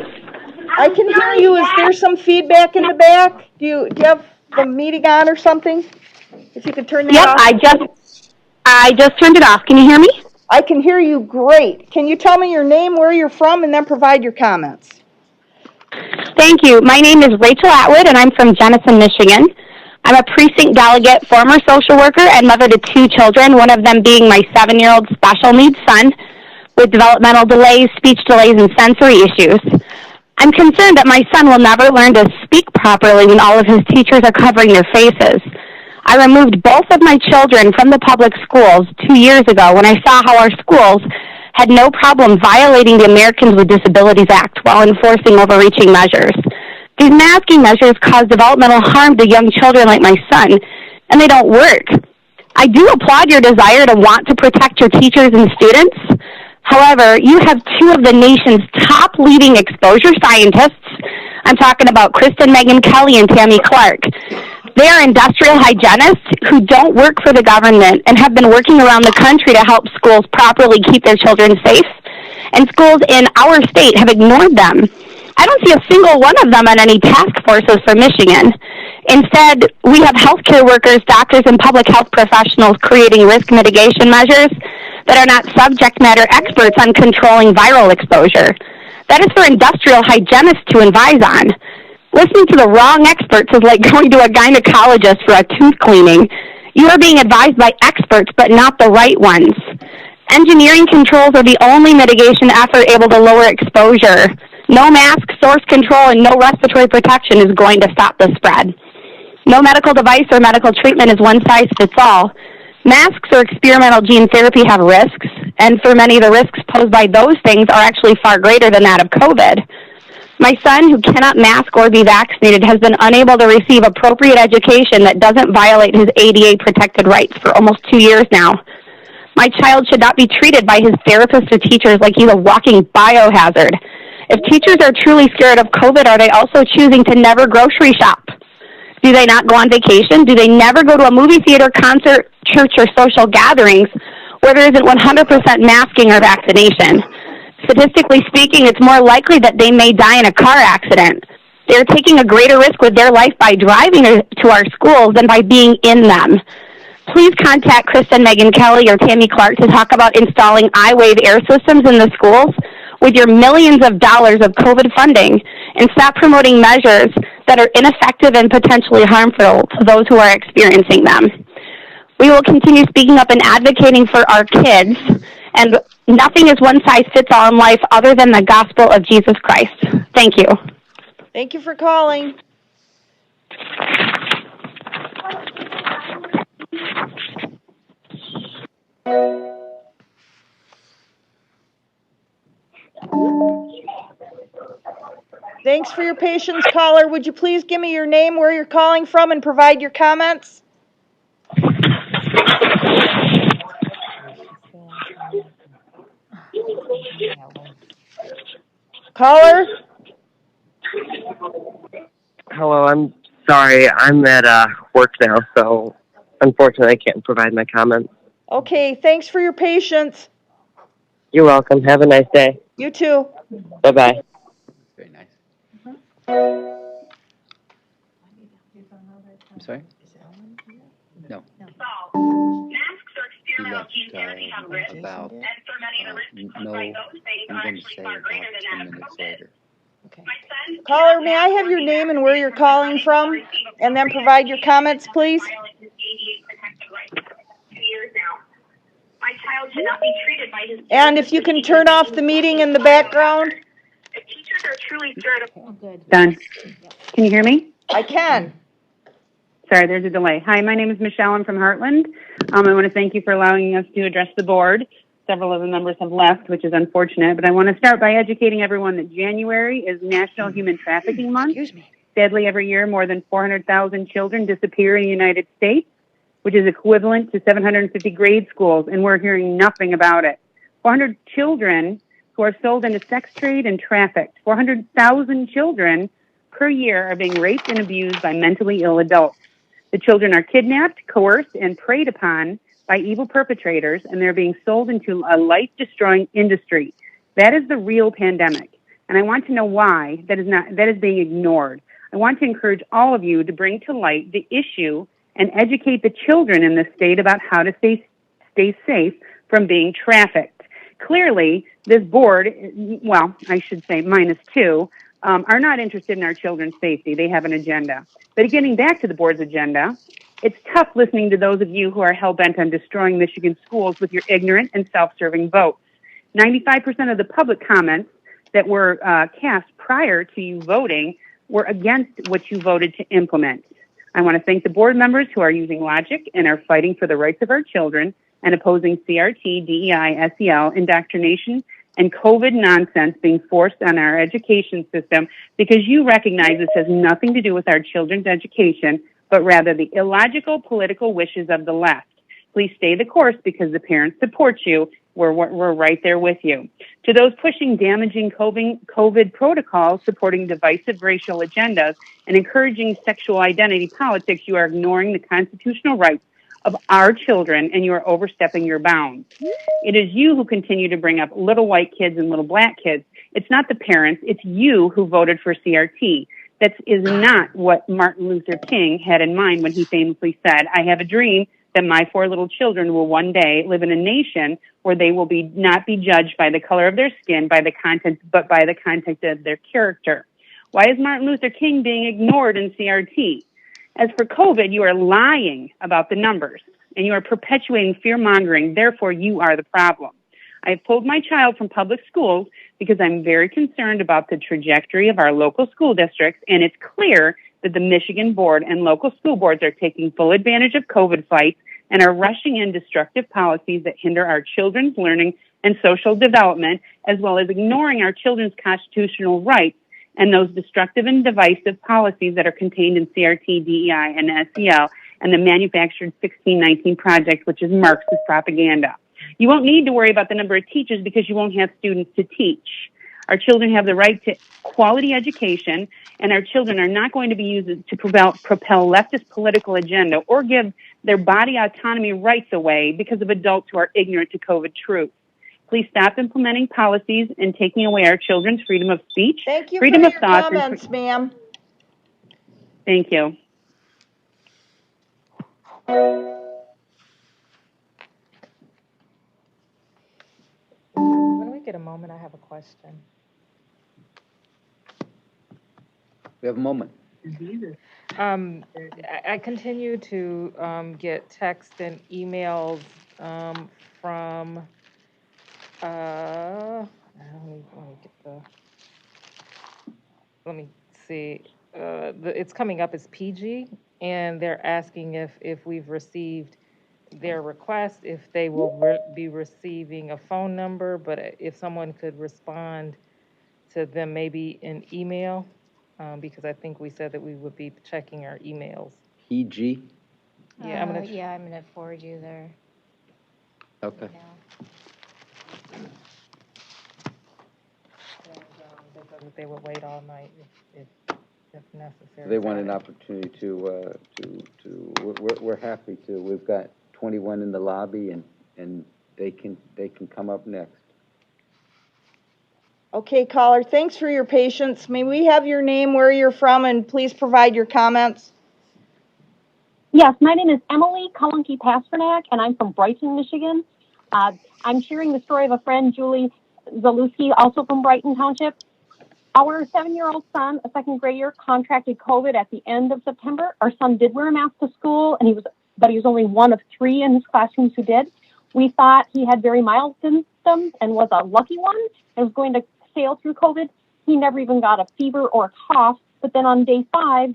I can hear you. Is there some feedback in the back? Do you have the meeting on or something? If you could turn that off. I just turned it off. Can you hear me? I can hear you great. Can you tell me your name, where you're from, and then provide your comments? Thank you. My name is Rachel Atwood, and I'm from Jenison, Michigan. I'm a precinct delegate, former social worker, and mother to 2 children, one of them being my 7-year-old special needs son with developmental delays, speech delays, and sensory issues. I'm concerned that my son will never learn to speak properly when all of his teachers are covering their faces. I removed both of my children from the public schools 2 years ago when I saw how our schools had no problem violating the Americans with Disabilities Act while enforcing overreaching measures. These masking measures cause developmental harm to young children like my son, and they don't work. I do applaud your desire to want to protect your teachers and students. However, you have 2 of the nation's top leading exposure scientists. I'm talking about Kristen Megan Kelly and Tammy Clark. They are industrial hygienists who don't work for the government and have been working around the country to help schools properly keep their children safe. And schools in our state have ignored them. I don't see a single one of them on any task forces for Michigan. Instead, we have healthcare workers, doctors, and public health professionals creating risk mitigation measures that are not subject matter experts on controlling viral exposure. That is for industrial hygienists to advise on. Listening to the wrong experts is like going to a gynecologist for a tooth cleaning. You are being advised by experts, but not the right ones. Engineering controls are the only mitigation effort able to lower exposure. No mask, source control, and no respiratory protection is going to stop the spread. No medical device or medical treatment is one size fits all. Masks or experimental gene therapy have risks, and for many, the risks posed by those things are actually far greater than that of COVID. My son, who cannot mask or be vaccinated, has been unable to receive appropriate education that doesn't violate his ADA-protected rights for almost 2 years now. My child should not be treated by his therapists or teachers like he's a walking biohazard. If teachers are truly scared of COVID, are they also choosing to never grocery shop? Do they not go on vacation? Do they never go to a movie theater, concert, church, or social gatherings where there isn't 100% masking or vaccination? Statistically speaking, it's more likely that they may die in a car accident. They're taking a greater risk with their life by driving to our schools than by being in them. Please contact Kristen Megan Kelly or Tammy Clark to talk about installing iWave air systems in the schools with your millions of dollars of COVID funding, and stop promoting measures that are ineffective and potentially harmful to those who are experiencing them. We will continue speaking up and advocating for our kids, and nothing is one size fits all in life other than the gospel of Jesus Christ. Thank you. Thank you for calling. Thanks for your patience, caller. Would you please give me your name, where you're calling from, and provide your comments? Caller? Hello, I'm sorry. I'm at work now, so unfortunately I can't provide my comments. Okay, thanks for your patience. You're welcome. Have a nice day. You too. Bye-bye. Very nice. I'm sorry? No. Masks or experimental gene therapy have risks, about, and for many others, no, like those, they I'm are going to actually say far about greater than 10 that of minutes COVID. later. Caller, may I have your name and where you're calling from, and then provide your comments, please? And if you can turn off the meeting in the background. If teachers are truly scared of... Oh, good. Done. Can you hear me? I can. Sorry, there's a delay. Hi, my name is Michelle. I'm from Heartland. I want to thank you for allowing us to address the board. Several of the members have left, which is unfortunate, but I want to start by educating everyone that January is National Human Trafficking Month. Excuse me. Sadly, every year, more than 400,000 children disappear in the United States, which is equivalent to 750 grade schools, and we're hearing nothing about it. 400 children who are sold into sex trade and trafficked. 400,000 children per year are being raped and abused by mentally ill adults. The children are kidnapped, coerced, and preyed upon by evil perpetrators, and they're being sold into a life-destroying industry. That is the real pandemic, and I want to know why that is being ignored. I want to encourage all of you to bring to light the issue and educate the children in this state about how to stay safe from being trafficked. Clearly, this board, well, I should say -2, are not interested in our children's safety. They have an agenda. But getting back to the board's agenda, it's tough listening to those of you who are hell-bent on destroying Michigan schools with your ignorant and self-serving votes. 95% of the public comments that were cast prior to you voting were against what you voted to implement. I want to thank the board members who are using logic and are fighting for the rights of our children and opposing CRT, DEI, SEL, indoctrination, and COVID nonsense being forced on our education system, because you recognize this has nothing to do with our children's education, but rather the illogical political wishes of the left. Please stay the course, because the parents support you. We're right there with you. To those pushing damaging COVID protocols, supporting divisive racial agendas, and encouraging sexual identity politics, you are ignoring the constitutional rights of our children, and you are overstepping your bounds. It is you who continue to bring up little white kids and little black kids. It's not the parents. It's you who voted for CRT. That is not what Martin Luther King had in mind when he famously said, I have a dream that my 4 little children will one day live in a nation where they will not be judged by the color of their skin, but by the content of their character. Why is Martin Luther King being ignored in CRT? As for COVID, you are lying about the numbers, and you are perpetuating fear-mongering. Therefore, you are the problem. I have pulled my child from public schools because I'm very concerned about the trajectory of our local school districts, and it's clear that the Michigan board and local school boards are taking full advantage of COVID fights and are rushing in destructive policies that hinder our children's learning and social development, as well as ignoring our children's constitutional rights and those destructive and divisive policies that are contained in CRT, DEI, and SEL, and the manufactured 1619 project, which is Marxist propaganda. You won't need to worry about the number of teachers because you won't have students to teach. Our children have the right to quality education, and our children are not going to be used to propel leftist political agenda or give their body autonomy rights away because of adults who are ignorant to COVID truth. Please stop implementing policies and taking away our children's freedom of speech, Thank you freedom for of your thought. comments, ma'am. Thank you. When we get a moment, I have a question. We have a moment. I continue to get texts and emails from, let me see, it's coming up as PG, and they're asking if we've received their request, if they will be receiving a phone number, but if someone could respond to them maybe in email, because I think we said that we would be checking our emails. PG? Yeah, I'm gonna forward you their. Okay. They would wait all night if necessary. They want an opportunity we're happy to. We've got 21 in the lobby, and they can come up next. Okay, caller, thanks for your patience. May we have your name, where you're from, and please provide your comments? Yes, my name is Emily Kolonki-Pasternak, and I'm from Brighton, Michigan. I'm sharing the story of a friend, Julie Zalewski, also from Brighton Township. Our 7-year-old son, a second grader, contracted COVID at the end of September. Our son did wear a mask to school, but he was only one of 3 in his classrooms who did. We thought he had very mild symptoms and was a lucky one and was going to sail through COVID. He never even got a fever or a cough, but then on day 5,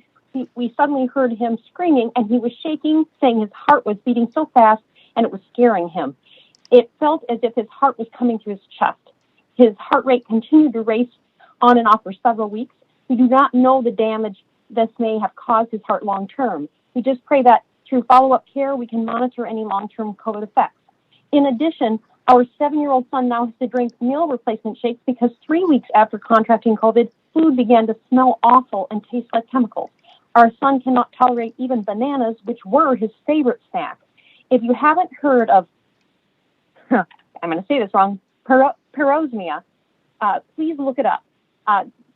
we suddenly heard him screaming, and he was shaking, saying his heart was beating so fast, and it was scaring him. It felt as if his heart was coming through his chest. His heart rate continued to race on and off for several weeks. We do not know the damage this may have caused his heart long term. We just pray that through follow-up care, we can monitor any long-term COVID effects. In addition, our 7-year-old son now has to drink meal replacement shakes because 3 weeks after contracting COVID, food began to smell awful and taste like chemicals. Our son cannot tolerate even bananas, which were his favorite snack. If you haven't heard of, I'm going to say this wrong, parosmia, please look it up.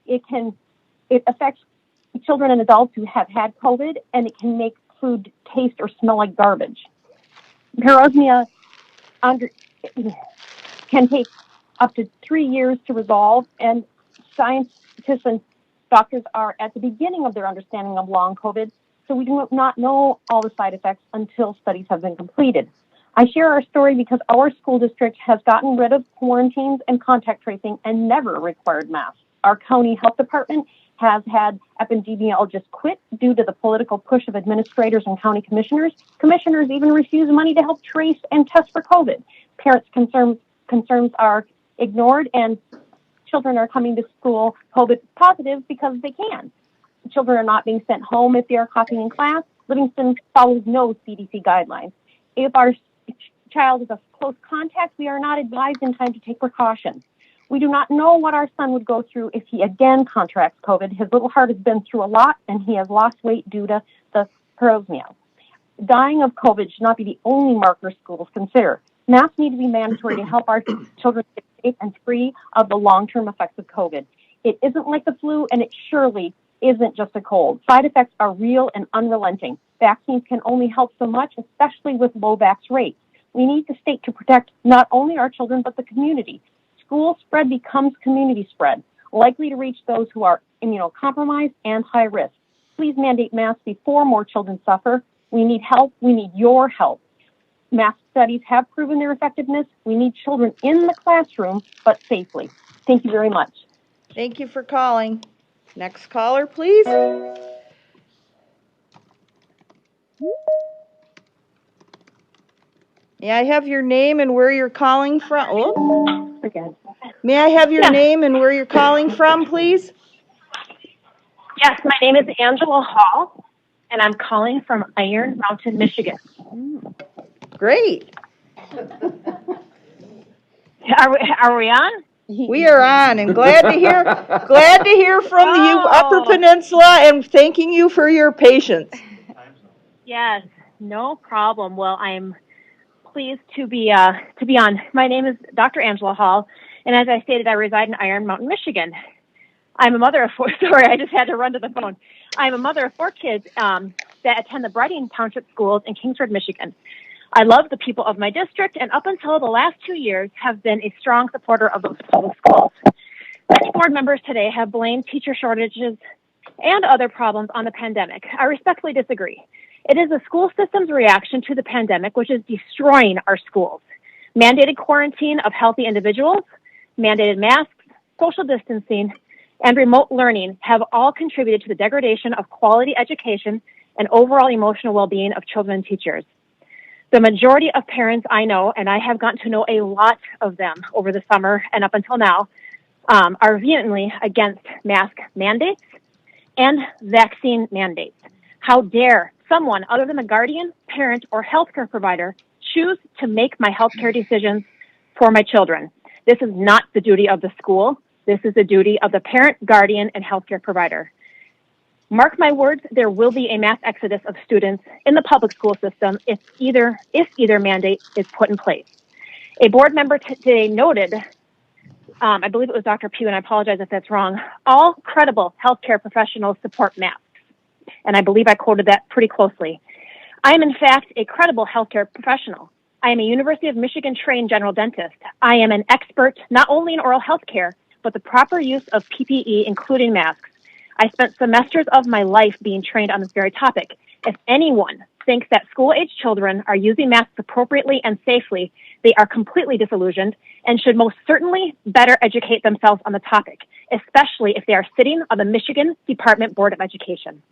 It affects children and adults who have had COVID, and it can make food taste or smell like garbage. Parosmia can take up to 3 years to resolve, and scientists and doctors are at the beginning of their understanding of long COVID, so we do not know all the side effects until studies have been completed. I share our story because our school district has gotten rid of quarantines and contact tracing and never required masks. Our county health department has had epidemiologists quit due to the political push of administrators and county commissioners. Commissioners even refuse money to help trace and test for COVID. Parents' concerns are ignored, and children are coming to school COVID positive because they can. Children are not being sent home if they are coughing in class. Livingston follows no CDC guidelines. If our child is a close contact, we are not advised in time to take precautions. We do not know what our son would go through if he again contracts COVID. His little heart has been through a lot, and he has lost weight due to the parosmia. Dying of COVID should not be the only marker schools consider. Masks need to be mandatory to help our children get safe and free of the long-term effects of COVID. It isn't like the flu, and it surely isn't just a cold. Side effects are real and unrelenting. Vaccines can only help so much, especially with low vax rates. We need the state to protect not only our children, but the community. School spread becomes community spread, likely to reach those who are immunocompromised and high risk. Please mandate masks before more children suffer. We need help. We need your help. Mask studies have proven their effectiveness. We need children in the classroom, but safely. Thank you very much. Thank you for calling. Next caller, please. May I have your name and where you're calling from? Oh. Again. May I have your name and where you're calling from, please? Yes, my name is Angela Hall, and I'm calling from Iron Mountain, Michigan. Great. Are we on? We are on, and glad to hear from you, Upper Peninsula, and thanking you for your patience. Yes, no problem. Well, I'm pleased to be on. My name is Dr. Angela Hall, and as I stated, I reside in Iron Mountain, Michigan. I'm a mother of four. Sorry, I just had to run to the phone. I'm a mother of four kids that attend the Brighton Township schools in Kingsford, Michigan. I love the people of my district, and up until the last 2 years have been a strong supporter of those public schools. Many board members today have blamed teacher shortages and other problems on the pandemic. I respectfully disagree. It is the school system's reaction to the pandemic which is destroying our schools. Mandated quarantine of healthy individuals, mandated masks, social distancing, and remote learning have all contributed to the degradation of quality education and overall emotional well-being of children and teachers. The majority of parents I know, and I have gotten to know a lot of them over the summer and up until now, are vehemently against mask mandates and vaccine mandates. How dare someone other than a guardian, parent, or healthcare provider choose to make my healthcare decisions for my children? This is not the duty of the school. This is the duty of the parent, guardian, and healthcare provider. Mark my words, there will be a mass exodus of students in the public school system if either mandate is put in place. A board member today noted, I believe it was Dr. Pugh, and I apologize if that's wrong, all credible healthcare professionals support masks. And I believe I quoted that pretty closely. I am, in fact, a credible healthcare professional. I am a University of Michigan trained general dentist. I am an expert not only in oral health care, but the proper use of PPE, including masks. I spent semesters of my life being trained on this very topic. If anyone thinks that school-age children are using masks appropriately and safely, they are completely disillusioned and should most certainly better educate themselves on the topic, especially if they are sitting on the Michigan Department Board of Education.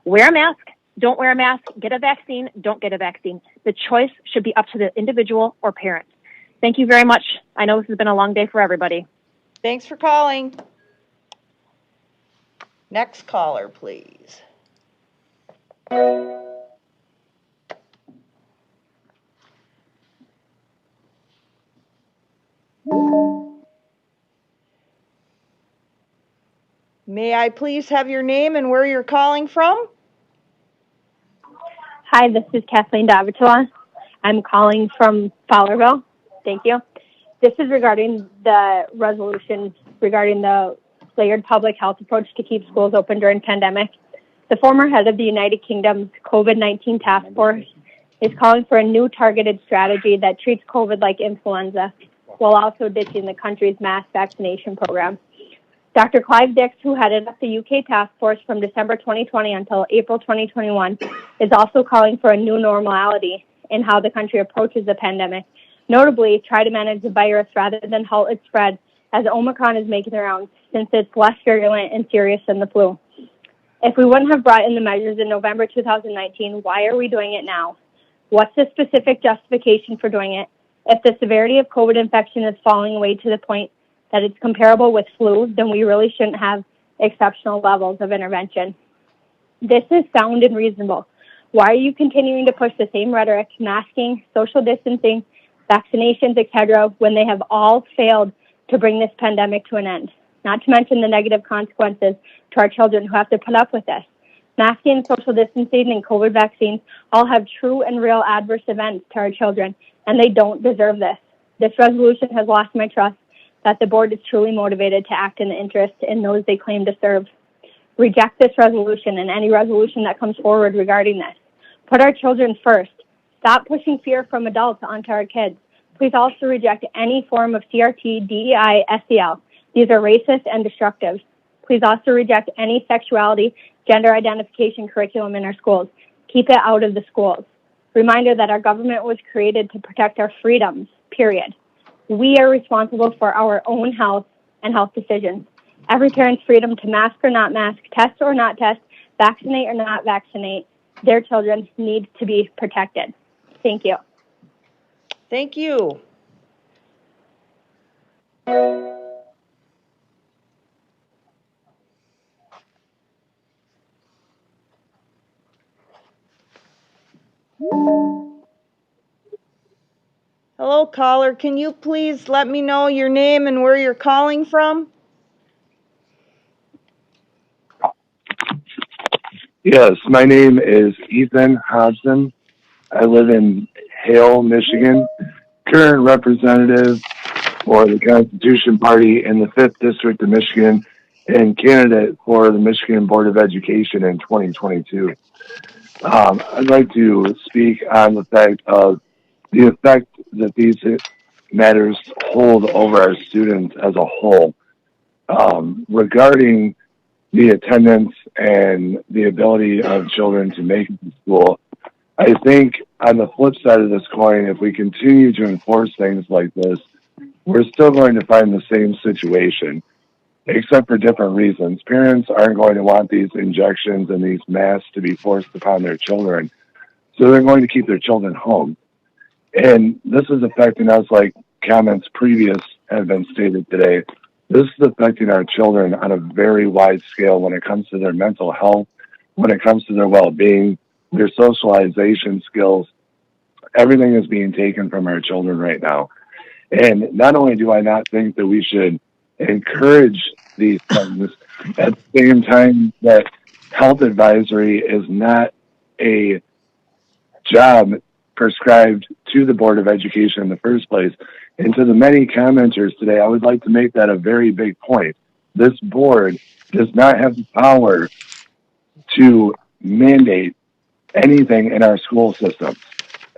Wear a mask, don't wear a mask, get a vaccine, don't get a vaccine. The choice should be up to the individual or parent. Thank you very much. I know this has been a long day for everybody. Thanks for calling. Next caller, please. May I please have your name and where you're calling from? Hi, this is Kathleen Davitola. I'm calling from Fowlerville. Thank you. This is regarding the resolution regarding the layered public health approach to keep schools open during pandemic. The former head of the United Kingdom's COVID-19 task force is calling for a new targeted strategy that treats COVID like influenza while also ditching the country's mass vaccination program. Dr. Clive Dix, who headed up the UK task force from December 2020 until April 2021, is also calling for a new normality in how the country approaches the pandemic. Notably, try to manage the virus rather than halt its spread, as Omicron is making the rounds since it's less virulent and serious than the flu. If we wouldn't have brought in the measures in November 2019, why are we doing it now? What's the specific justification for doing it? If the severity of COVID infection is falling away to the point that it's comparable with flu, then we really shouldn't have exceptional levels of intervention. This is sound and reasonable. Why are you continuing to push the same rhetoric, masking, social distancing, vaccinations, etc., when they have all failed to bring this pandemic to an end? Not to mention the negative consequences to our children who have to put up with this. Masking, social distancing, and COVID vaccines all have true and real adverse events to our children, and they don't deserve this. This resolution has lost my trust that the board is truly motivated to act in the interest in those they claim to serve. reject this resolution and any resolution that comes forward regarding this. Put our children first. Stop pushing fear from adults onto our kids. Please also reject any form of CRT, DEI, SEL. These are racist and destructive. Please also reject any sexuality, gender identification curriculum in our schools. Keep it out of the schools. Reminder that our government was created to protect our freedoms, period. We are responsible for our own health and health decisions. Every parent's freedom to mask or not mask, test or not test, vaccinate or not vaccinate their children needs to be protected. Thank you. Thank you. Hello, caller. Can you please let me know your name and where you're calling from? Yes, my name is Ethan Hodgson. I live in Hale, Michigan, current representative for the Constitution Party in the 5th District of Michigan and candidate for the Michigan Board of Education in 2022. I'd like to speak on the fact of the effect that these matters hold over our students as a whole. Regarding the attendance and the ability of children to make it to school, I think on the flip side of this coin, if we continue to enforce things like this, we're still going to find the same situation, except for different reasons. Parents aren't going to want these injections and these masks to be forced upon their children, so they're going to keep their children home. And this is affecting us, like comments previous have been stated today. This is affecting our children on a very wide scale when it comes to their mental health, when it comes to their well-being, their socialization skills. Everything is being taken from our children right now. And not only do I not think that we should encourage these things, at the same time that health advisory is not a job prescribed to the Board of Education in the first place. And to the many commenters today, I would like to make that a very big point. This board does not have the power to mandate anything in our school systems.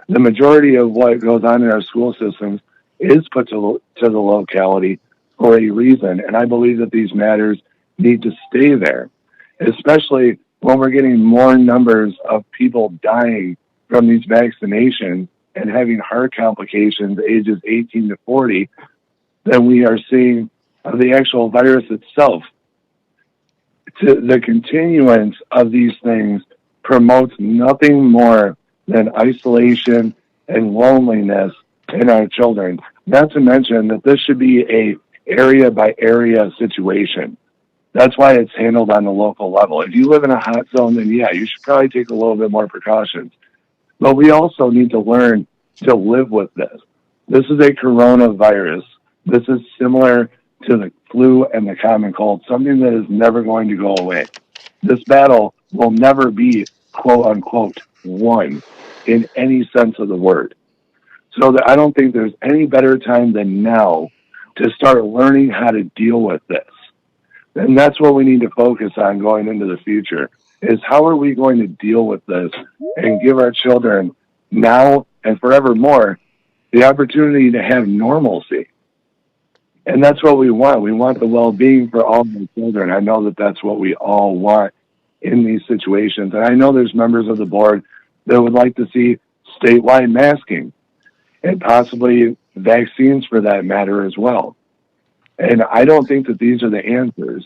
The majority of what goes on in our school systems is put to the locality for a reason, and I believe that these matters need to stay there, especially when we're getting more numbers of people dying from these vaccinations and having heart complications ages 18 to 40 than we are seeing of the actual virus itself. The continuance of these things promotes nothing more than isolation and loneliness in our children. Not to mention that this should be a area by area situation. That's why it's handled on the local level. If you live in a hot zone, then yeah, you should probably take a little bit more precautions. But we also need to learn to live with this. This is a coronavirus. This is similar to the flu and the common cold, something that is never going to go away. This battle will never be, quote unquote, won in any sense of the word. So that I don't think there's any better time than now to start learning how to deal with this. And that's what we need to focus on going into the future, is how are we going to deal with this and give our children now and forevermore the opportunity to have normalcy. And that's what we want. We want the well-being for all of the children. I know that that's what we all want in these situations. And I know there's members of the board that would like to see statewide masking and possibly vaccines for that matter as well. And I don't think that these are the answers.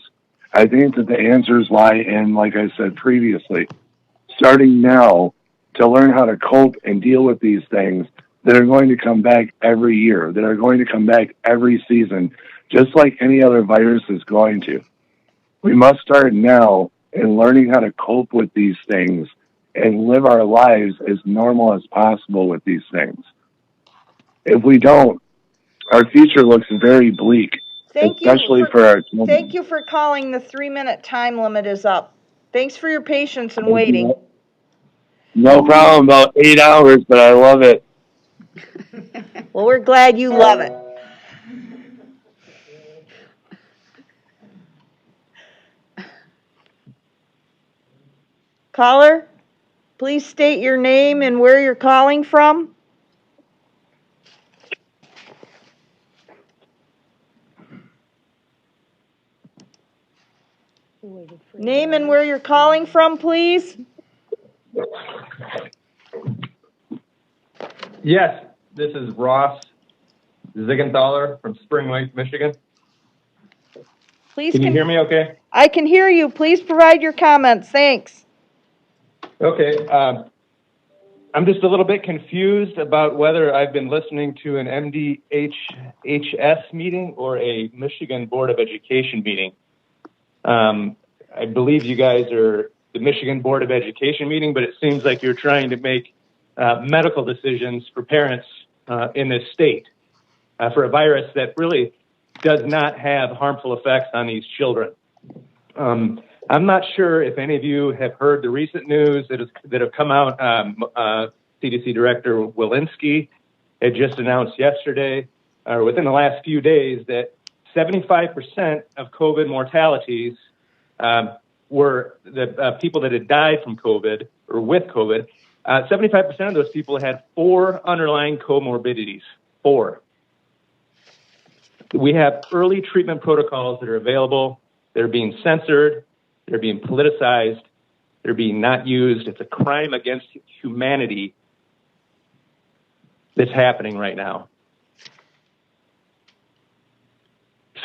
I think that the answers lie in, like I said previously, starting now to learn how to cope and deal with these things that are going to come back every year, that are going to come back every season, just like any other virus is going to. We must start now in learning how to cope with these things and live our lives as normal as possible with these things. If we don't, our future looks very bleak, especially for our children. Thank you for calling. The 3-minute time limit is up. Thanks for your patience and waiting. No problem, about 8 hours, but I love it. Well, we're glad you love it. Caller, please state your name and where you're calling from. Name and where you're calling from, please. Yes, this is Ross Ziggenthaler from Spring Lake, Michigan. Please Can you hear me okay? I can hear you. Please provide your comments. Thanks. Okay. I'm just a little bit confused about whether I've been listening to an MDHS meeting or a Michigan Board of Education meeting. I believe you guys are the Michigan Board of Education meeting, but it seems like you're trying to make medical decisions for parents in this state for a virus that really does not have harmful effects on these children. I'm not sure if any of you have heard the recent news that have come out. CDC Director Walensky had just announced yesterday, or within the last few days, that 75% of COVID mortalities were the people that had died from COVID or with COVID. 75% of those people had 4 underlying comorbidities. 4. We have early treatment protocols that are available. They're being censored. They're being politicized. They're being not used. It's a crime against humanity that's happening right now.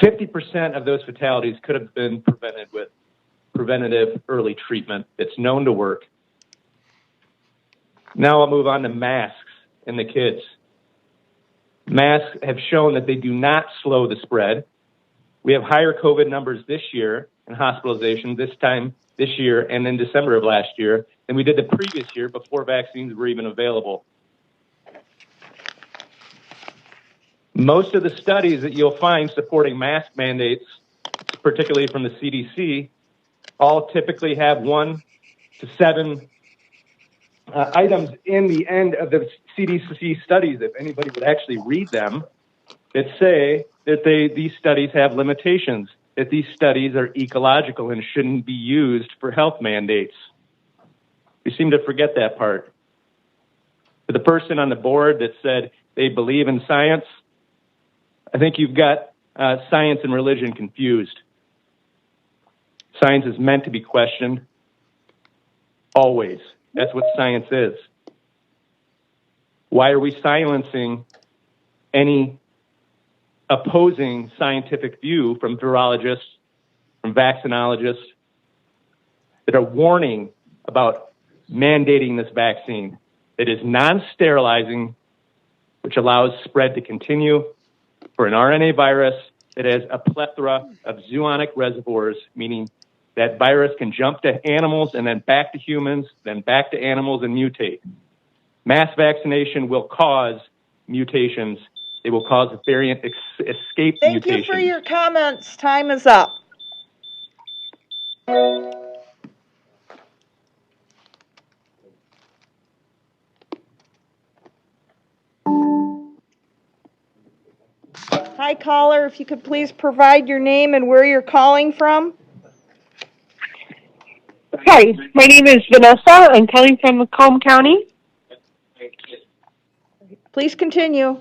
50% of those fatalities could have been prevented with preventative early treatment that's known to work. Now I'll move on to masks in the kids. Masks have shown that they do not slow the spread. We have higher COVID numbers this year and hospitalization this year and in December of last year than we did the previous year before vaccines were even available. Most of the studies that you'll find supporting mask mandates, particularly from the CDC, all typically have 1 to 7 items in the end of the CDC studies, if anybody would actually read them, that say that these studies have limitations, that these studies are ecological and shouldn't be used for health mandates. We seem to forget that part. For the person on the board that said they believe in science, I think you've got science and religion confused. Science is meant to be questioned, always. That's what science is. Why are we silencing any opposing scientific view from virologists, from vaccinologists that are warning about mandating this vaccine that is non-sterilizing, which allows spread to continue for an RNA virus that has a plethora of zoonotic reservoirs, meaning that virus can jump to animals and then back to humans, then back to animals and mutate. Mass vaccination will cause mutations. It will cause variant escape mutations. Thank you for your comments. Time is up. Hi, caller. If you could please provide your name and where you're calling from. Hi, my name is Vanessa. I'm calling from Macomb County. Please continue.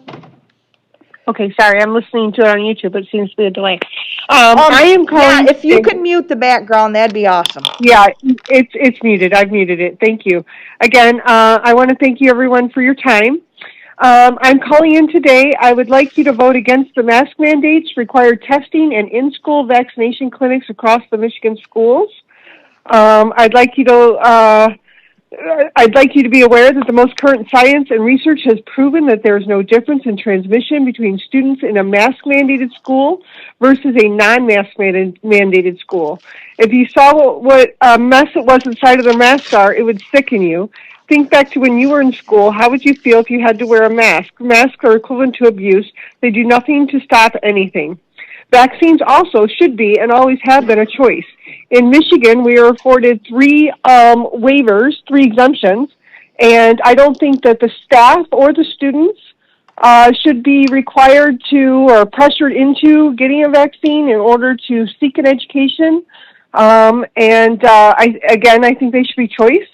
Okay, sorry, I'm listening to it on YouTube. It seems to be a delay. I am calling. Yeah, if you could mute the background, that'd be awesome. Yeah, it's muted. I've muted it. Thank you. Again, I want to thank you, everyone, for your time. I'm calling in today. I would like you to vote against the mask mandates, required testing, and in-school vaccination clinics across the Michigan schools. I'd like you to be aware that the most current science and research has proven that there is no difference in transmission between students in a mask-mandated school versus a non-mask mandated school. If you saw what a mess it was inside of their masks are, it would sicken you. Think back to when you were in school. How would you feel if you had to wear a mask? Masks are equivalent to abuse. They do nothing to stop anything. Vaccines also should be and always have been a choice. In Michigan, we are afforded 3 waivers, 3 exemptions, and I don't think that the staff or the students should be required to or pressured into getting a vaccine in order to seek an education. I think they should be choice.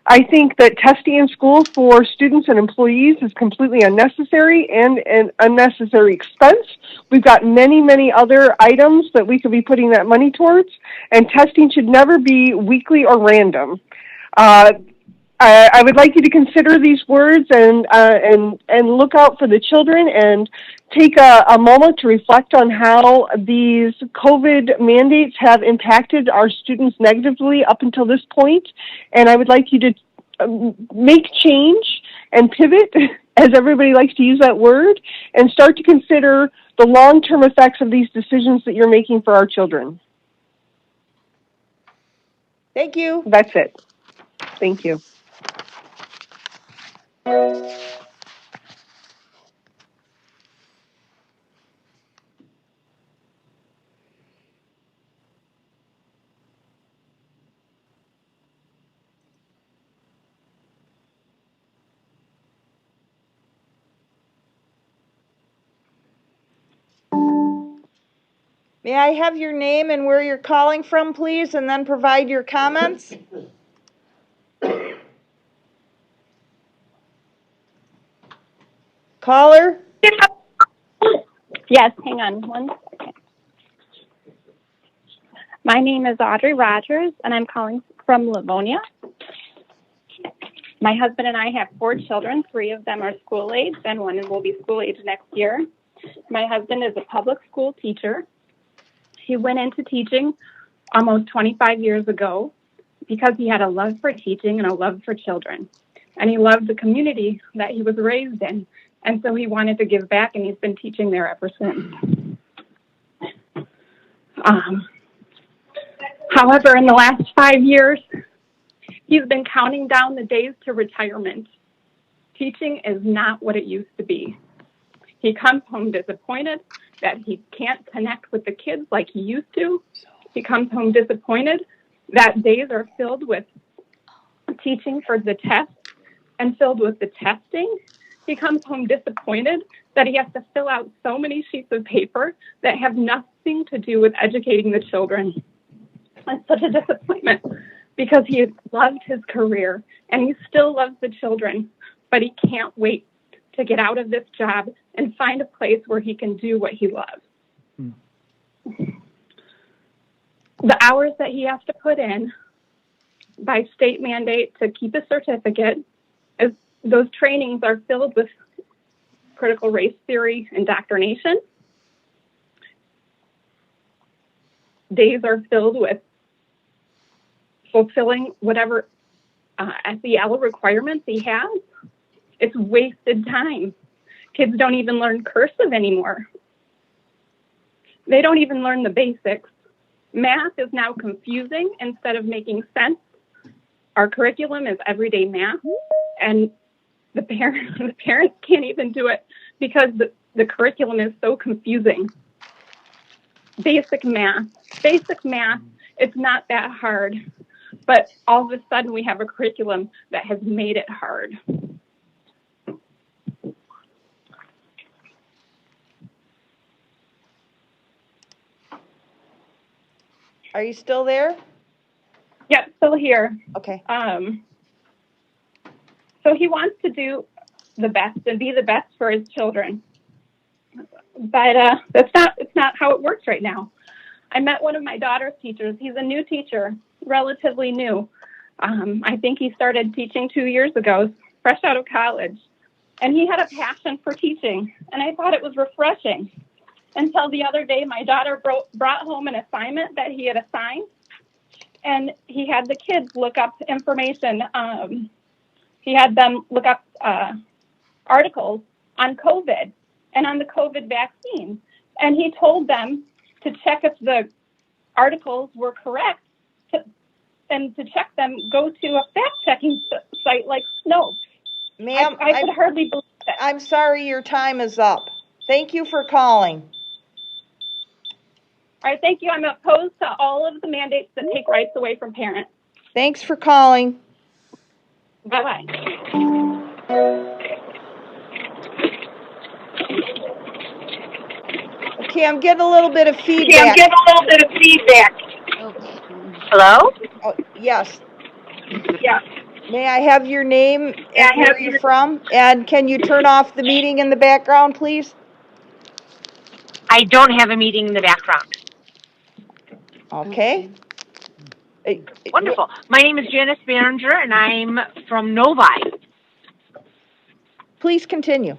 I think that testing in schools for students and employees is completely unnecessary and an unnecessary expense. We've got many, many other items that we could be putting that money towards, and testing should never be weekly or random. I would like you to consider these words and look out for the children and take a moment to reflect on how these COVID mandates have impacted our students negatively up until this point. And I would like you to make change and pivot, as everybody likes to use that word, and start to consider the long-term effects of these decisions that you're making for our children. Thank you. That's it. Thank you. May I have your name and where you're calling from, please, and then provide your comments? Caller? Yes, hang on one second. My name is Audrey Rogers, and I'm calling from Livonia. My husband and I have 4 children. 3 of them are school age, and 1 will be school age next year. My husband is a public school teacher. He went into teaching almost 25 years ago because he had a love for teaching and a love for children. And he loved the community that he was raised in. And so he wanted to give back, and he's been teaching there ever since. However, in the last 5 years, he's been counting down the days to retirement. Teaching is not what it used to be. He comes home disappointed that he can't connect with the kids like he used to. He comes home disappointed that days are filled with teaching for the test and filled with the testing. He comes home disappointed that he has to fill out so many sheets of paper that have nothing to do with educating the children. It's such a disappointment because he loved his career and he still loves the children, but he can't wait to get out of this job and find a place where he can do what he loves. The hours that he has to put in by state mandate to keep a certificate, those trainings are filled with critical race theory indoctrination. Days are filled with fulfilling whatever SEL requirements he has. It's wasted time. Kids don't even learn cursive anymore. They don't even learn the basics. Math is now confusing instead of making sense. Our curriculum is everyday math, and the parents can't even do it because the curriculum is so confusing. Basic math, it's not that hard, but all of a sudden we have a curriculum that has made it hard. Are you still there? Yep, still here. Okay. So he wants to do the best and be the best for his children. But it's not how it works right now. I met one of my daughter's teachers. He's a new teacher, relatively new. I think he started teaching 2 years ago, fresh out of college. And he had a passion for teaching, and I thought it was refreshing. Until the other day, my daughter brought home an assignment that he had assigned, and he had the kids look up information. He had them look up articles on COVID and on the COVID vaccine. And he told them to check if the articles were correct, and to check them, go to a fact-checking site like Snopes. Ma'am, I could hardly believe it. I'm sorry, your time is up. Thank you for calling. All right, thank you. I'm opposed to all of the mandates that take rights away from parents. Thanks for calling. Bye-bye. Okay, I'm getting a little bit of feedback. Hello? Oh, yes. Yeah. May I have your name and where you're from? And can you turn off the meeting in the background, please? I don't have a meeting in the background. Okay. Wonderful. My name is Janice Behringer, and I'm from Novi. Please continue.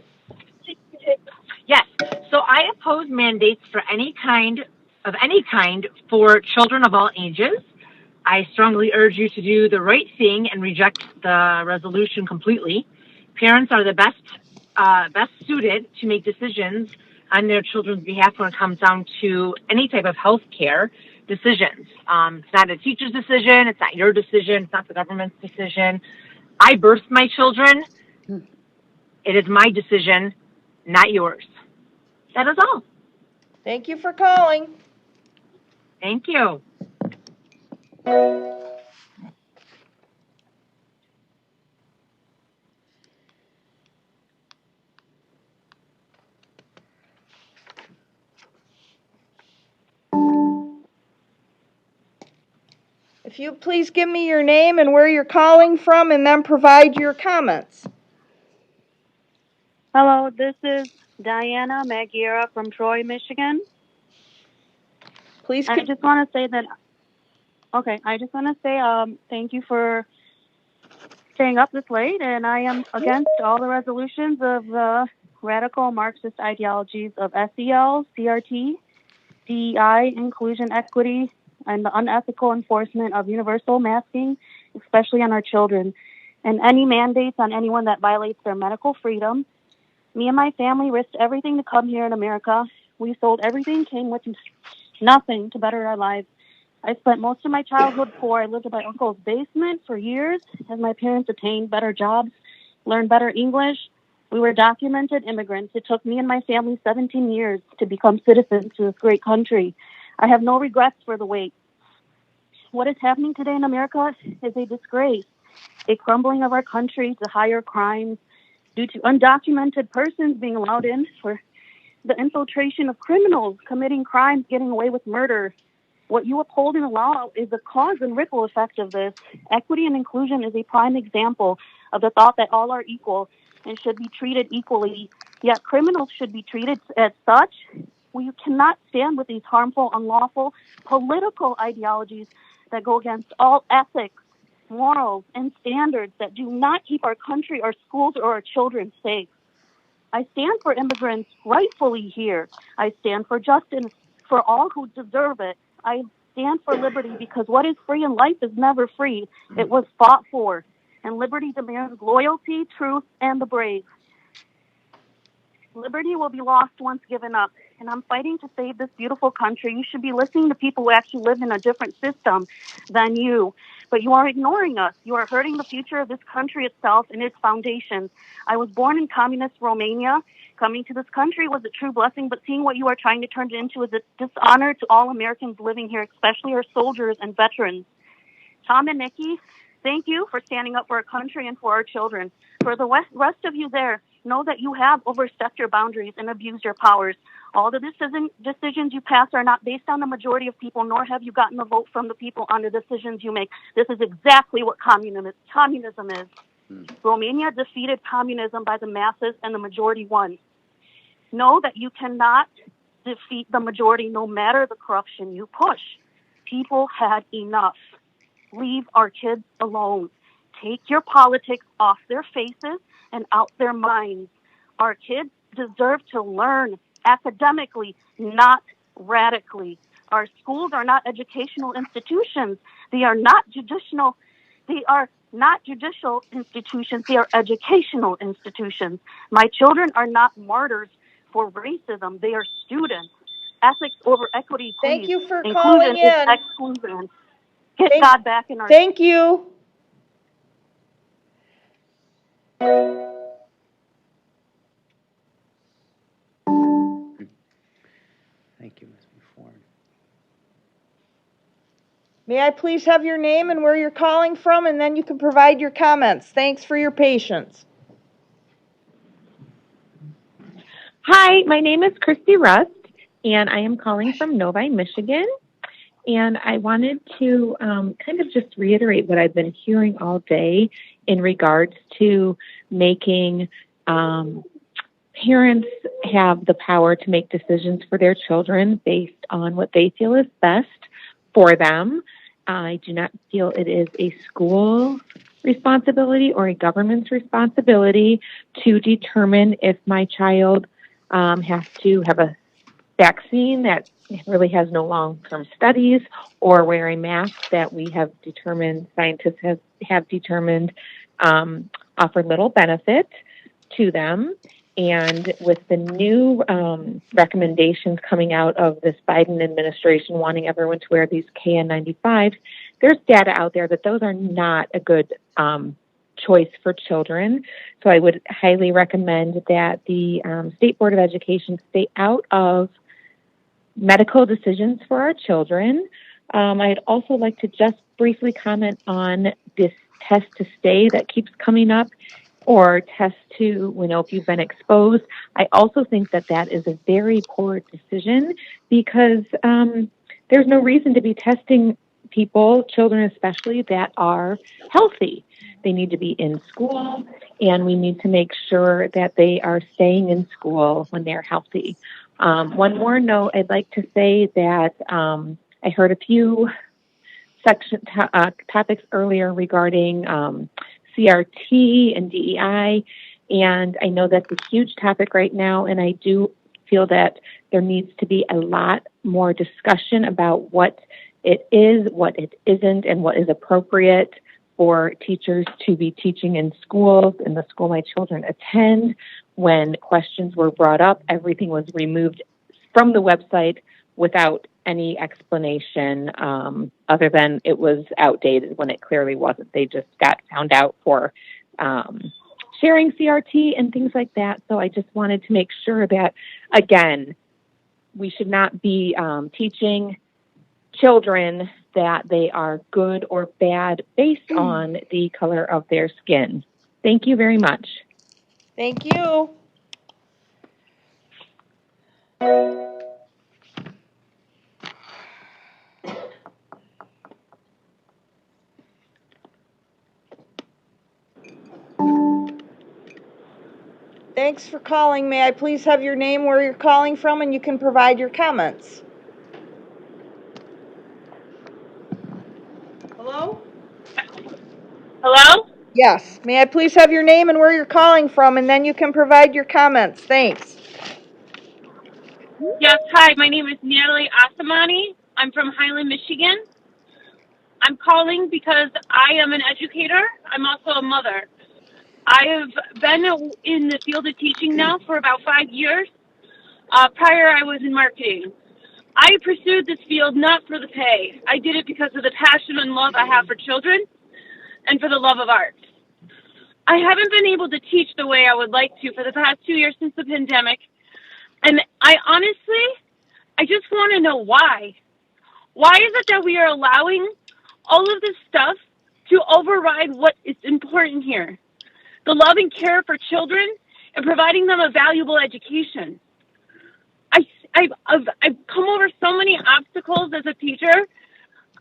Yes. So I oppose mandates for any kind for children of all ages. I strongly urge you to do the right thing and reject the resolution completely. Parents are the best suited to make decisions on their children's behalf when it comes down to any type of health care decisions. It's not a teacher's decision. It's not your decision. It's not the government's decision. I birthed my children. It is my decision, not yours. That is all. Thank you for calling. Thank you. If you please give me your name and where you're calling from, and then provide your comments. Hello, this is Diana Magiera from Troy, Michigan. Please. I just want to say that. Okay, I just want to say thank you for staying up this late, and I am against all the resolutions of the radical Marxist ideologies of SEL, CRT, DEI, inclusion, equity, and the unethical enforcement of universal masking, especially on our children, and any mandates on anyone that violates their medical freedom. Me and my family risked everything to come here in America. We sold everything, came with nothing to better our lives. I spent most of my childhood poor. I lived in my uncle's basement for years as my parents attained better jobs, learned better English. We were documented immigrants. It took me and my family 17 years to become citizens to this great country. I have no regrets for the wait. What is happening today in America is a disgrace, a crumbling of our country to higher crimes due to undocumented persons being allowed in, for the infiltration of criminals committing crimes, getting away with murder. What you uphold in the law is the cause and ripple effect of this. Equity and inclusion is a prime example of the thought that all are equal and should be treated equally, yet criminals should be treated as such. We cannot stand with these harmful, unlawful, political ideologies that go against all ethics, morals, and standards that do not keep our country, our schools, or our children safe. I stand for immigrants rightfully here. I stand for justice for all who deserve it. I stand for liberty because what is free in life is never free. It was fought for. And liberty demands loyalty, truth, and the brave. Liberty will be lost once given up. And I'm fighting to save this beautiful country. You should be listening to people who actually live in a different system than you. But you are ignoring us. You are hurting the future of this country itself and its foundations. I was born in communist Romania. Coming to this country was a true blessing, but seeing what you are trying to turn it into is a dishonor to all Americans living here, especially our soldiers and veterans. Tom and Nikki, thank you for standing up for our country and for our children. For the rest of you there, know that you have overstepped your boundaries and abused your powers. All the decisions you pass are not based on the majority of people, nor have you gotten the vote from the people on the decisions you make. This is exactly what communism is. Romania defeated communism by the masses and the majority won. Know that you cannot defeat the majority no matter the corruption you push. People had enough. Leave our kids alone. Take your politics off their faces and out their minds. Our kids deserve to learn academically, not radically. Our schools are not educational institutions. They are not judicial institutions. They are educational institutions. My children are not martyrs for racism. They are students. Ethics over equity, please. Thank you for Inclusion calling in. is exclusion. Get God back in our... Thank you. Thank you, Ms. McForn. May I please have your name and where you're calling from, and then you can provide your comments. Thanks for your patience. Hi, my name is Christy Rust, and I am calling from Novi, Michigan. And I wanted to kind of just reiterate what I've been hearing all day in regards to making parents have the power to make decisions for their children based on what they feel is best for them. I do not feel it is a school responsibility or a government's responsibility to determine if my child has to have a vaccine that really has no long-term studies, or wear a mask that we have determined, scientists have determined, offer little benefit to them. And with the new recommendations coming out of this Biden administration wanting everyone to wear these KN95s, there's data out there that those are not a good choice for children. So I would highly recommend that the State Board of Education stay out of medical decisions for our children. I'd also like to just briefly comment on this test to stay that keeps coming up, or test to, if you've been exposed. I also think that that is a very poor decision, because there's no reason to be testing people, children especially, that are healthy. They need to be in school, and we need to make sure that they are staying in school when they're healthy. One more note, I'd like to say that I heard a few topics earlier regarding CRT and DEI, and I know that's a huge topic right now, and I do feel that there needs to be a lot more discussion about what it is, what it isn't, and what is appropriate for teachers to be teaching in schools, in the school my children attend. When questions were brought up, everything was removed from the website without any explanation, other than it was outdated when it clearly wasn't. They just got found out for sharing CRT and things like that. So I just wanted to make sure that, again, we should not be teaching children that they are good or bad based on the color of their skin. Thank you very much. Thank you. Thanks for calling. May I please have your name, where you're calling from, and you can provide your comments. Hello? Hello? Yes. May I please have your name and where you're calling from, and then you can provide your comments. Thanks. Yes, hi, my name is Natalie Asamani. I'm from Highland, Michigan. I'm calling because I am an educator. I'm also a mother. I have been in the field of teaching now for about 5 years. Prior, I was in marketing. I pursued this field not for the pay. I did it because of the passion and love I have for children and for the love of art. I haven't been able to teach the way I would like to for the past 2 years since the pandemic. And I just want to know why. Why is it that we are allowing all of this stuff to override what is important here? The love and care for children and providing them a valuable education. I've come over so many obstacles as a teacher.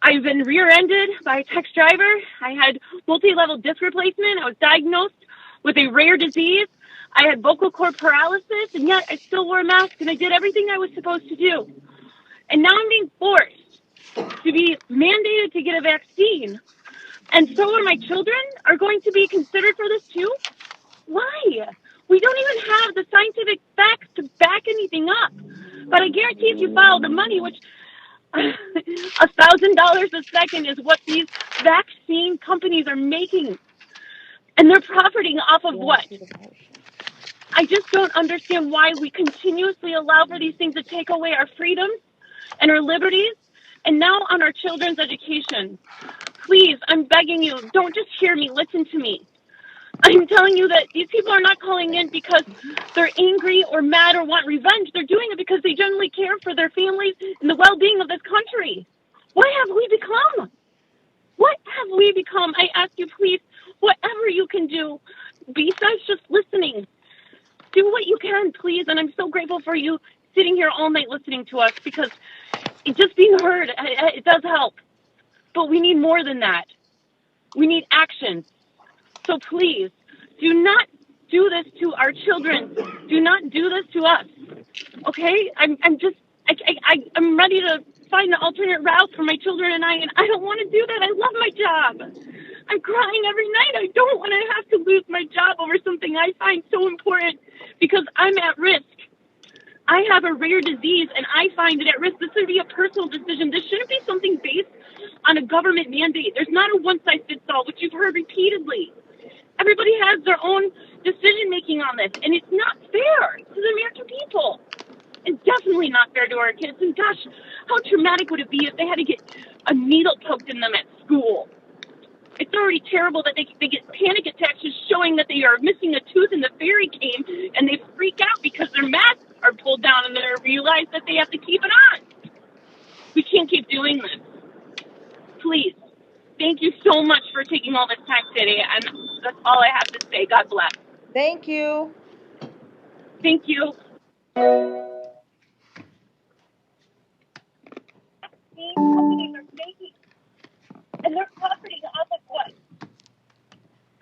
I've been rear-ended by a text driver. I had multi-level disc replacement. I was diagnosed with a rare disease. I had vocal cord paralysis, and yet I still wore a mask, and I did everything I was supposed to do. And now I'm being forced to be mandated to get a vaccine. And so are my children are going to be considered for this too? Why? We don't even have the scientific facts to back anything up. But I guarantee if you follow the money, which $1,000 a second is what these vaccine companies are making. And they're profiting off of what? I just don't understand why we continuously allow for these things to take away our freedoms and our liberties, and now on our children's education. Please, I'm begging you, don't just hear me, listen to me. I'm telling you that these people are not calling in because they're angry or mad or want revenge. They're doing it because they genuinely care for their families and the well-being of this country. What have we become? What have we become? I ask you, please, whatever you can do, besides just listening, do what you can, please. And I'm so grateful for you sitting here all night listening to us, because just being heard, it does help. But we need more than that. We need action. So please, do not do this to our children. Do not do this to us. Okay? I'm ready to find an alternate route for my children and I don't want to do that. I love my job. I'm crying every night. I don't want to have to lose my job over something I find so important because I'm at risk. I have a rare disease and I find it at risk. This should be a personal decision. This shouldn't be something based on a government mandate. There's not a one-size-fits-all, which you've heard repeatedly. Everybody has their own decision-making on this, and it's not fair to the American people. It's definitely not fair to our kids. And gosh, how traumatic would it be if they had to get a needle poked in them at school? It's already terrible that they get panic attacks just showing that they are missing a tooth and the fairy came, and they freak out because their masks are pulled down and they realize that they have to keep it on. We can't keep doing this. Please. Thank you so much for taking all this time today, and that's all I have to say. God bless. Thank you. Thank you. These companies are making, and they're profiting off of what?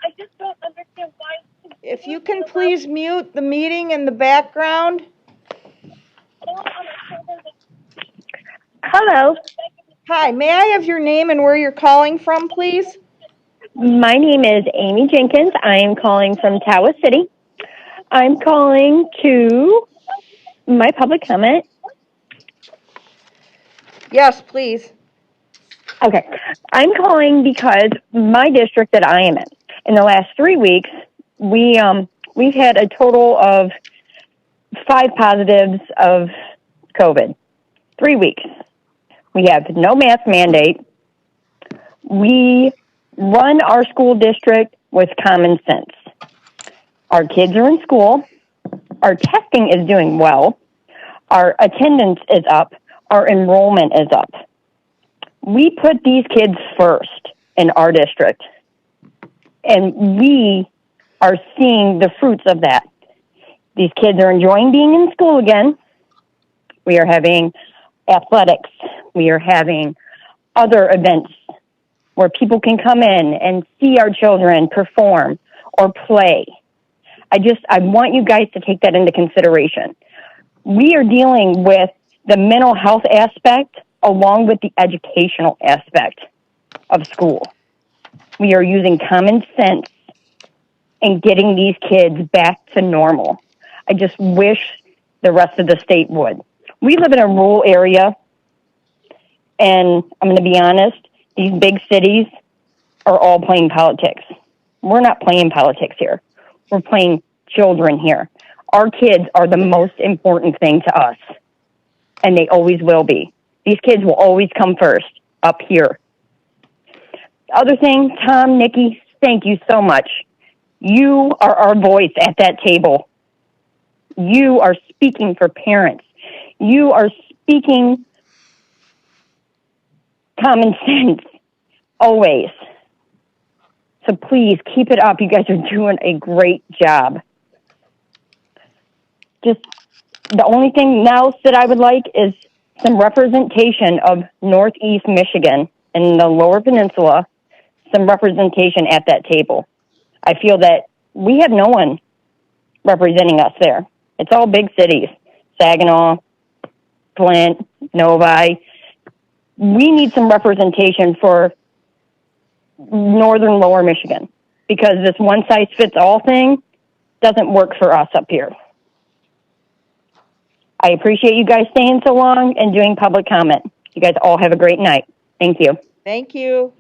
I just don't understand why. If you can please mute the meeting in the background. Hello. Hi, may I have your name and where you're calling from, please? My name is Amy Jenkins. I am calling from Tawas City. I'm calling to my public comment. Yes, please. Okay. I'm calling because my district that I am in the last 3 weeks, we've had a total of 5 positives of COVID. 3 weeks. We have no mask mandate. We run our school district with common sense. Our kids are in school. Our testing is doing well. Our attendance is up. Our enrollment is up. We put these kids first in our district, and we are seeing the fruits of that. These kids are enjoying being in school again. We are having athletics. We are having other events where people can come in and see our children perform or play. I want you guys to take that into consideration. We are dealing with the mental health aspect along with the educational aspect of school. We are using common sense and getting these kids back to normal. I just wish the rest of the state would. We live in a rural area, and I'm going to be honest, these big cities are all playing politics. We're not playing politics here. We're playing children here. Our kids are the most important thing to us, and they always will be. These kids will always come first up here. The other thing, Tom, Nikki, thank you so much. You are our voice at that table. You are speaking for parents. You are speaking common sense, always. So please keep it up. You guys are doing a great job. Just the only thing else that I would like is some representation of Northeast Michigan and the Lower Peninsula, some representation at that table. I feel that we have no one representing us there. It's all big cities, Saginaw, Flint, Novi. We need some representation for northern Lower Michigan because this one-size-fits-all thing doesn't work for us up here. I appreciate you guys staying so long and doing public comment. You guys all have a great night. Thank you. Thank you.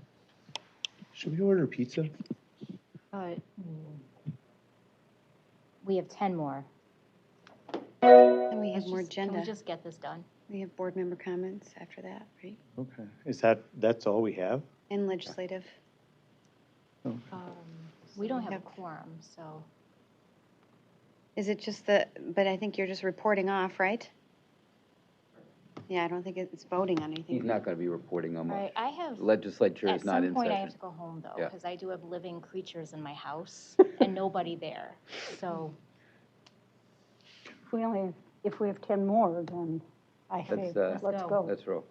Should we order pizza? We have 10 more. And we have more agenda. Can we just get this done? We have board member comments after that, right? Okay. That's all we have? And legislative. Okay. We don't have a quorum, so. Is it just but I think you're just reporting off, right? Yeah, I don't think it's voting on anything. He's not going to be reporting on much. Right, I have. Legislature is not in At some point, I session. have to go home, though, Yeah. because I do have living creatures in my house and nobody there, so. If we have 10 more, then I say, let's go. Let's roll.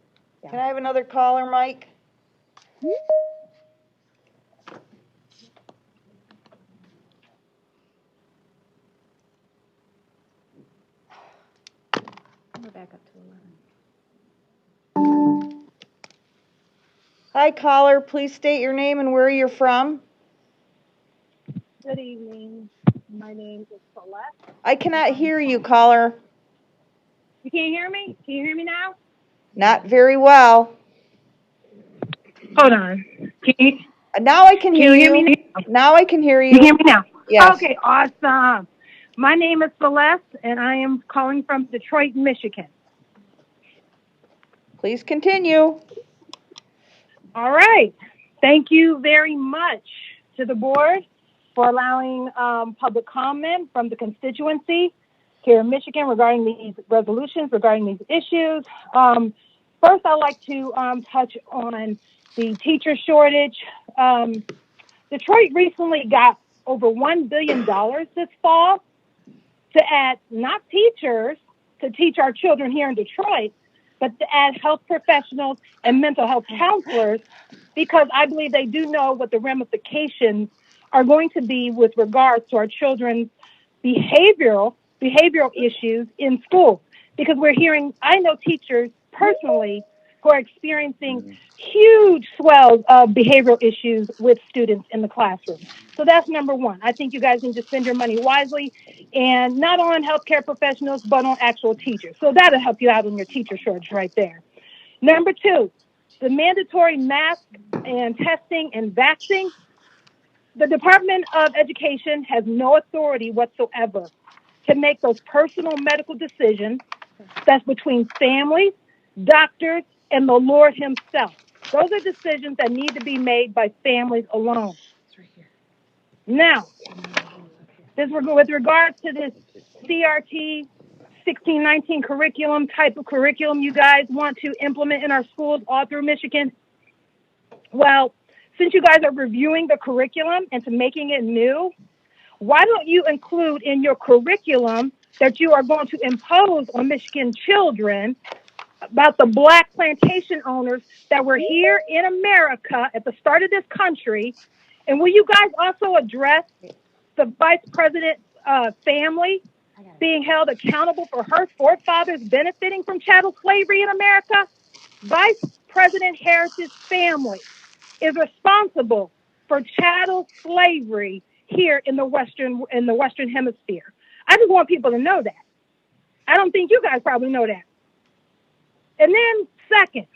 Can I have another caller, Mike? We're back up to 11. Hi, caller. Please state your name and where you're from. Good evening. My name is Celeste. I cannot hear you, caller. You can't hear me? Can you hear me now? Not very well. Hold on. Now I can hear you. Hear me now? Now I can hear you. You hear me now? Yes. Okay, awesome. My name is Celeste, and I am calling from Detroit, Michigan. Please continue. All right. Thank you very much to the board for allowing public comment from the constituency here in Michigan regarding these resolutions, regarding these issues. First, I'd like to touch on the teacher shortage. Detroit recently got over $1 billion this fall to add not teachers to teach our children here in Detroit, but to add health professionals and mental health counselors, because I believe they do know what the ramifications are going to be with regards to our children's behavioral issues in school. Because we're hearing, I know teachers personally who are experiencing huge swells of behavioral issues with students in the classroom. So that's number one. I think you guys need to spend your money wisely, and not on healthcare professionals, but on actual teachers. So that'll help you out on your teacher shortage right there. Number two, the mandatory mask and testing and vaccine. The Department of Education has no authority whatsoever to make those personal medical decisions. That's between families, doctors, and the Lord himself. Those are decisions that need to be made by families alone. Now, with regards to this CRT 1619 curriculum, type of curriculum you guys want to implement in our schools all through Michigan, well, since you guys are reviewing the curriculum and to making it new, why don't you include in your curriculum that you are going to impose on Michigan children about the Black plantation owners that were here in America at the start of this country? And will you guys also address the vice president's family being held accountable for her forefathers benefiting from chattel slavery in America? Vice President Harris's family is responsible for chattel slavery here in the Western Hemisphere. I just want people to know that. I don't think you guys probably know that. And then second,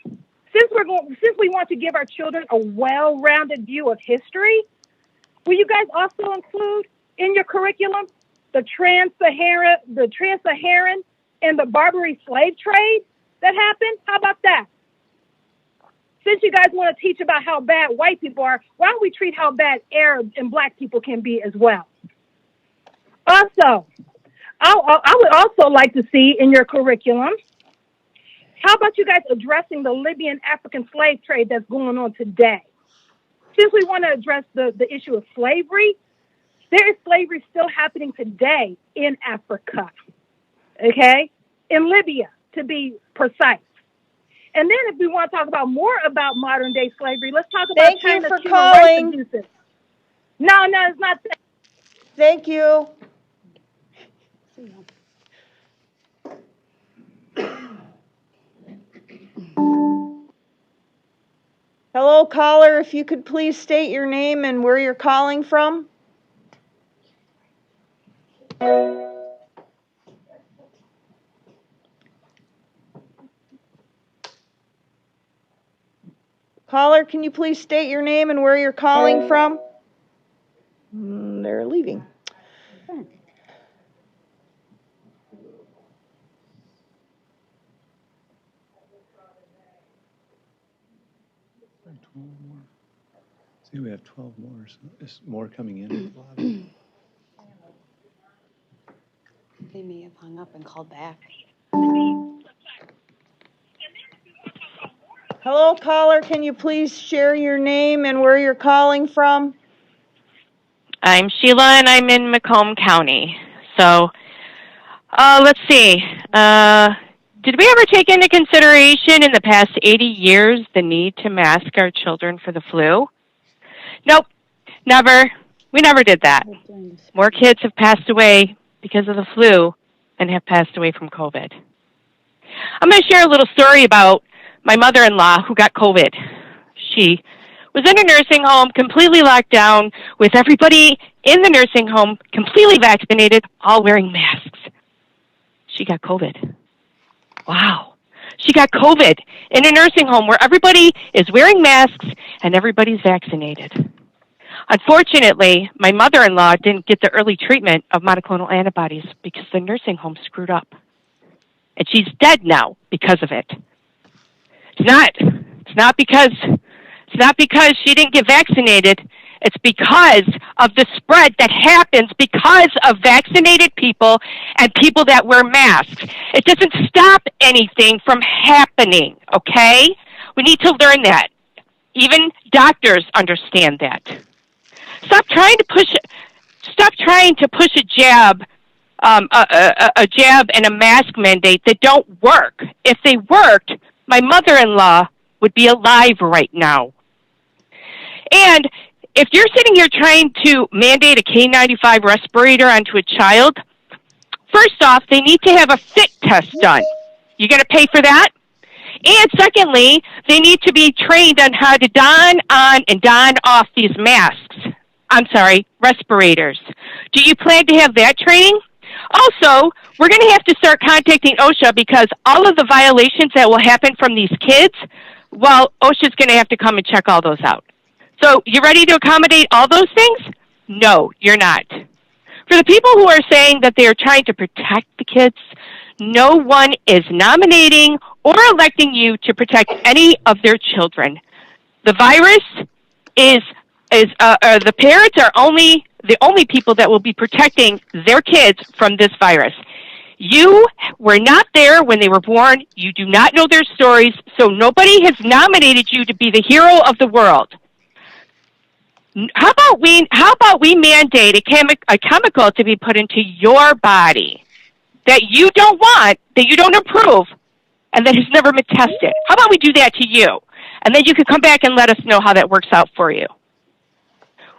since we want to give our children a well-rounded view of history, will you guys also include in your curriculum the trans-Saharan and the Barbary slave trade that happened? How about that? Since you guys want to teach about how bad white people are, why don't we treat how bad Arabs and Black people can be as well? Also, I would also like to see in your curriculum, how about you guys addressing the Libyan African slave trade that's going on today? Since we want to address the issue of slavery, there is slavery still happening today in Africa, okay? In Libya, to be precise. And then if we want to talk about more about modern day slavery, let's talk about China's human rights abuses. No, it's not that. Thank you. Hello, caller. If you could please state your name and where you're calling from. Caller, can you please state your name and where you're calling from? They're leaving. See, we have 12 more. So there's more coming in. They may have hung up and called back. Hello, caller. Can you please share your name and where you're calling from? I'm Sheila, and I'm in Macomb County. So, let's see. Did we ever take into consideration in the past 80 years the need to mask our children for the flu? Nope, never. We never did that. More kids have passed away because of the flu than have passed away from COVID. I'm going to share a little story about my mother-in-law who got COVID. She was in a nursing home, completely locked down, with everybody in the nursing home completely vaccinated, all wearing masks. She got COVID. Wow. She got COVID in a nursing home where everybody is wearing masks and everybody's vaccinated. Unfortunately, my mother-in-law didn't get the early treatment of monoclonal antibodies because the nursing home screwed up. And she's dead now because of it. It's not because she didn't get vaccinated. It's because of the spread that happens because of vaccinated people and people that wear masks. It doesn't stop anything from happening, okay? We need to learn that. Even doctors understand that. Stop trying to push a jab, a jab and a mask mandate that don't work. If they worked, my mother-in-law would be alive right now. And if you're sitting here trying to mandate a K95 respirator onto a child, first off, they need to have a fit test done. You're going to pay for that? And secondly, they need to be trained on how to don on and don off these masks. Respirators. Do you plan to have that training? Also, we're going to have to start contacting OSHA because all of the violations that will happen from these kids, well, OSHA's going to have to come and check all those out. So, you ready to accommodate all those things? No, you're not. For the people who are saying that they are trying to protect the kids, no one is nominating or electing you to protect any of their children. The virus the parents are the only people that will be protecting their kids from this virus. You were not there when they were born. You do not know their stories, so nobody has nominated you to be the hero of the world. How about we mandate a chemical to be put into your body that you don't want, that you don't approve, and that has never been tested? How about we do that to you? And then you can come back and let us know how that works out for you.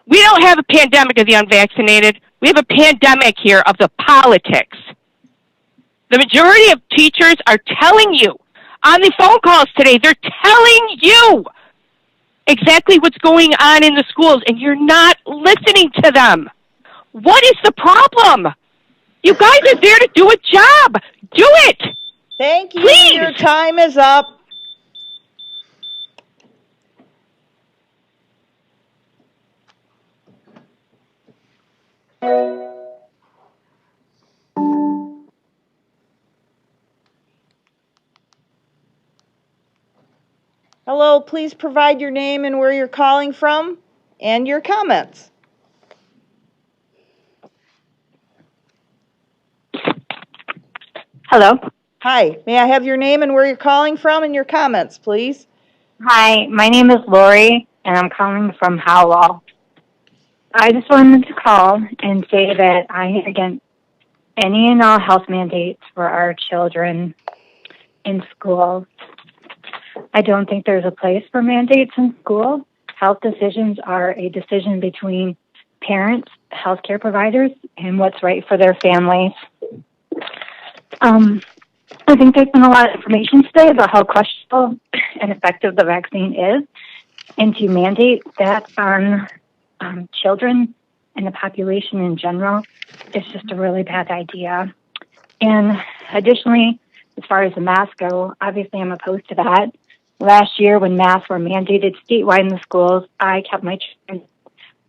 We don't have a pandemic of the unvaccinated. We have a pandemic here of the politics. The majority of teachers are telling you on the phone calls today, they're telling you exactly what's going on in the schools, and you're not listening to them. What is the problem? You guys are there to do a job. Do it. Thank you. Please. Your time is up. Hello, please provide your name and where you're calling from and your comments. Hello. Hi, may I have your name and where you're calling from and your comments, please? Hi, my name is Lori, and I'm calling from Howell. I just wanted to call and say that I am against any and all health mandates for our children in schools. I don't think there's a place for mandates in school. Health decisions are a decision between parents, healthcare providers, and what's right for their families. I think there's been a lot of information today about how questionable and effective the vaccine is, and to mandate that on children and the population in general is just a really bad idea. And additionally, as far as the masks go, obviously I'm opposed to that. Last year when masks were mandated statewide in the schools, I kept my children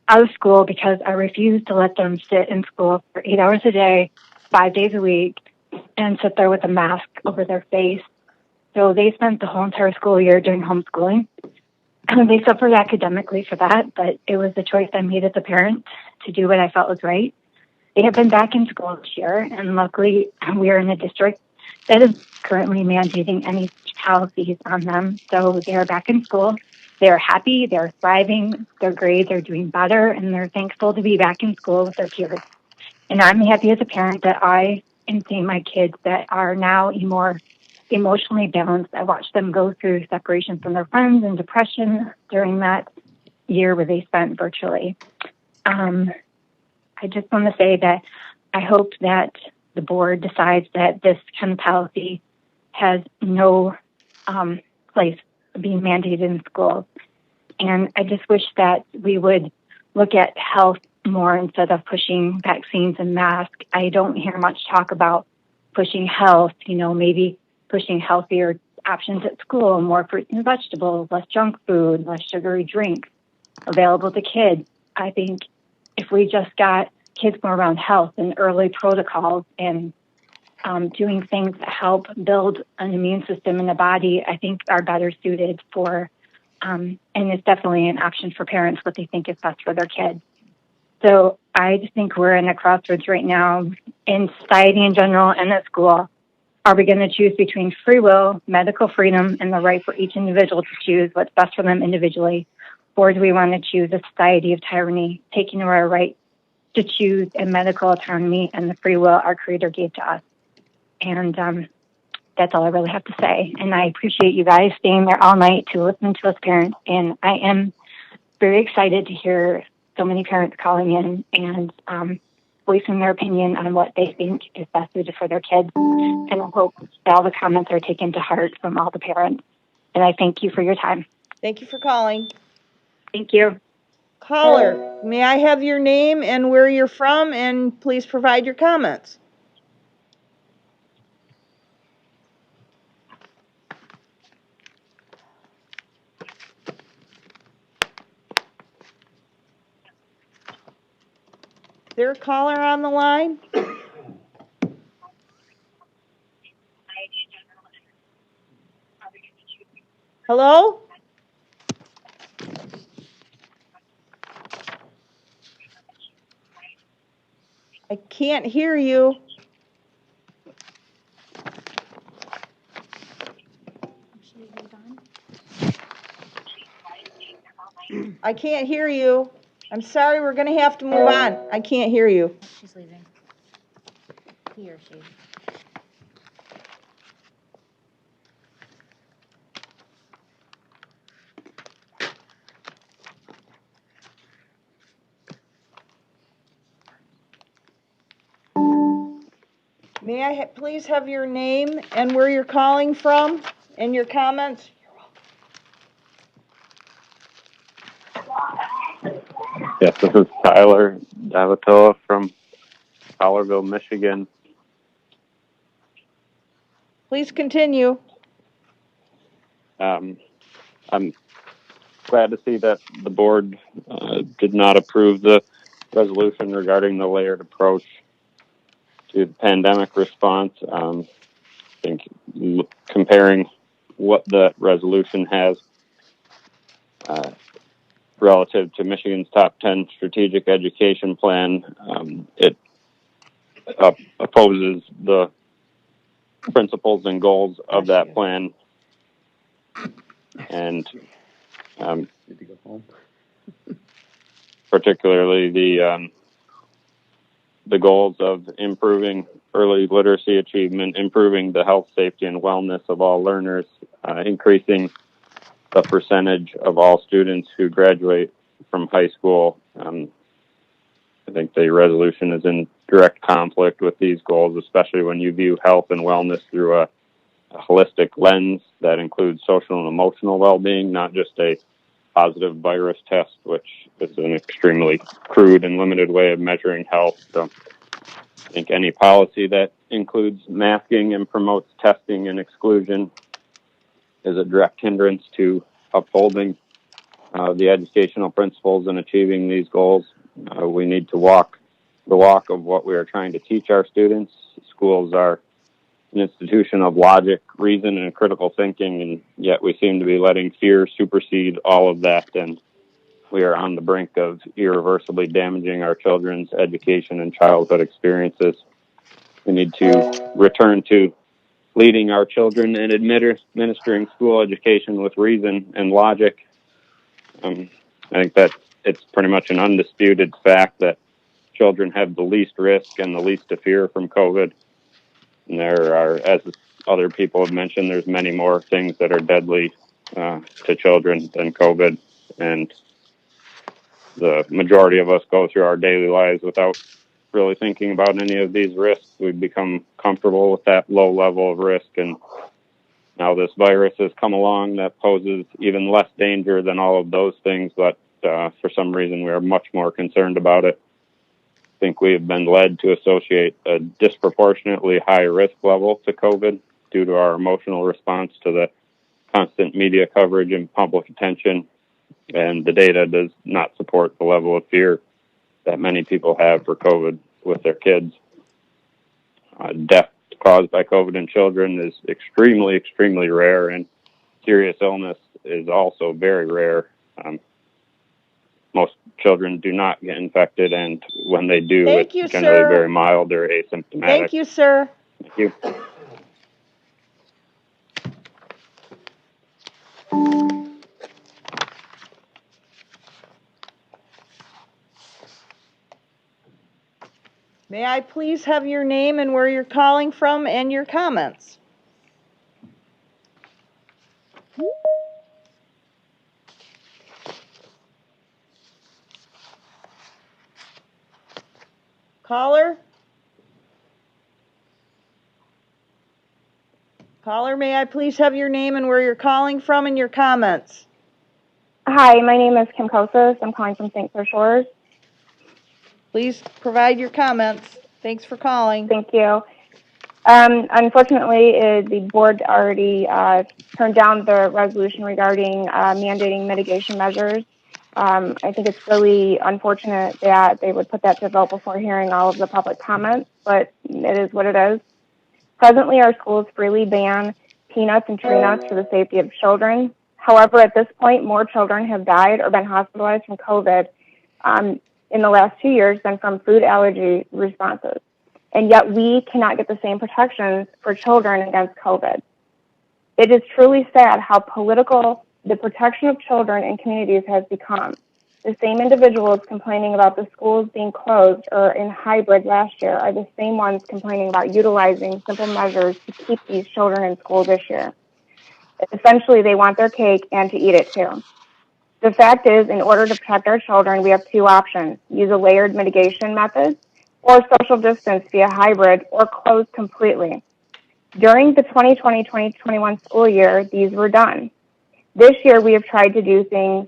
out of school because I refused to let them sit in school for 8 hours a day, 5 days a week, and sit there with a mask over their face. So they spent the whole entire school year doing homeschooling. They suffered academically for that, but it was the choice I made as a parent to do what I felt was right. They have been back in school this year, and luckily we are in a district that is currently mandating any policies on them. So they are back in school. They're happy, they're thriving, their grades are doing better, and they're thankful to be back in school with their peers. And I'm happy as a parent that I am seeing my kids that are now a more emotionally balanced. I watched them go through separation from their friends and depression during that year where they spent virtually. I just want to say that I hope that the board decides that this kind of policy has no place being mandated in schools. And I just wish that we would look at health more instead of pushing vaccines and masks. I don't hear much talk about pushing health, maybe pushing healthier options at school, more fruits and vegetables, less junk food, less sugary drinks available to kids. I think if we just got kids more around health and early protocols and doing things that help build an immune system in the body, I think are better suited for, and it's definitely an option for parents what they think is best for their kids. So I just think we're in a crossroads right now in society in general and at school. Are we going to choose between free will, medical freedom, and the right for each individual to choose what's best for them individually? Or do we want to choose a society of tyranny, taking away our right to choose and medical autonomy and the free will our Creator gave to us? And that's all I really have to say. And I appreciate you guys staying there all night to listen to us parents. And I am very excited to hear so many parents calling in and voicing their opinion on what they think is best suited for their kids. And I hope that all the comments are taken to heart from all the parents. And I thank you for your time. Thank you for calling. Thank you. Caller, may I have your name and where you're from, and please provide your comments. Is there a caller on the line? Hello? I can't hear you. I can't hear you. I'm sorry, we're going to have to move on. I can't hear you. She's leaving. He or she. May I please have your name and where you're calling from and your comments? Yes, this is Tyler Davitoa from Fowlerville, Michigan. Please continue. I'm glad to see that the board did not approve the resolution regarding the layered approach to the pandemic response. I think comparing what the resolution has relative to Michigan's top 10 strategic education plan, it opposes the principles and goals of that plan. And particularly the goals of improving early literacy achievement, improving the health, safety, and wellness of all learners, increasing the percentage of all students who graduate from high school. I think the resolution is in direct conflict with these goals, especially when you view health and wellness through a holistic lens that includes social and emotional well-being, not just a positive virus test, which is an extremely crude and limited way of measuring health. So I think any policy that includes masking and promotes testing and exclusion is a direct hindrance to upholding the educational principles and achieving these goals. We need to walk the walk of what we are trying to teach our students. Schools are an institution of logic, reason, and critical thinking, and yet we seem to be letting fear supersede all of that, and we are on the brink of irreversibly damaging our children's education and childhood experiences. We need to return to leading our children and administering school education with reason and logic. I think that it's pretty much an undisputed fact that children have the least risk and the least to fear from COVID. And there are, as other people have mentioned, there's many more things that are deadly to children than COVID, and the majority of us go through our daily lives without really thinking about any of these risks. We've become comfortable with that low level of risk, and now this virus has come along that poses even less danger than all of those things, but for some reason we are much more concerned about it. I think we have been led to associate a disproportionately high risk level to COVID due to our emotional response to the constant media coverage and public attention, and the data does not support the level of fear that many people have for COVID with their kids. Death caused by COVID in children is extremely, extremely rare, and serious illness is also very rare. Most children do not get infected, and when they do, Thank it's you, generally sir. very mild or asymptomatic. Thank you, sir. Thank you. May I please have your name and where you're calling from and your comments? Caller? Caller, may I please have your name and where you're calling from and your comments? Hi, my name is Kim Kosas. I'm calling from St. Clair Shores. Please provide your comments. Thanks for calling. Thank you. Unfortunately, the board already turned down the resolution regarding mandating mitigation measures. I think it's really unfortunate that they would put that to vote before hearing all of the public comments, but it is what it is. Presently, our schools freely ban peanuts and tree nuts for the safety of children. However, at this point, more children have died or been hospitalized from COVID in the last 2 years than from food allergy responses. And yet we cannot get the same protections for children against COVID. It is truly sad how political the protection of children in communities has become. The same individuals complaining about the schools being closed or in hybrid last year are the same ones complaining about utilizing simple measures to keep these children in school this year. Essentially, they want their cake and to eat it too. The fact is, in order to protect our children, we have two options: use a layered mitigation method, or social distance via hybrid, or close completely. During the 2020-2021 school year, these were done. This year, we have tried to do things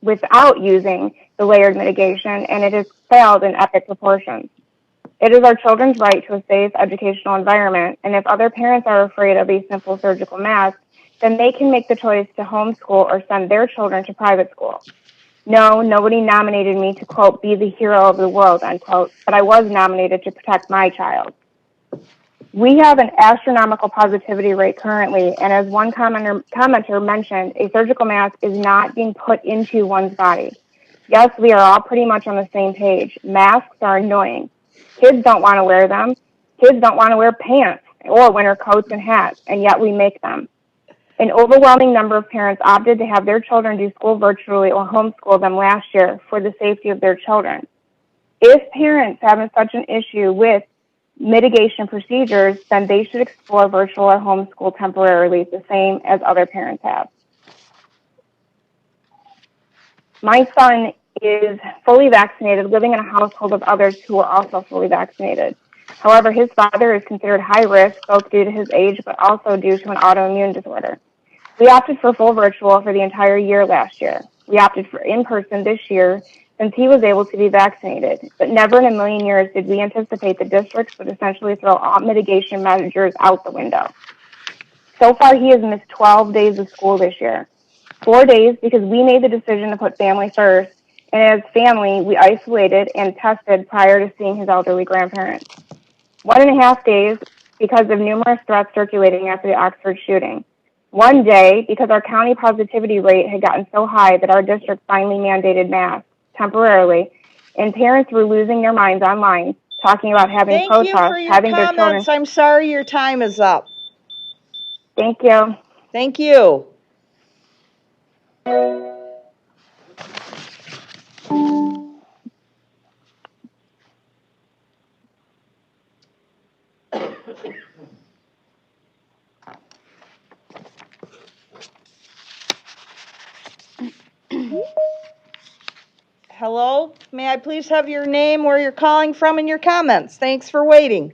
without using the layered mitigation, and it has failed in epic proportions. It is our children's right to a safe educational environment, and if other parents are afraid of a simple surgical mask, then they can make the choice to homeschool or send their children to private school. No, nobody nominated me to, quote, be the hero of the world, unquote, but I was nominated to protect my child. We have an astronomical positivity rate currently, and as one commenter mentioned, a surgical mask is not being put into one's body. Yes, we are all pretty much on the same page. Masks are annoying. Kids don't want to wear them. Kids don't want to wear pants or winter coats and hats, and yet we make them. An overwhelming number of parents opted to have their children do school virtually or homeschool them last year for the safety of their children. If parents have such an issue with mitigation procedures, then they should explore virtual or homeschool temporarily, the same as other parents have. My son is fully vaccinated, living in a household of others who are also fully vaccinated. However, his father is considered high risk, both due to his age, but also due to an autoimmune disorder. We opted for full virtual for the entire year last year. We opted for in-person this year since he was able to be vaccinated, but never in a million years did we anticipate the districts would essentially throw all mitigation measures out the window. So far, he has missed 12 days of school this year. 4 days because we made the decision to put family first, and as family, we isolated and tested prior to seeing his elderly grandparents. 1.5 days because of numerous threats circulating after the Oxford shooting. 1 day because our county positivity rate had gotten so high that our district finally mandated masks temporarily, and parents were losing their minds online, talking about having protests, Thank you for your having their children. comments. I'm sorry your time is up. Thank you. Thank you. Hello? May I please have your name, where you're calling from, and your comments? Thanks for waiting.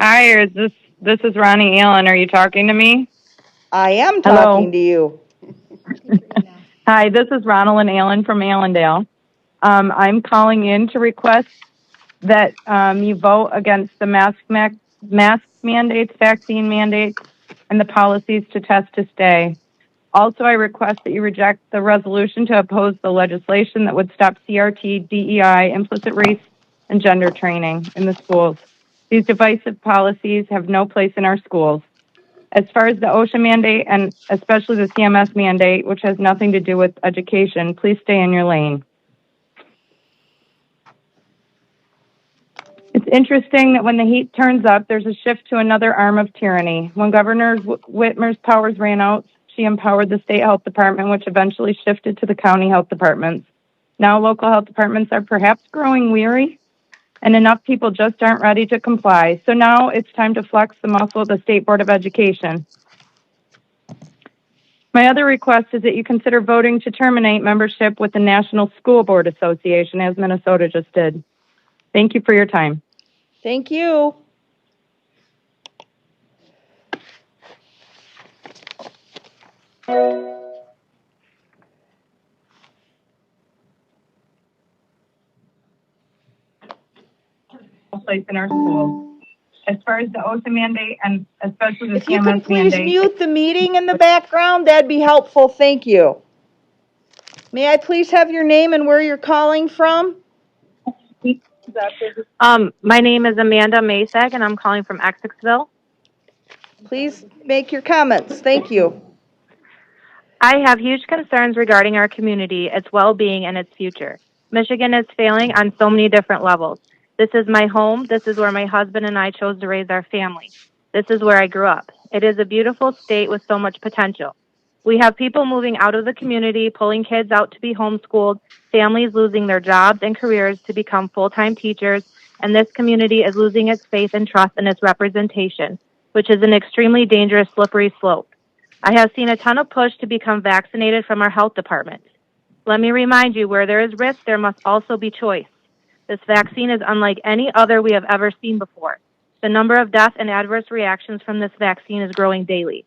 Hi, this is Ronnie Allen. Are you talking to me? I am Hello. talking to you. Hi, this is Ronald Allen from Allendale. I'm calling in to request that you vote against the mask mandates, vaccine mandates, and the policies to test to stay. Also, I request that you reject the resolution to oppose the legislation that would stop CRT, DEI, implicit race, and gender training in the schools. These divisive policies have no place in our schools. As far as the OSHA mandate, and especially the CMS mandate, which has nothing to do with education, please stay in your lane. It's interesting that when the heat turns up, there's a shift to another arm of tyranny. When Governor Whitmer's powers ran out, she empowered the state health department, which eventually shifted to the county health departments. Now local health departments are perhaps growing weary, and enough people just aren't ready to comply. So now it's time to flex the muscle of the State Board of Education. My other request is that you consider voting to terminate membership with the National School Board Association, as Minnesota just did. Thank you for your time. Thank you. Place in our schools. As far as the OSHA mandate and especially the If you CMS could please mandate. mute the meeting in the background, that'd be helpful. Thank you. May I please have your name and where you're calling from? My name is Amanda Masak, and I'm calling from Essexville. Please make your comments. Thank you. I have huge concerns regarding our community, its well-being, and its future. Michigan is failing on so many different levels. This is my home. This is where my husband and I chose to raise our family. This is where I grew up. It is a beautiful state with so much potential. We have people moving out of the community, pulling kids out to be homeschooled, families losing their jobs and careers to become full-time teachers, and this community is losing its faith and trust in its representation, which is an extremely dangerous, slippery slope. I have seen a ton of push to become vaccinated from our health department. Let me remind you, where there is risk, there must also be choice. This vaccine is unlike any other we have ever seen before. The number of deaths and adverse reactions from this vaccine is growing daily.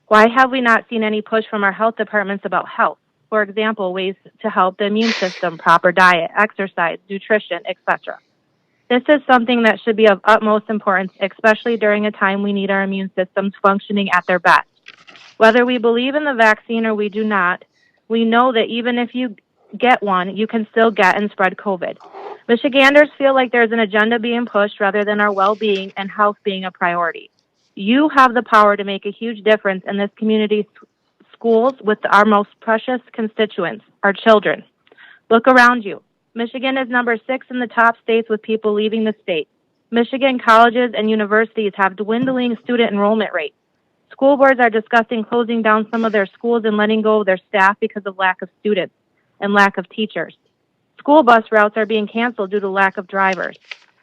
Why have we not seen any push from our health departments about health? For example, ways to help the immune system, proper diet, exercise, nutrition, etc. This is something that should be of utmost importance, especially during a time we need our immune systems functioning at their best. Whether we believe in the vaccine or we do not, we know that even if you get one, you can still get and spread COVID. Michiganders feel like there's an agenda being pushed rather than our well-being and health being a priority. You have the power to make a huge difference in this community's schools with our most precious constituents, our children. Look around you. Michigan is number 6 in the top states with people leaving the state. Michigan colleges and universities have dwindling student enrollment rates. School boards are discussing closing down some of their schools and letting go of their staff because of lack of students and lack of teachers. School bus routes are being canceled due to lack of drivers.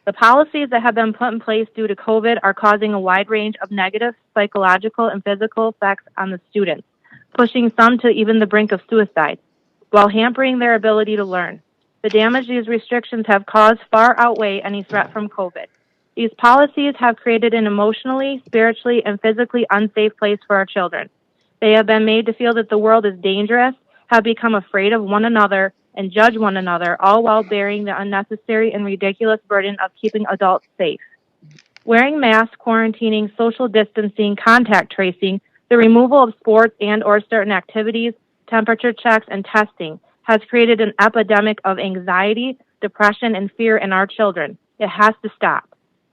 The policies that have been put in place due to COVID are causing a wide range of negative psychological and physical effects on the students, pushing some to even the brink of suicide, while hampering their ability to learn. The damage these restrictions have caused far outweigh any threat from COVID. These policies have created an emotionally, spiritually, and physically unsafe place for our children. They have been made to feel that the world is dangerous, have become afraid of one another, and judge one another, all while bearing the unnecessary and ridiculous burden of keeping adults safe. Wearing masks, quarantining, social distancing, contact tracing, the removal of sports and/or certain activities, temperature checks, and testing has created an epidemic of anxiety, depression, and fear in our children. It has to stop.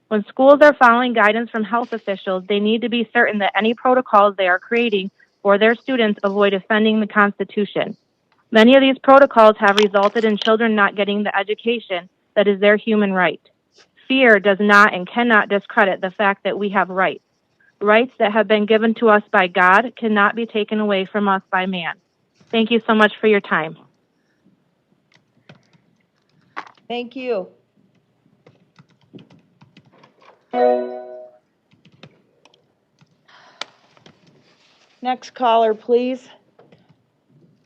When schools are following guidance from health officials, they need to be certain that any protocols they are creating for their students avoid offending the Constitution. Many of these protocols have resulted in children not getting the education that is their human right. Fear does not and cannot discredit the fact that we have rights. Rights that have been given to us by God cannot be taken away from us by man. Thank you so much for your time. Thank you. Next caller, please.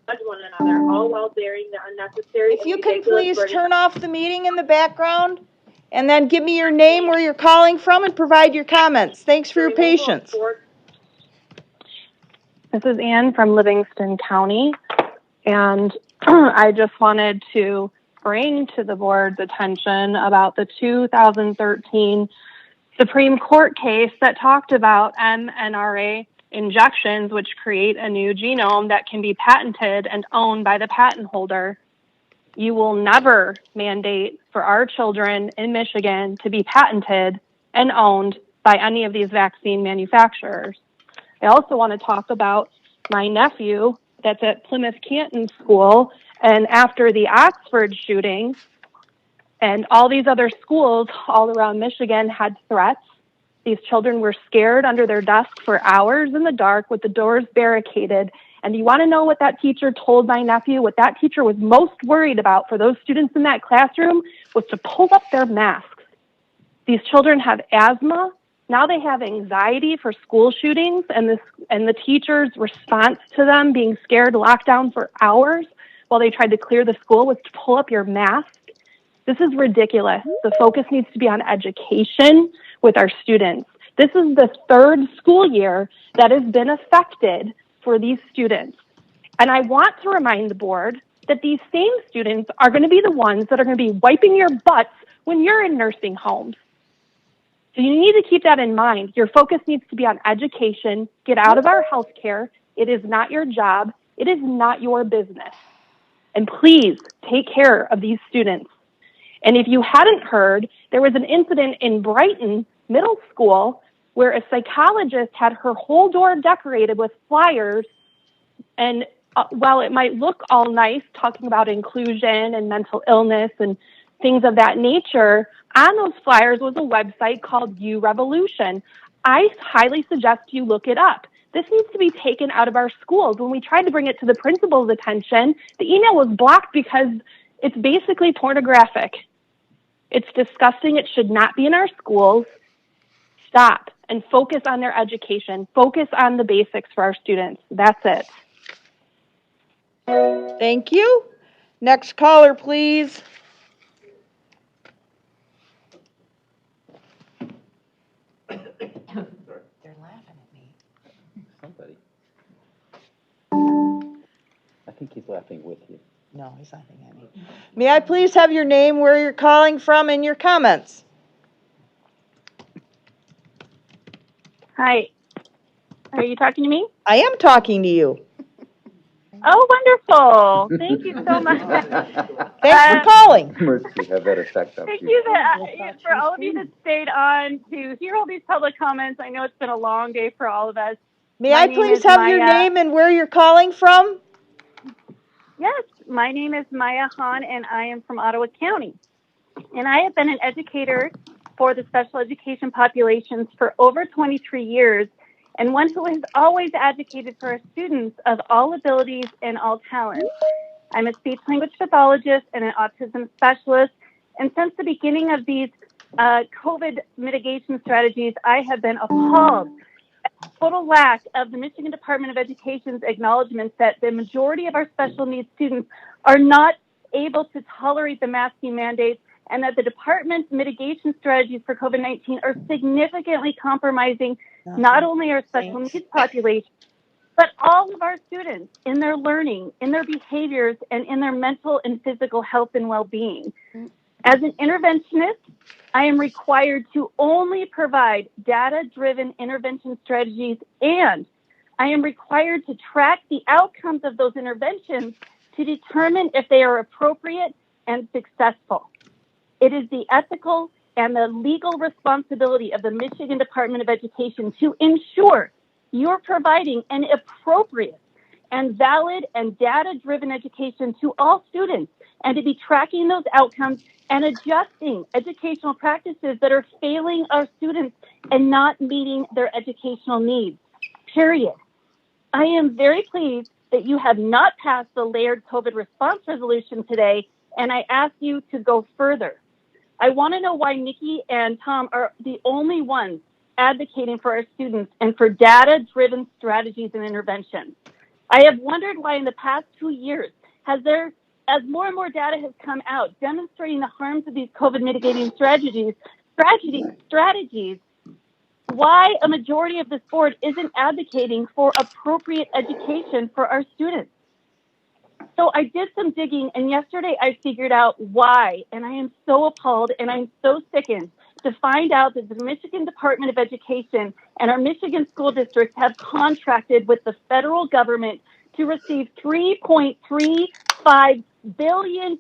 One another, all while bearing the unnecessary. If you can please turn off the meeting in the background, and then give me your name, where you're calling from, and provide your comments. Thanks for your patience. This is Ann from Livingston County, and I just wanted to bring to the board's attention about the 2013 Supreme Court case that talked about mRNA injections, which create a new genome that can be patented and owned by the patent holder. You will never mandate for our children in Michigan to be patented and owned by any of these vaccine manufacturers. I also want to talk about my nephew that's at Plymouth Canton School, and after the Oxford shooting, and all these other schools all around Michigan had threats. These children were scared under their desk for hours in the dark with the doors barricaded. And you want to know what that teacher told my nephew? What that teacher was most worried about for those students in that classroom was to pull up their masks. These children have asthma. Now they have anxiety for school shootings, and the teacher's response to them being scared, locked down for hours while they tried to clear the school was to pull up your mask. This is ridiculous. The focus needs to be on education with our students. This is the third school year that has been affected for these students. And I want to remind the board that these same students are going to be the ones that are going to be wiping your butts when you're in nursing homes. So you need to keep that in mind. Your focus needs to be on education. Get out of our healthcare. It is not your job. It is not your business. And please take care of these students. And if you hadn't heard, there was an incident in Brighton Middle School where a psychologist had her whole door decorated with flyers. And while it might look all nice, talking about inclusion and mental illness and things of that nature, on those flyers was a website called You Revolution. I highly suggest you look it up. This needs to be taken out of our schools. When we tried to bring it to the principal's attention, the email was blocked because it's basically pornographic. It's disgusting. It should not be in our schools. Stop and focus on their education. Focus on the basics for our students. That's it. Thank you. Next caller, please. They're laughing at me. Somebody. I think he's laughing with you. No, he's laughing at me. May I please have your name, where you're calling from, and your comments? Hi. Are you talking to me? I am talking to you. Oh, wonderful. Thank you so much. Thanks for calling. Mercy, have that effect on Thank people. you for all of you that stayed on to hear all these public comments. I know it's been a long day for all of us. May I please have your name and where you're calling from? Yes, my name is Maya Hahn, and I am from Ottawa County. And I have been an educator for the special education populations for over 23 years, and one who has always advocated for our students of all abilities and all talents. I'm a speech language pathologist and an autism specialist, and since the beginning of these COVID mitigation strategies, I have been appalled at the total lack of the Michigan Department of Education's acknowledgments that the majority of our special needs students are not able to tolerate the masking mandates, and that the department's mitigation strategies for COVID-19 are significantly compromising not only our special needs population, but all of our students in their learning, in their behaviors, and in their mental and physical health and well-being. As an interventionist, I am required to only provide data-driven intervention strategies, and I am required to track the outcomes of those interventions to determine if they are appropriate and successful. It is the ethical and the legal responsibility of the Michigan Department of Education to ensure you're providing an appropriate and valid and data-driven education to all students, and to be tracking those outcomes and adjusting educational practices that are failing our students and not meeting their educational needs, period. I am very pleased that you have not passed the layered COVID response resolution today, and I ask you to go further. I want to know why Nikki and Tom are the only ones advocating for our students and for data-driven strategies and interventions. I have wondered why in the past 2 years, as more and more data has come out demonstrating the harms of these COVID mitigating strategies, why a majority of this board isn't advocating for appropriate education for our students. So I did some digging, and yesterday I figured out why, and I am so appalled and I'm so sickened to find out that the Michigan Department of Education and our Michigan school districts have contracted with the federal government to receive $3.35 billion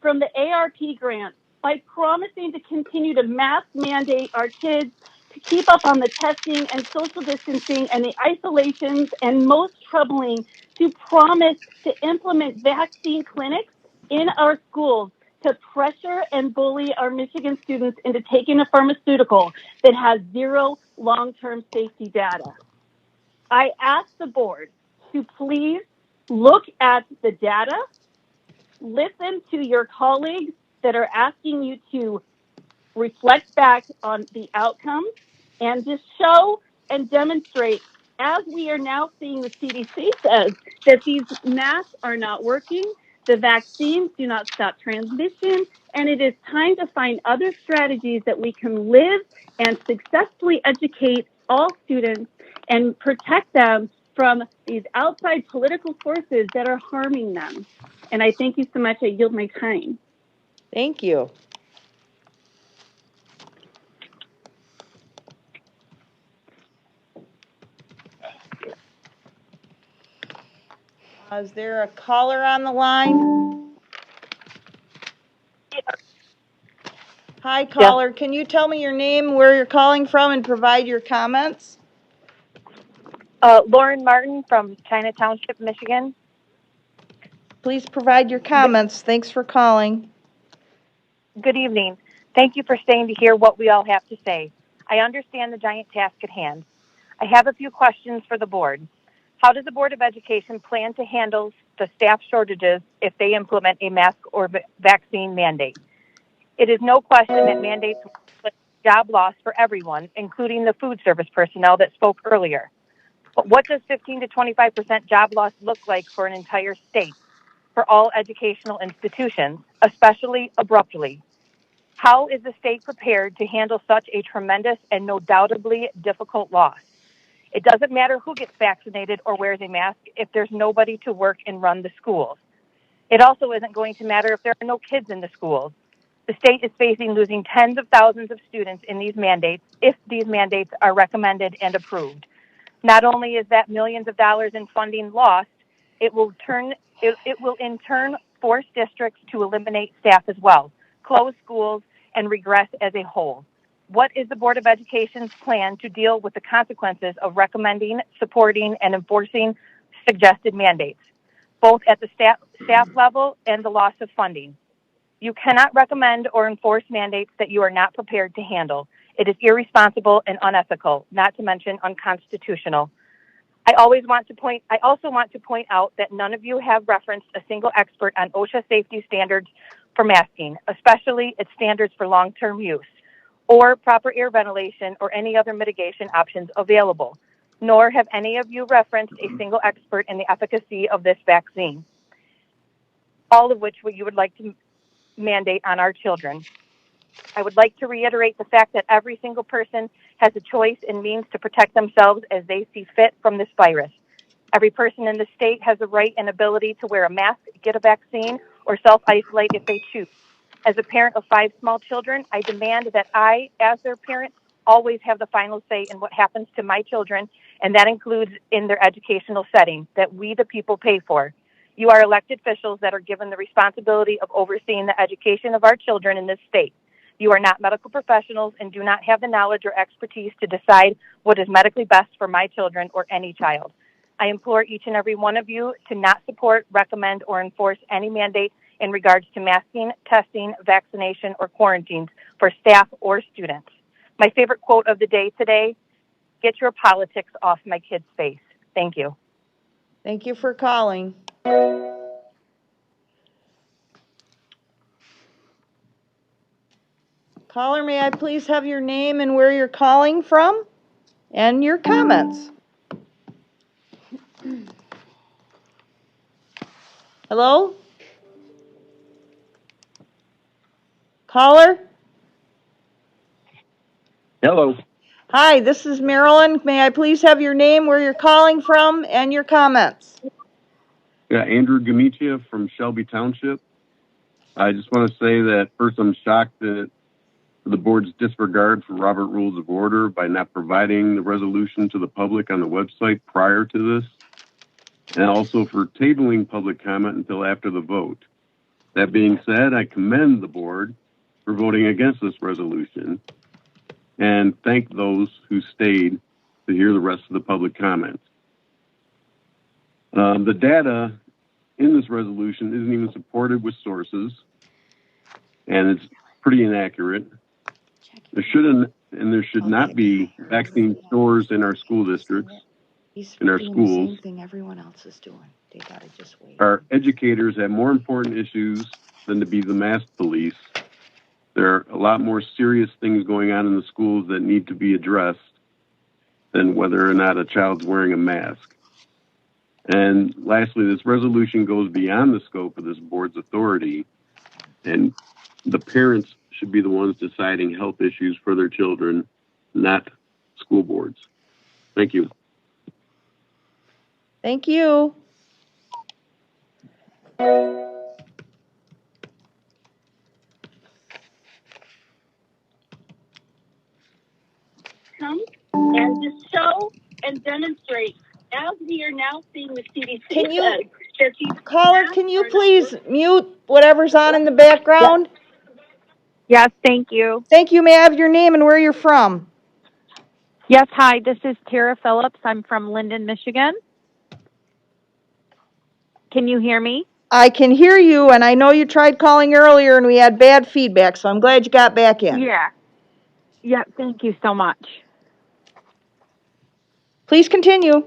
from the ARP grant by promising to continue to mass mandate our kids to keep up on the testing and social distancing and the isolations, and most troubling, to promise to implement vaccine clinics in our schools to pressure and bully our Michigan students into taking a pharmaceutical that has zero long-term safety data. I ask the board to please look at the data, listen to your colleagues that are asking you to reflect back on the outcomes, and just show and demonstrate, as we are now seeing the CDC says, that these masks are not working, the vaccines do not stop transmission, and it is time to find other strategies that we can live and successfully educate all students and protect them from these outside political forces that are harming them. And I thank you so much. I yield my time. Thank you. Is there a caller on the line? Hi, caller. Can you tell me your name, where you're calling from, and provide your comments? Lauren Martin from China Township, Michigan. Please provide your comments. Thanks for calling. Good evening. Thank you for staying to hear what we all have to say. I understand the giant task at hand. I have a few questions for the board. How does the Board of Education plan to handle the staff shortages if they implement a mask or vaccine mandate? It is no question that mandates will inflict job loss for everyone, including the food service personnel that spoke earlier. But what does 15 to 25% job loss look like for an entire state, for all educational institutions, especially abruptly? How is the state prepared to handle such a tremendous and no doubtably difficult loss? It doesn't matter who gets vaccinated or wears a mask if there's nobody to work and run the schools. It also isn't going to matter if there are no kids in the schools. The state is facing losing tens of thousands of students in these mandates if these mandates are recommended and approved. Not only is that millions of dollars in funding lost, it will in turn force districts to eliminate staff as well, close schools, and regress as a whole. What is the Board of Education's plan to deal with the consequences of recommending, supporting, and enforcing suggested mandates, both at the staff level and the loss of funding? You cannot recommend or enforce mandates that you are not prepared to handle. It is irresponsible and unethical, not to mention unconstitutional. I also want to point out that none of you have referenced a single expert on OSHA safety standards for masking, especially its standards for long-term use, or proper air ventilation or any other mitigation options available, nor have any of you referenced a single expert in the efficacy of this vaccine, all of which you would like to mandate on our children. I would like to reiterate the fact that every single person has a choice and means to protect themselves as they see fit from this virus. Every person in the state has a right and ability to wear a mask, get a vaccine, or self-isolate if they choose. As a parent of 5 small children, I demand that I, as their parent, always have the final say in what happens to my children, and that includes in their educational setting that we, the people, pay for. You are elected officials that are given the responsibility of overseeing the education of our children in this state. You are not medical professionals and do not have the knowledge or expertise to decide what is medically best for my children or any child. I implore each and every one of you to not support, recommend, or enforce any mandate in regards to masking, testing, vaccination, or quarantines for staff or students. My favorite quote of the day today: get your politics off my kid's face. Thank you. Thank you for calling. Caller, may I please have your name and where you're calling from and your comments? Hello? Caller? Hello. Hi, this is Marilyn. May I please have your name, where you're calling from, and your comments? Yeah, Andrew Gamicia from Shelby Township. I just want to say that first, I'm shocked at the board's disregard for Robert Rules of Order by not providing the resolution to the public on the website prior to this, and also for tabling public comment until after the vote. That being said, I commend the board for voting against this resolution and thank those who stayed to hear the rest of the public comments. The data in this resolution isn't even supported with sources, and it's pretty inaccurate. There should not be vaccine stores in our school districts, in our schools. Same thing everyone else is doing. They gotta just wait. Our educators have more important issues than to be the mask police. There are a lot more serious things going on in the schools that need to be addressed than whether or not a child's wearing a mask. And lastly, this resolution goes beyond the scope of this board's authority, and the parents should be the ones deciding health issues for their children, not school boards. Thank you. Thank you. Come and just show and demonstrate, as we are now seeing with CDC. Can you, caller, can you please mute whatever's on in the background? Yes, thank you. Thank you. May I have your name and where you're from? Yes, hi, this is Tara Phillips. I'm from Linden, Michigan. Can you hear me? I can hear you, and I know you tried calling earlier and we had bad feedback, so I'm glad you got back in. Yeah. Yeah, thank you so much. Please continue.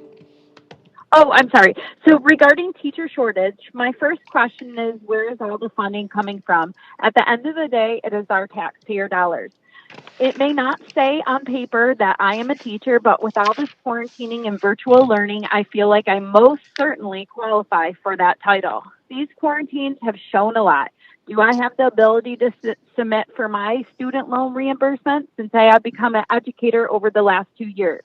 Oh, I'm sorry. So regarding teacher shortage, my first question is, where is all the funding coming from? At the end of the day, it is our taxpayer dollars. It may not say on paper that I am a teacher, but with all this quarantining and virtual learning, I feel like I most certainly qualify for that title. These quarantines have shown a lot. Do I have the ability to submit for my student loan reimbursement since I have become an educator over the last 2 years?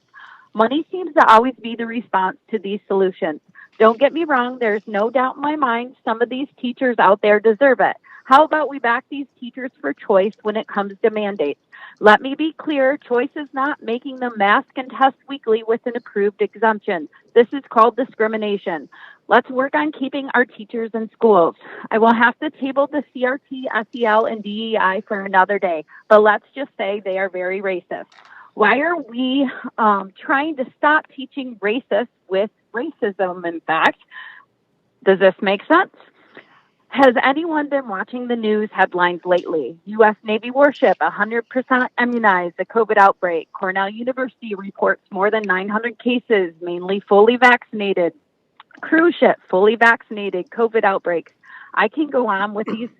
Money seems to always be the response to these solutions. Don't get me wrong, there's no doubt in my mind some of these teachers out there deserve it. How about we back these teachers for choice when it comes to mandates? Let me be clear, choice is not making them mask and test weekly with an approved exemption. This is called discrimination. Let's work on keeping our teachers in schools. I will have to table the CRT, SEL, and DEI for another day, but let's just say they are very racist. Why are we trying to stop teaching racist with racism, in fact? Does this make sense? Has anyone been watching the news headlines lately? U.S. Navy warship 100% immunized, the COVID outbreak. Cornell University reports more than 900 cases, mainly fully vaccinated. Cruise ship, fully vaccinated, COVID outbreaks. I can go on with these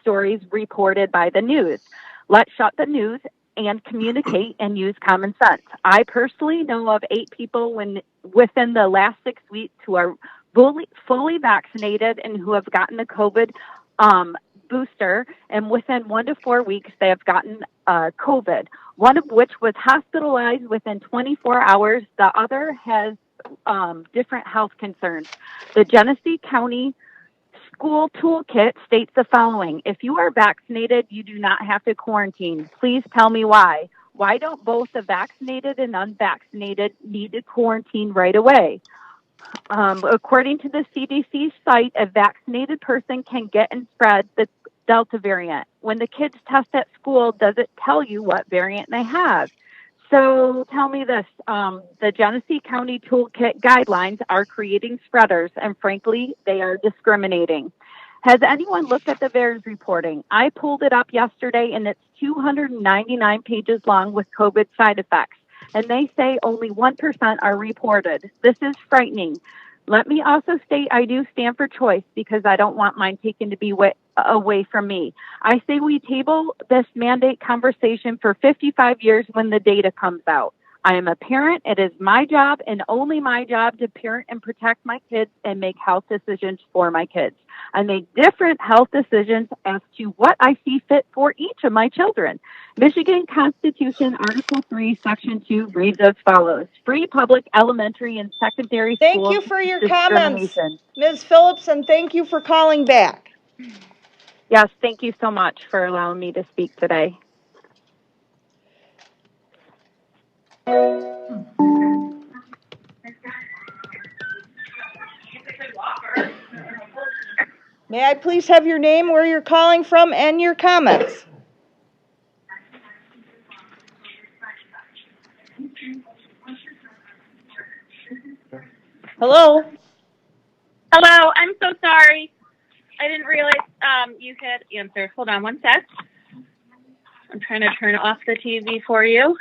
stories reported by the news. Let's shut the news and communicate and use common sense. I personally know of 8 people within the last 6 weeks who are fully vaccinated and who have gotten the COVID booster, and within 1 to 4 weeks they have gotten COVID, one of which was hospitalized within 24 hours. The other has different health concerns. The Genesee County School Toolkit states the following: if you are vaccinated, you do not have to quarantine. Please tell me why. Why don't both the vaccinated and unvaccinated need to quarantine right away? According to the CDC site, a vaccinated person can get and spread the Delta variant. When the kids test at school, does it tell you what variant they have? So tell me this, the Genesee County Toolkit guidelines are creating spreaders, and frankly, they are discriminating. Has anyone looked at the VAERS reporting? I pulled it up yesterday, and it's 299 pages long with COVID side effects, and they say only 1% are reported. This is frightening. Let me also state I do stand for choice because I don't want mine taken to be away from me. I say we table this mandate conversation for 55 years when the data comes out. I am a parent. It is my job and only my job to parent and protect my kids and make health decisions for my kids. I make different health decisions as to what I see fit for each of my children. Michigan Constitution, Article 3, Section 2 reads as follows. Free public elementary and secondary schools. Thank you for your comments, Ms. Phillips, and thank you for calling back. Yes, thank you so much for allowing me to speak today. May I please have your name, where you're calling from, and your comments? Hello? Hello, I'm so sorry. I didn't realize you had answered. Hold on one sec. I'm trying to turn off the TV for you.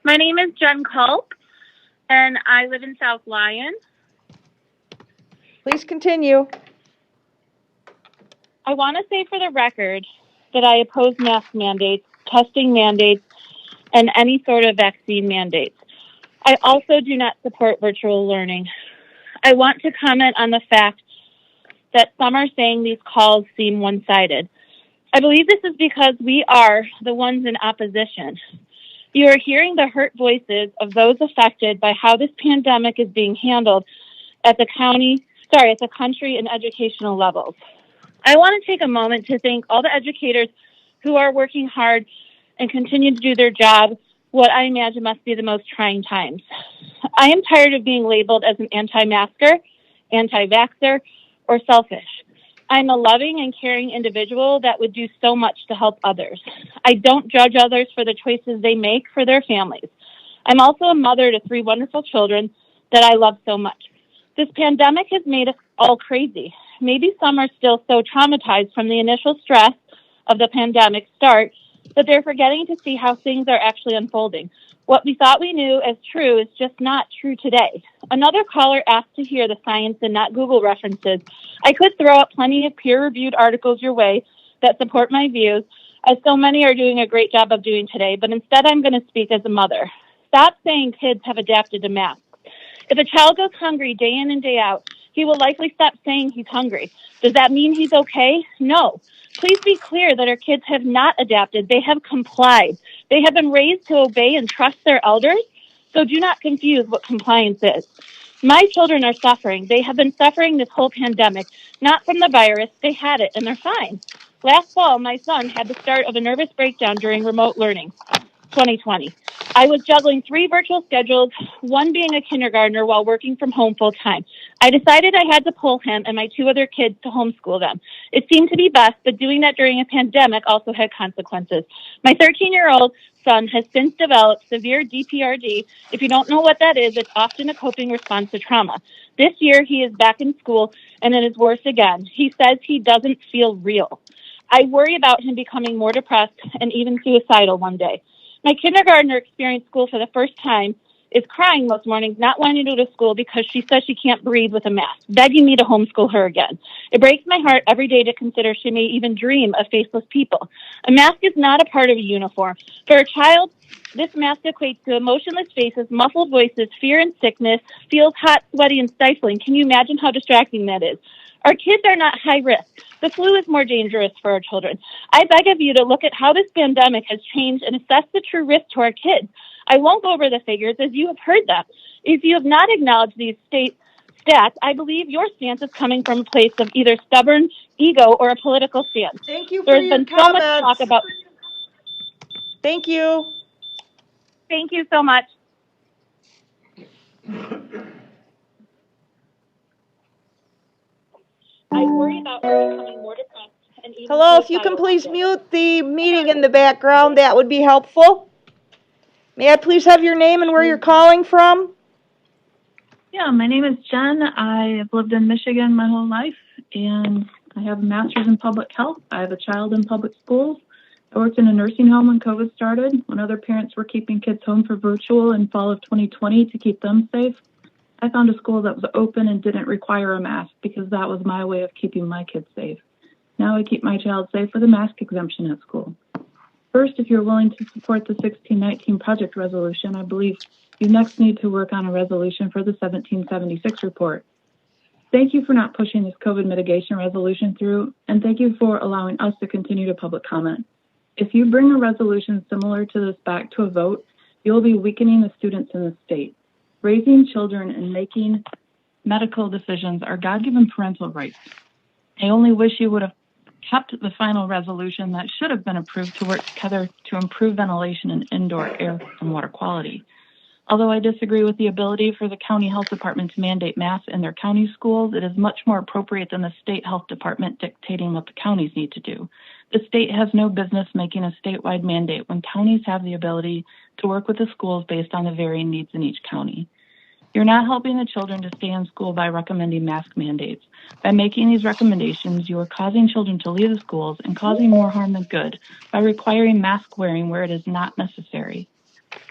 My name is Jen Culp, and I live in South Lyon. Please continue. I want to say for the record that I oppose mask mandates, testing mandates, and any sort of vaccine mandates. I also do not support virtual learning. I want to comment on the fact that some are saying these calls seem one-sided. I believe this is because we are the ones in opposition. You are hearing the hurt voices of those affected by how this pandemic is being handled at the country and educational levels. I want to take a moment to thank all the educators who are working hard and continue to do their job, what I imagine must be the most trying times. I am tired of being labeled as an anti-masker, anti-vaxxer, or selfish. I'm a loving and caring individual that would do so much to help others. I don't judge others for the choices they make for their families. I'm also a mother to 3 wonderful children that I love so much. This pandemic has made us all crazy. Maybe some are still so traumatized from the initial stress of the pandemic start that they're forgetting to see how things are actually unfolding. What we thought we knew as true is just not true today. Another caller asked to hear the science and not Google references. I could throw up plenty of peer-reviewed articles your way that support my views, as so many are doing a great job of doing today, but instead I'm going to speak as a mother. Stop saying kids have adapted to masks. If a child goes hungry day in and day out, he will likely stop saying he's hungry. Does that mean he's okay? No. Please be clear that our kids have not adapted. They have complied. They have been raised to obey and trust their elders, so do not confuse what compliance is. My children are suffering. They have been suffering this whole pandemic, not from the virus. They had it, and they're fine. Last fall, my son had the start of a nervous breakdown during remote learning, 2020. I was juggling 3 virtual schedules, one being a kindergartner while working from home full time. I decided I had to pull him and my 2 other kids to homeschool them. It seemed to be best, but doing that during a pandemic also had consequences. My 13-year-old son has since developed severe DPRD. If you don't know what that is, it's often a coping response to trauma. This year, he is back in school, and it is worse again. He says he doesn't feel real. I worry about him becoming more depressed and even suicidal one day. My kindergartner experienced school for the first time, is crying most mornings, not wanting to go to school because she says she can't breathe with a mask, begging me to homeschool her again. It breaks my heart every day to consider she may even dream of faceless people. A mask is not a part of a uniform. For a child, this mask equates to emotionless faces, muffled voices, fear and sickness, feels hot, sweaty, and stifling. Can you imagine how distracting that is? Our kids are not high risk. The flu is more dangerous for our children. I beg of you to look at how this pandemic has changed and assess the true risk to our kids. I won't go over the figures as you have heard them. If you have not acknowledged these stats, I believe your stance is coming from a place of either stubborn ego or a political stance. Thank you for There's your been comments. so much talk about. Thank you. Thank you so much. I worry about her becoming more depressed and even Hello, if you can please mute the meeting in the background, that would be helpful. May I please have your name and where you're calling from? Yeah, my name is Jen. I have lived in Michigan my whole life, and I have a master's in public health. I have a child in public schools. I worked in a nursing home when COVID started, when other parents were keeping kids home for virtual in fall of 2020 to keep them safe. I found a school that was open and didn't require a mask because that was my way of keeping my kids safe. Now I keep my child safe with a mask exemption at school. First, if you're willing to support the 1619 project resolution, I believe you next need to work on a resolution for the 1776 report. Thank you for not pushing this COVID mitigation resolution through, and thank you for allowing us to continue to public comment. If you bring a resolution similar to this back to a vote, you'll be weakening the students in the state. Raising children and making medical decisions are God-given parental rights. I only wish you would have kept the final resolution that should have been approved to work together to improve ventilation and indoor air and water quality. Although I disagree with the ability for the county health department to mandate masks in their county schools, it is much more appropriate than the state health department dictating what the counties need to do. The state has no business making a statewide mandate when counties have the ability to work with the schools based on the varying needs in each county. You're not helping the children to stay in school by recommending mask mandates. By making these recommendations, you are causing children to leave the schools and causing more harm than good by requiring mask wearing where it is not necessary.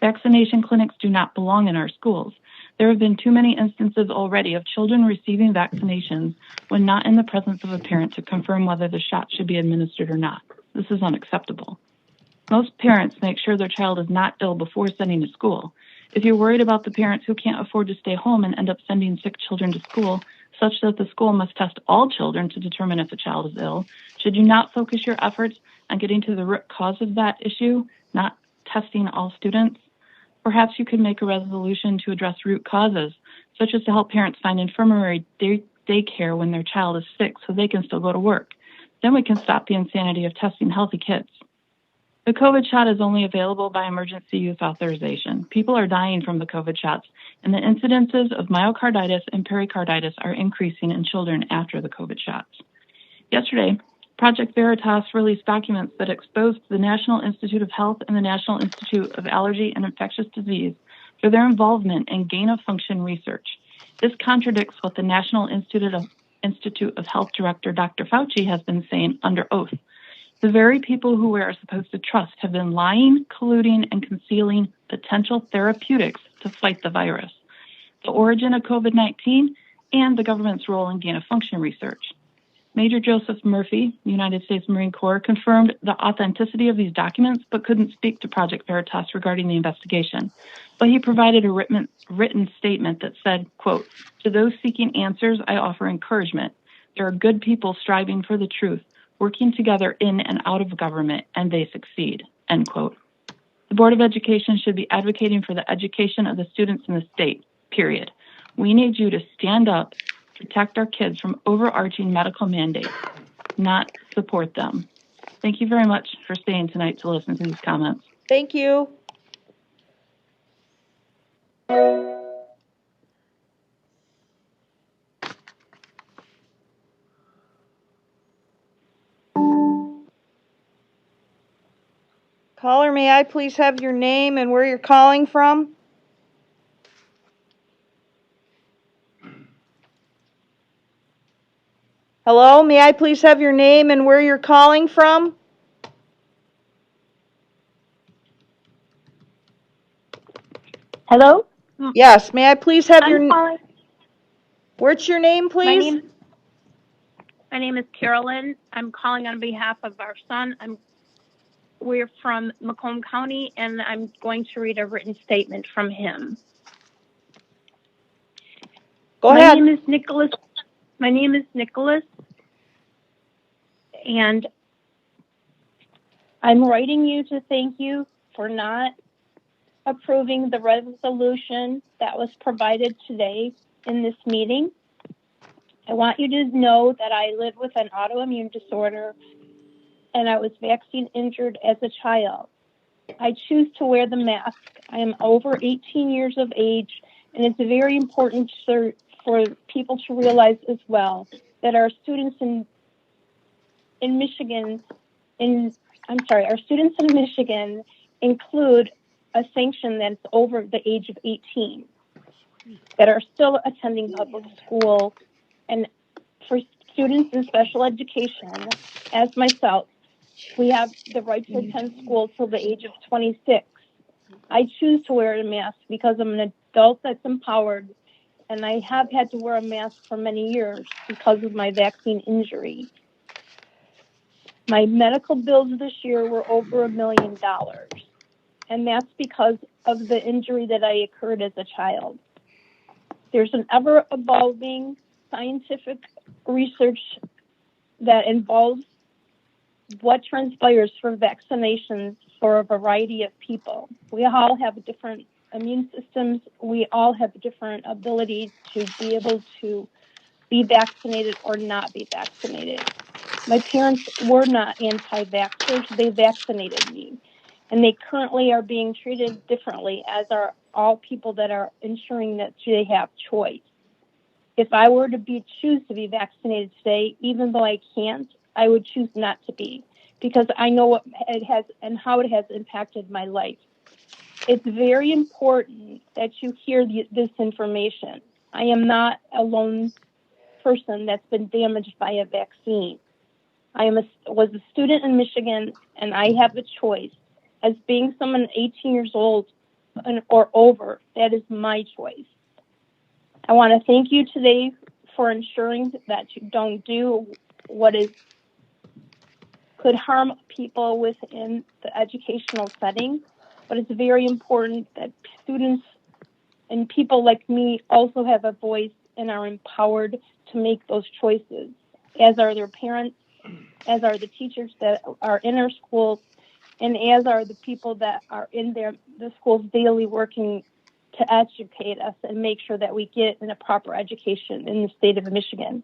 Vaccination clinics do not belong in our schools. There have been too many instances already of children receiving vaccinations when not in the presence of a parent to confirm whether the shot should be administered or not. This is unacceptable. Most parents make sure their child is not ill before sending to school. If you're worried about the parents who can't afford to stay home and end up sending sick children to school, such that the school must test all children to determine if a child is ill, should you not focus your efforts on getting to the root cause of that issue, not testing all students? Perhaps you could make a resolution to address root causes, such as to help parents find infirmary daycare when their child is sick so they can still go to work. Then we can stop the insanity of testing healthy kids. The COVID shot is only available by emergency use authorization. People are dying from the COVID shots, and the incidences of myocarditis and pericarditis are increasing in children after the COVID shots. Yesterday, Project Veritas released documents that exposed the National Institute of Health and the National Institute of Allergy and Infectious Disease for their involvement in gain-of-function research. This contradicts what the National Institute of Health Director Dr. Fauci has been saying under oath. The very people who we are supposed to trust have been lying, colluding, and concealing potential therapeutics to fight the virus, the origin of COVID-19, and the government's role in gain-of-function research. Major Joseph Murphy, United States Marine Corps, confirmed the authenticity of these documents but couldn't speak to Project Veritas regarding the investigation. But he provided a written statement that said, quote, "To those seeking answers, I offer encouragement. There are good people striving for the truth, working together in and out of government, and they succeed," end quote. The Board of Education should be advocating for the education of the students in the state, period. We need you to stand up, protect our kids from overarching medical mandates, not support them. Thank you very much for staying tonight to listen to these comments. Thank you. Caller, may I please have your name and where you're calling from? Hello, may I please have your name and where you're calling from? Hello? Yes, may I please have what's your name, please? My name is Carolyn. I'm calling on behalf of our son. We're from Macomb County, and I'm going to read a written statement from him. Go ahead. My name is Nicholas, and I'm writing you to thank you for not approving the resolution that was provided today in this meeting. I want you to know that I live with an autoimmune disorder and I was vaccine injured as a child. I choose to wear the mask. I am over 18 years of age, and it's very important for people to realize as well that our students in Michigan include a sanction that's over the age of 18 that are still attending public school. And for students in special education, as myself, we have the right to attend school till the age of 26. I choose to wear a mask because I'm an adult that's empowered, and I have had to wear a mask for many years because of my vaccine injury. My medical bills this year were over $1 million, and that's because of the injury that I occurred as a child. There's an ever-evolving scientific research that involves what transpires for vaccinations for a variety of people. We all have different immune systems. We all have different ability to be able to be vaccinated or not be vaccinated. My parents were not anti-vaxxers. They vaccinated me. And they currently are being treated differently, as are all people that are ensuring that they have choice. If I were to choose to be vaccinated today, even though I can't, I would choose not to be, because I know what it has and how it has impacted my life. It's very important that you hear this information. I am not a lone person that's been damaged by a vaccine. I was a student in Michigan, and I have a choice. As being someone 18 years old or over, that is my choice. I want to thank you today for ensuring that you don't do what could harm people within the educational setting, but it's very important that students and people like me also have a voice and are empowered to make those choices, as are their parents, as are the teachers that are in our schools, and as are the people that are in the schools daily working to educate us and make sure that we get in a proper education in the state of Michigan.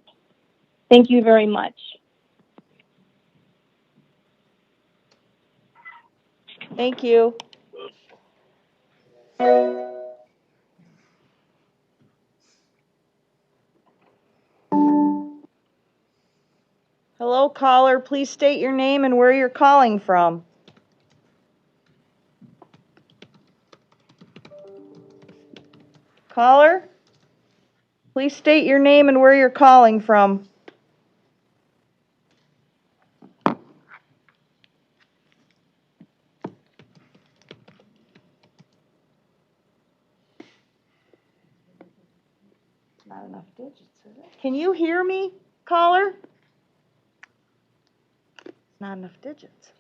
Thank you very much. Thank you. Hello, caller. Please state your name and where you're calling from. Caller, please state your name and where you're calling from. Not enough digits, is it? Can you hear me, caller? Not enough digits.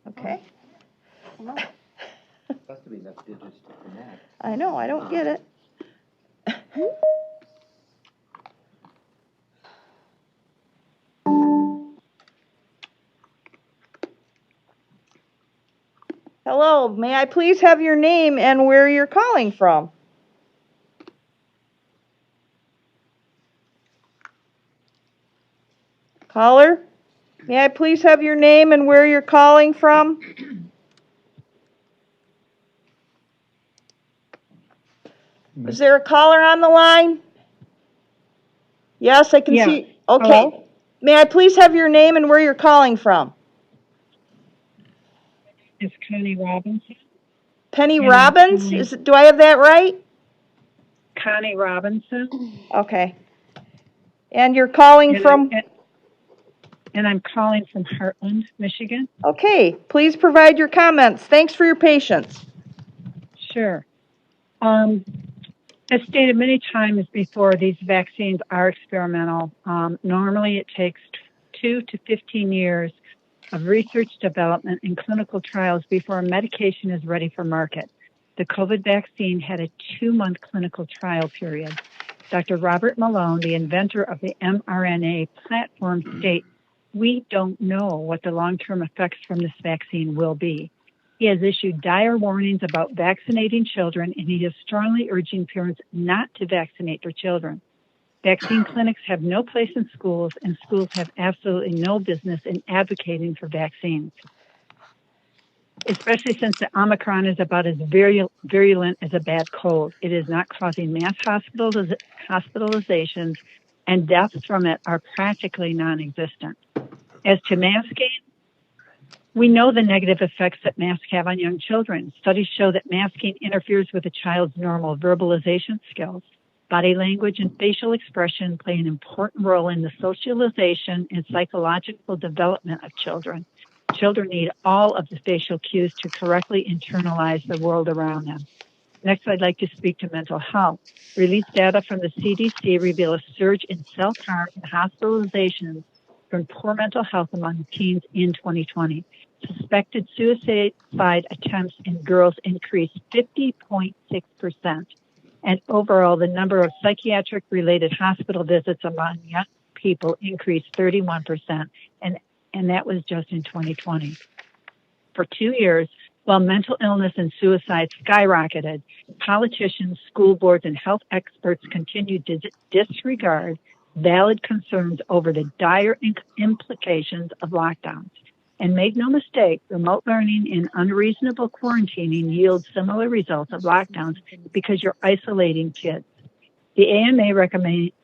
Okay. Has to be enough digits to connect. I know, I don't get it. Hello, may I please have your name and where you're calling from? Caller, may I please have your name and where you're calling from? Is there a caller on the line? Yes, I can see. Okay. Hello? May I please have your name and where you're calling from? It's Connie Robinson. Penny Robbins? Do I have that right? Connie Robinson. Okay. And you're calling from? And I'm calling from Heartland, Michigan. Okay. Please provide your comments. Thanks for your patience. Sure. As stated many times before, these vaccines are experimental. Normally it takes 2 to 15 years of research development and clinical trials before a medication is ready for market. The COVID vaccine had a 2-month clinical trial period. Dr. Robert Malone, the inventor of the mRNA platform, states, "We don't know what the long-term effects from this vaccine will be." He has issued dire warnings about vaccinating children, and he is strongly urging parents not to vaccinate their children. Vaccine clinics have no place in schools, and schools have absolutely no business in advocating for vaccines, especially since the Omicron is about as virulent as a bad cold. It is not causing mass hospitalizations, and deaths from it are practically non-existent. As to masking, we know the negative effects that masks have on young children. Studies show that masking interferes with a child's normal verbalization skills. Body language and facial expression play an important role in the socialization and psychological development of children. Children need all of the facial cues to correctly internalize the world around them. Next, I'd like to speak to mental health. Released data from the CDC reveal a surge in self-harm and hospitalizations from poor mental health among teens in 2020. Suspected suicide attempts in girls increased 50.6%. And overall, the number of psychiatric-related hospital visits among young people increased 31%, and that was just in 2020. For 2 years, while mental illness and suicide skyrocketed, politicians, school boards, and health experts continued to disregard valid concerns over the dire implications of lockdowns. And make no mistake, remote learning and unreasonable quarantining yield similar results of lockdowns because you're isolating kids. The AMA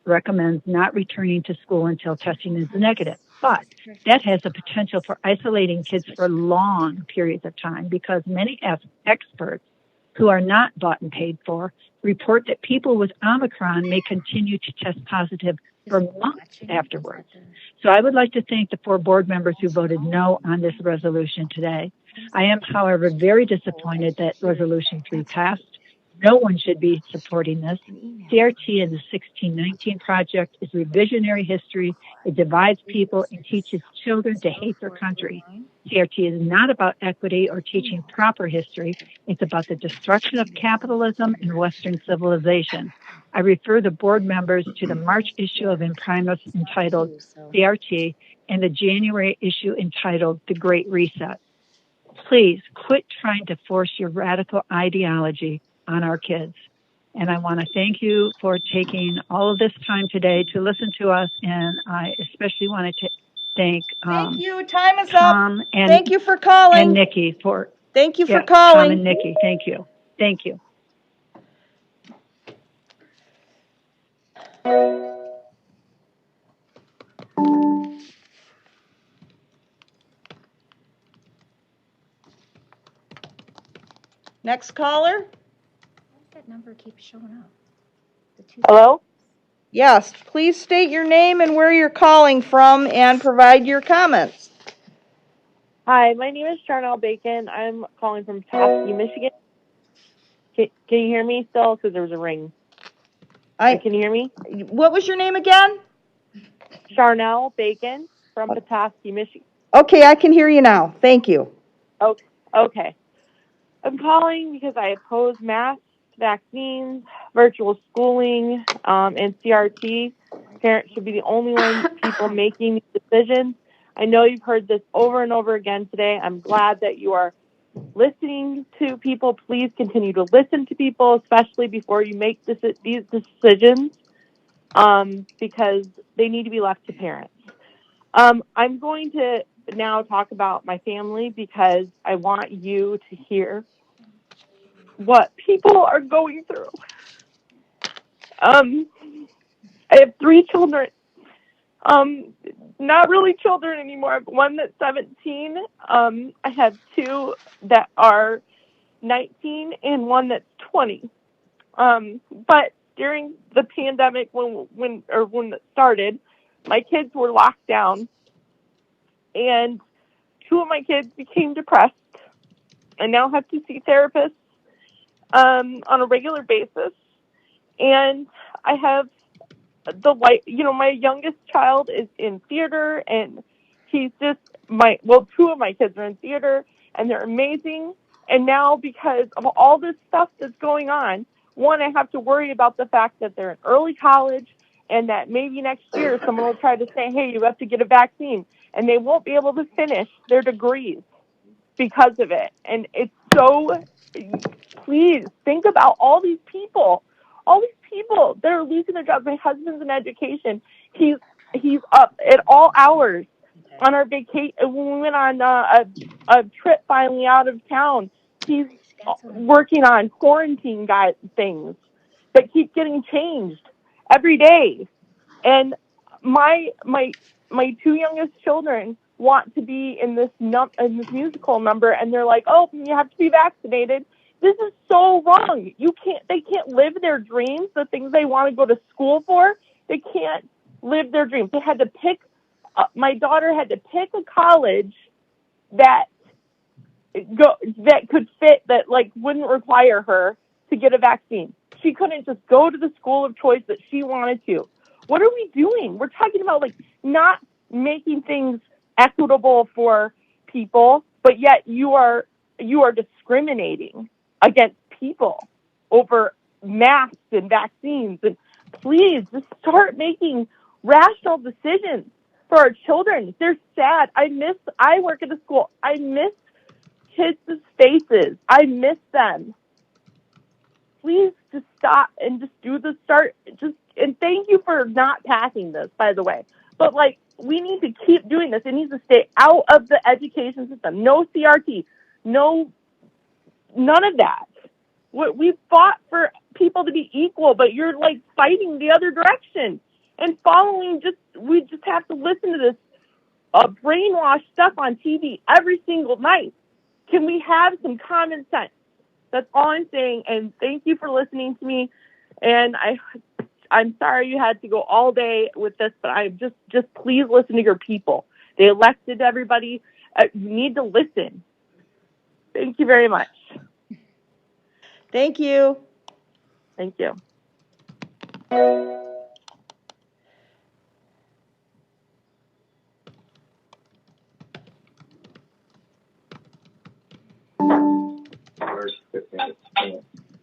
recommends not returning to school until testing is negative, but that has the potential for isolating kids for long periods of time because many experts who are not bought and paid for report that people with Omicron may continue to test positive for months afterwards. So I would like to thank the 4 board members who voted no on this resolution today. I am, however, very disappointed that Resolution 3 passed. No one should be supporting this. CRT and the 1619 Project is revisionary history. It divides people and teaches children to hate their country. CRT is not about equity or teaching proper history. It's about the destruction of capitalism and Western civilization. I refer the board members to the March issue of Imprimis entitled CRT and the January issue entitled The Great Reset. Please quit trying to force your radical ideology on our kids. And I want to thank you for taking all of this time today to listen to us. And I especially wanted to thank Thank you. Time is Tom up. and Thank you for calling. and Nikki for Thank you for Tom calling. and Nikki. Thank you. Thank you. Next caller. That number keeps showing up. Hello? Yes, please state your name and where you're calling from and provide your comments. Hi, my name is Charnel Bacon. I'm calling from Petoskey, Michigan. Can you hear me still? Because there was a ring. Can you hear me? What was your name again? Charnel Bacon from Petoskey, Michigan. Okay, I can hear you now. Thank you. Okay. I'm calling because I oppose mask vaccines, virtual schooling, and CRT. Parents should be the only people making these decisions. I know you've heard this over and over again today. I'm glad that you are listening to people. Please continue to listen to people, especially before you make these decisions, because they need to be left to parents. I'm going to now talk about my family because I want you to hear what people are going through. I have 3 children. Not really children anymore. I have one that's 17. I have 2 that are 19 and one that's 20. But during the pandemic, when it started, my kids were locked down, and 2 of my kids became depressed. I now have to see therapists on a regular basis, and I have my youngest child is in theater, and he's just 2 of my kids are in theater, and they're amazing. And now, because of all this stuff that's going on, one, I have to worry about the fact that they're in early college, and that maybe next year someone will try to say, hey, you have to get a vaccine, and they won't be able to finish their degrees because of it. And it's so, please think about all these people that are losing their jobs. My husband's in education. He's up at all hours on our vacation. When we went on a trip finally out of town, he's working on quarantine things that keep getting changed every day. And my 2 youngest children want to be in this musical number, and they're like, oh, you have to be vaccinated. This is so wrong. They can't live their dreams, the things they want to go to school for. They can't live their dreams. They had to pick, my daughter had to pick a college that could fit, that wouldn't require her to get a vaccine. She couldn't just go to the school of choice that she wanted to. What are we doing? We're talking about like not making things equitable for people, but yet you are discriminating against people over masks and vaccines. And please just start making rational decisions for our children. They're sad. I work at a school. I miss kids' faces. I miss them. Please just stop and just do the start. And thank you for not passing this, by the way. But like, we need to keep doing this. It needs to stay out of the education system. No CRT. No, none of that. We fought for people to be equal, but you're like fighting the other direction and following. We just have to listen to this brainwashed stuff on TV every single night. Can we have some common sense? That's all I'm saying. And thank you for listening to me. And I'm sorry you had to go all day with this, but I just please listen to your people. They elected everybody. You need to listen. Thank you very much. Thank you. Thank you.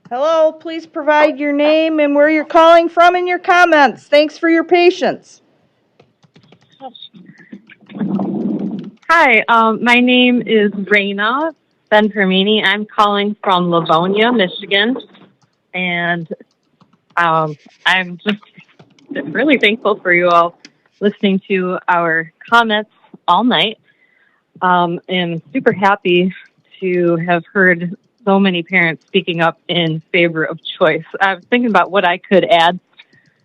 Hello, please provide your name and where you're calling from and your comments. Thanks for your patience. Hi, my name is Raina Ben-Permini. I'm calling from Livonia, Michigan, and I'm just really thankful for you all listening to our comments all night, and super happy to have heard so many parents speaking up in favor of choice. I was thinking about what I could add.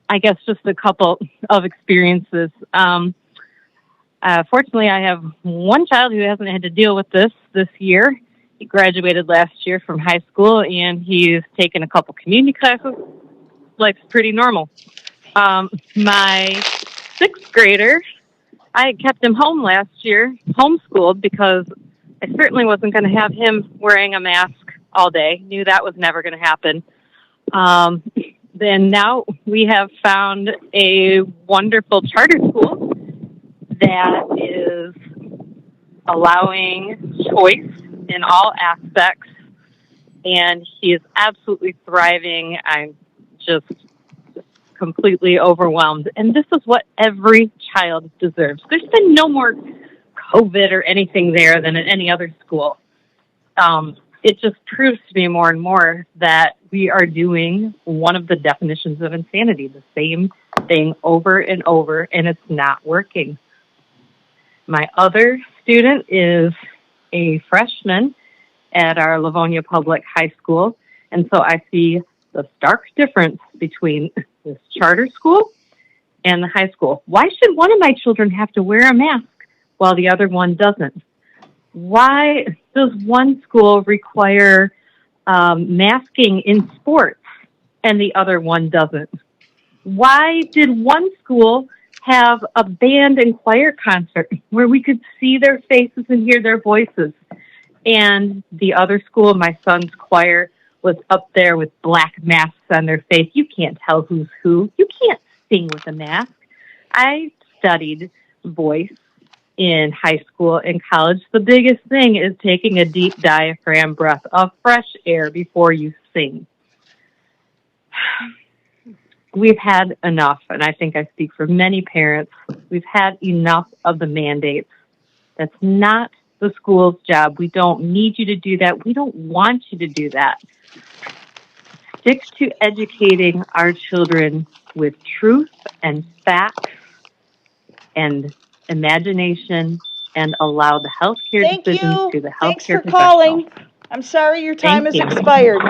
I guess just a couple of experiences. Fortunately, I have one child who hasn't had to deal with this year. He graduated last year from high school, and he's taken a couple community classes. Life's pretty normal. My sixth grader, I kept him home last year, homeschooled, because I certainly wasn't going to have him wearing a mask all day. Knew that was never going to happen. Then now we have found a wonderful charter school that is allowing choice in all aspects, and he is absolutely thriving. I'm just completely overwhelmed. And this is what every child deserves. There's been no more COVID or anything there than at any other school. It just proves to me more and more that we are doing one of the definitions of insanity, the same thing over and over, and it's not working. My other student is a freshman at our Livonia Public High School, and so I see the stark difference between this charter school and the high school. Why should one of my children have to wear a mask while the other one doesn't? Why does one school require masking in sports and the other one doesn't? Why did one school have a band and choir concert where we could see their faces and hear their voices, and the other school, my son's choir, was up there with black masks on their face? You can't tell who's who. You can't sing with a mask. I studied voice in high school and college. The biggest thing is taking a deep diaphragm breath of fresh air before you sing. We've had enough, and I think I speak for many parents. We've had enough of the mandates. That's not the school's job. We don't need you to do that. We don't want you to do that. Stick to educating our children with truth and facts and imagination, and allow the healthcare decisions to the healthcare Thanks for professionals. calling. I'm sorry your time has expired.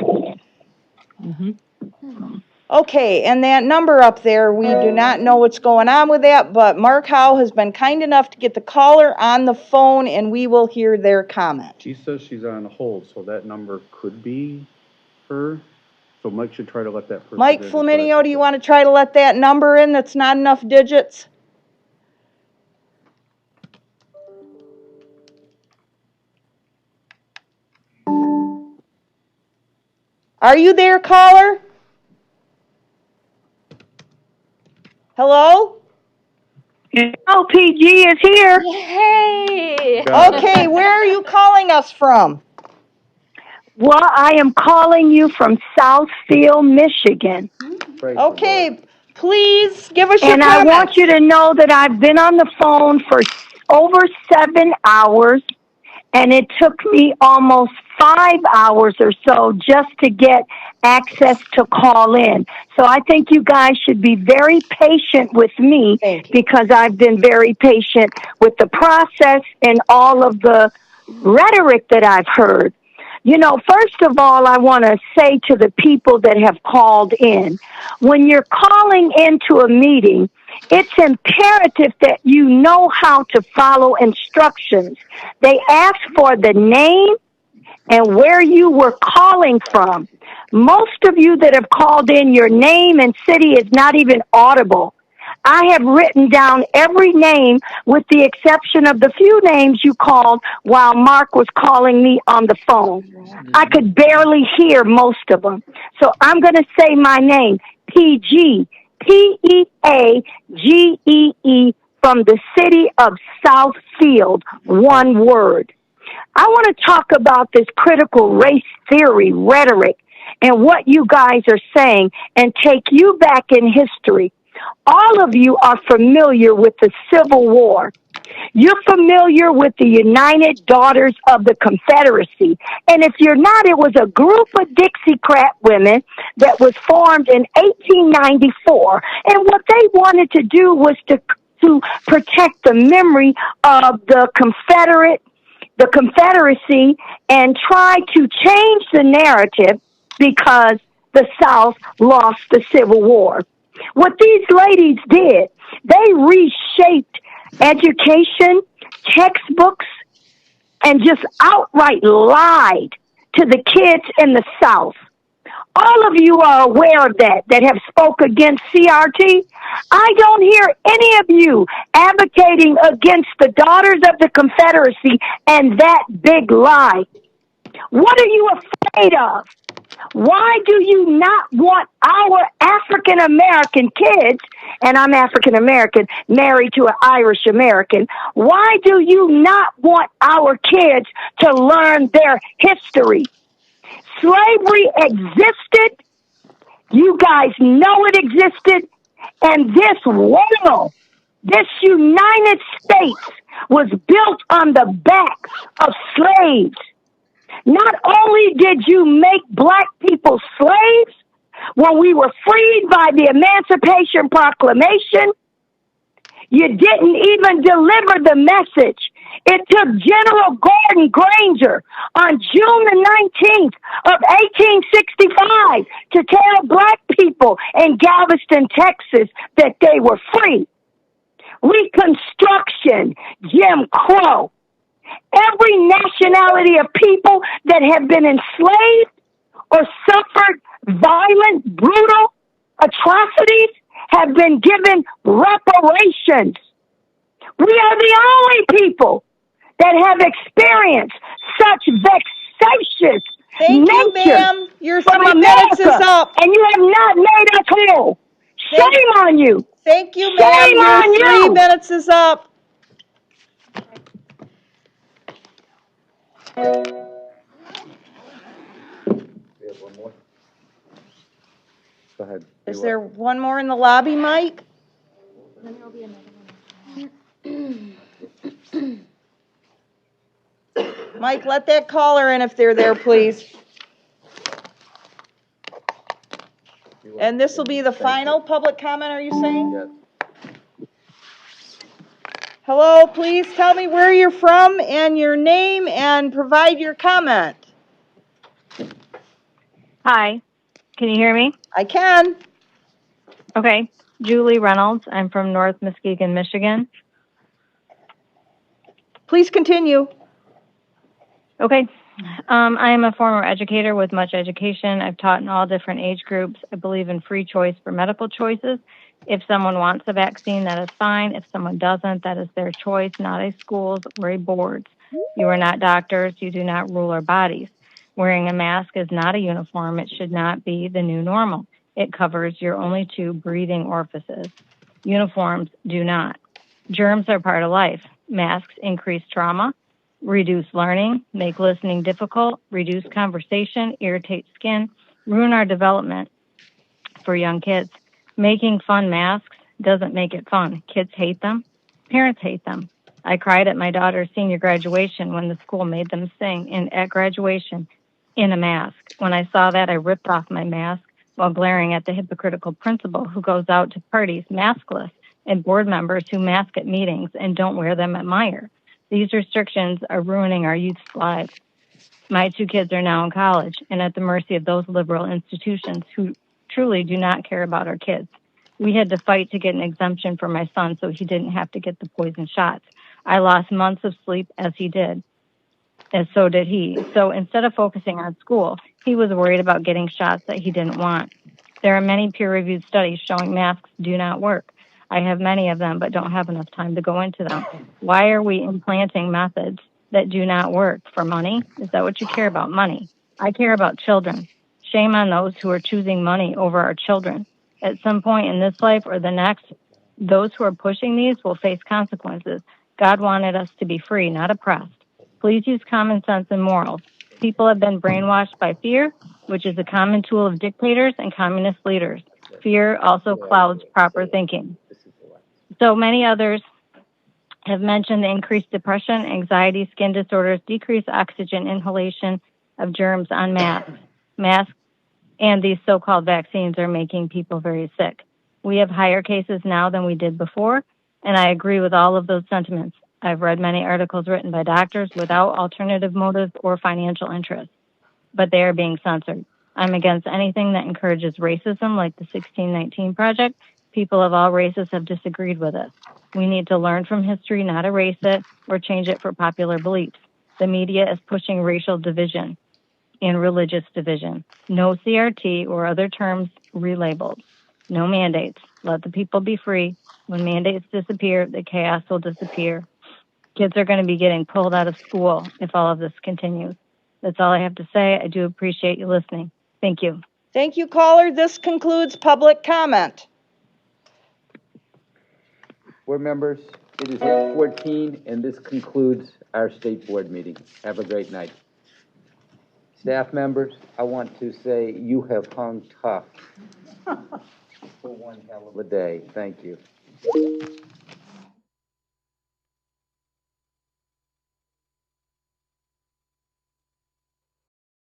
Mm-hmm. Okay, and that number up there, we do not know what's going on with that, but Mark Howe has been kind enough to get the caller on the phone, and we will hear their comment. She says she's on hold, so that number could be her. So Mike should try to let that person Mike in. Flaminio, do you want to try to let that number in that's not enough digits? Are you there, caller? Hello? LPG is here. Yay! Okay, where are you calling us from? Well, I am calling you from Southfield, Michigan. Okay, please give us your And comments. I want you to know that I've been on the phone for over 7 hours, and it took me almost 5 hours or so just to get access to call in. So I think you guys should be very patient with me because I've been very patient with the process and all of the rhetoric that I've heard. You know, first of all, I want to say to the people that have called in, when you're calling into a meeting, it's imperative that you know how to follow instructions. They ask for the name and where you were calling from. Most of you that have called in, your name and city is not even audible. I have written down every name with the exception of the few names you called while Mark was calling me on the phone. I could barely hear most of them. So I'm going to say my name, PG, Peagee, from the city of Southfield, one word. I want to talk about this critical race theory rhetoric and what you guys are saying and take you back in history. All of you are familiar with the Civil War. You're familiar with the United Daughters of the Confederacy. And if you're not, it was a group of Dixiecrat women that was formed in 1894. And what they wanted to do was to protect the memory of the Confederacy and try to change the narrative because the South lost the Civil War. What these ladies did, they reshaped education, textbooks, and just outright lied to the kids in the South. All of you are aware of that have spoke against CRT. I don't hear any of you advocating against the Daughters of the Confederacy and that big lie. What are you afraid of? Why do you not want our African American kids, and I'm African American, married to an Irish American, why do you not want our kids to learn their history? Slavery existed. You guys know it existed. And this world, this United States, was built on the backs of slaves. Not only did you make black people slaves when we were freed by the Emancipation Proclamation, you didn't even deliver the message. It took General Gordon Granger on June the 19th of 1865 to tell black people in Galveston, Texas that they were free. Reconstruction, Jim Crow. Every nationality of people that have been enslaved or suffered violent, brutal atrocities have been given reparations. We are the only people that have experienced such vexatious Thank you, nature ma'am. Your from 3 minutes America, is up. and you have not made us whole. Shame on you. Thank you, ma'am. Shame Your on 3 you. minutes is up. We have one more. Go ahead. Is there one more in the lobby, Mike? Then there'll be another one. Mike, let that caller in if they're there, please. And this will be the final public comment, are you saying? Yes. Hello, please tell me where you're from and your name and provide your comment. Hi, can you hear me? I can. Okay, Julie Reynolds. I'm from North Muskegon, Michigan. Please continue. Okay. I am a former educator with much education. I've taught in all different age groups. I believe in free choice for medical choices. If someone wants a vaccine, that is fine. If someone doesn't, that is their choice, not a school's or a board's. You are not doctors. You do not rule our bodies. Wearing a mask is not a uniform. It should not be the new normal. It covers your only two breathing orifices. Uniforms do not. Germs are part of life. Masks increase trauma, reduce learning, make listening difficult, reduce conversation, irritate skin, ruin our development for young kids. Making fun masks doesn't make it fun. Kids hate them. Parents hate them. I cried at my daughter's senior graduation when the school made them sing at graduation in a mask. When I saw that, I ripped off my mask while glaring at the hypocritical principal who goes out to parties maskless and board members who mask at meetings and don't wear them at Meyer. These restrictions are ruining our youth's lives. My two kids are now in college and at the mercy of those liberal institutions who truly do not care about our kids. We had to fight to get an exemption for my son so he didn't have to get the poison shots. I lost months of sleep as he did, as so did he. So instead of focusing on school, he was worried about getting shots that he didn't want. There are many peer-reviewed studies showing masks do not work. I have many of them, but don't have enough time to go into them. Why are we implanting methods that do not work for money? Is that what you care about? Money. I care about children. Shame on those who are choosing money over our children. At some point in this life or the next, those who are pushing these will face consequences. God wanted us to be free, not oppressed. Please use common sense and morals. People have been brainwashed by fear, which is a common tool of dictators and communist leaders. Fear also clouds proper thinking. So many others have mentioned the increased depression, anxiety, skin disorders, decreased oxygen inhalation of germs on masks. Masks and these so-called vaccines are making people very sick. We have higher cases now than we did before, and I agree with all of those sentiments. I've read many articles written by doctors without alternative motives or financial interest, but they are being censored. I'm against anything that encourages racism, like the 1619 Project. People of all races have disagreed with it. We need to learn from history, not erase it or change it for popular beliefs. The media is pushing racial division and religious division. No CRT or other terms relabeled. No mandates. Let the people be free. When mandates disappear, the chaos will disappear. Kids are going to be getting pulled out of school if all of this continues. That's all I have to say. I do appreciate you listening. Thank you. Thank you, caller. This concludes public comment. Board members, it is 8:14, and this concludes our state board meeting. Have a great night. Staff members, I want to say you have hung tough for one hell of a day. Thank you.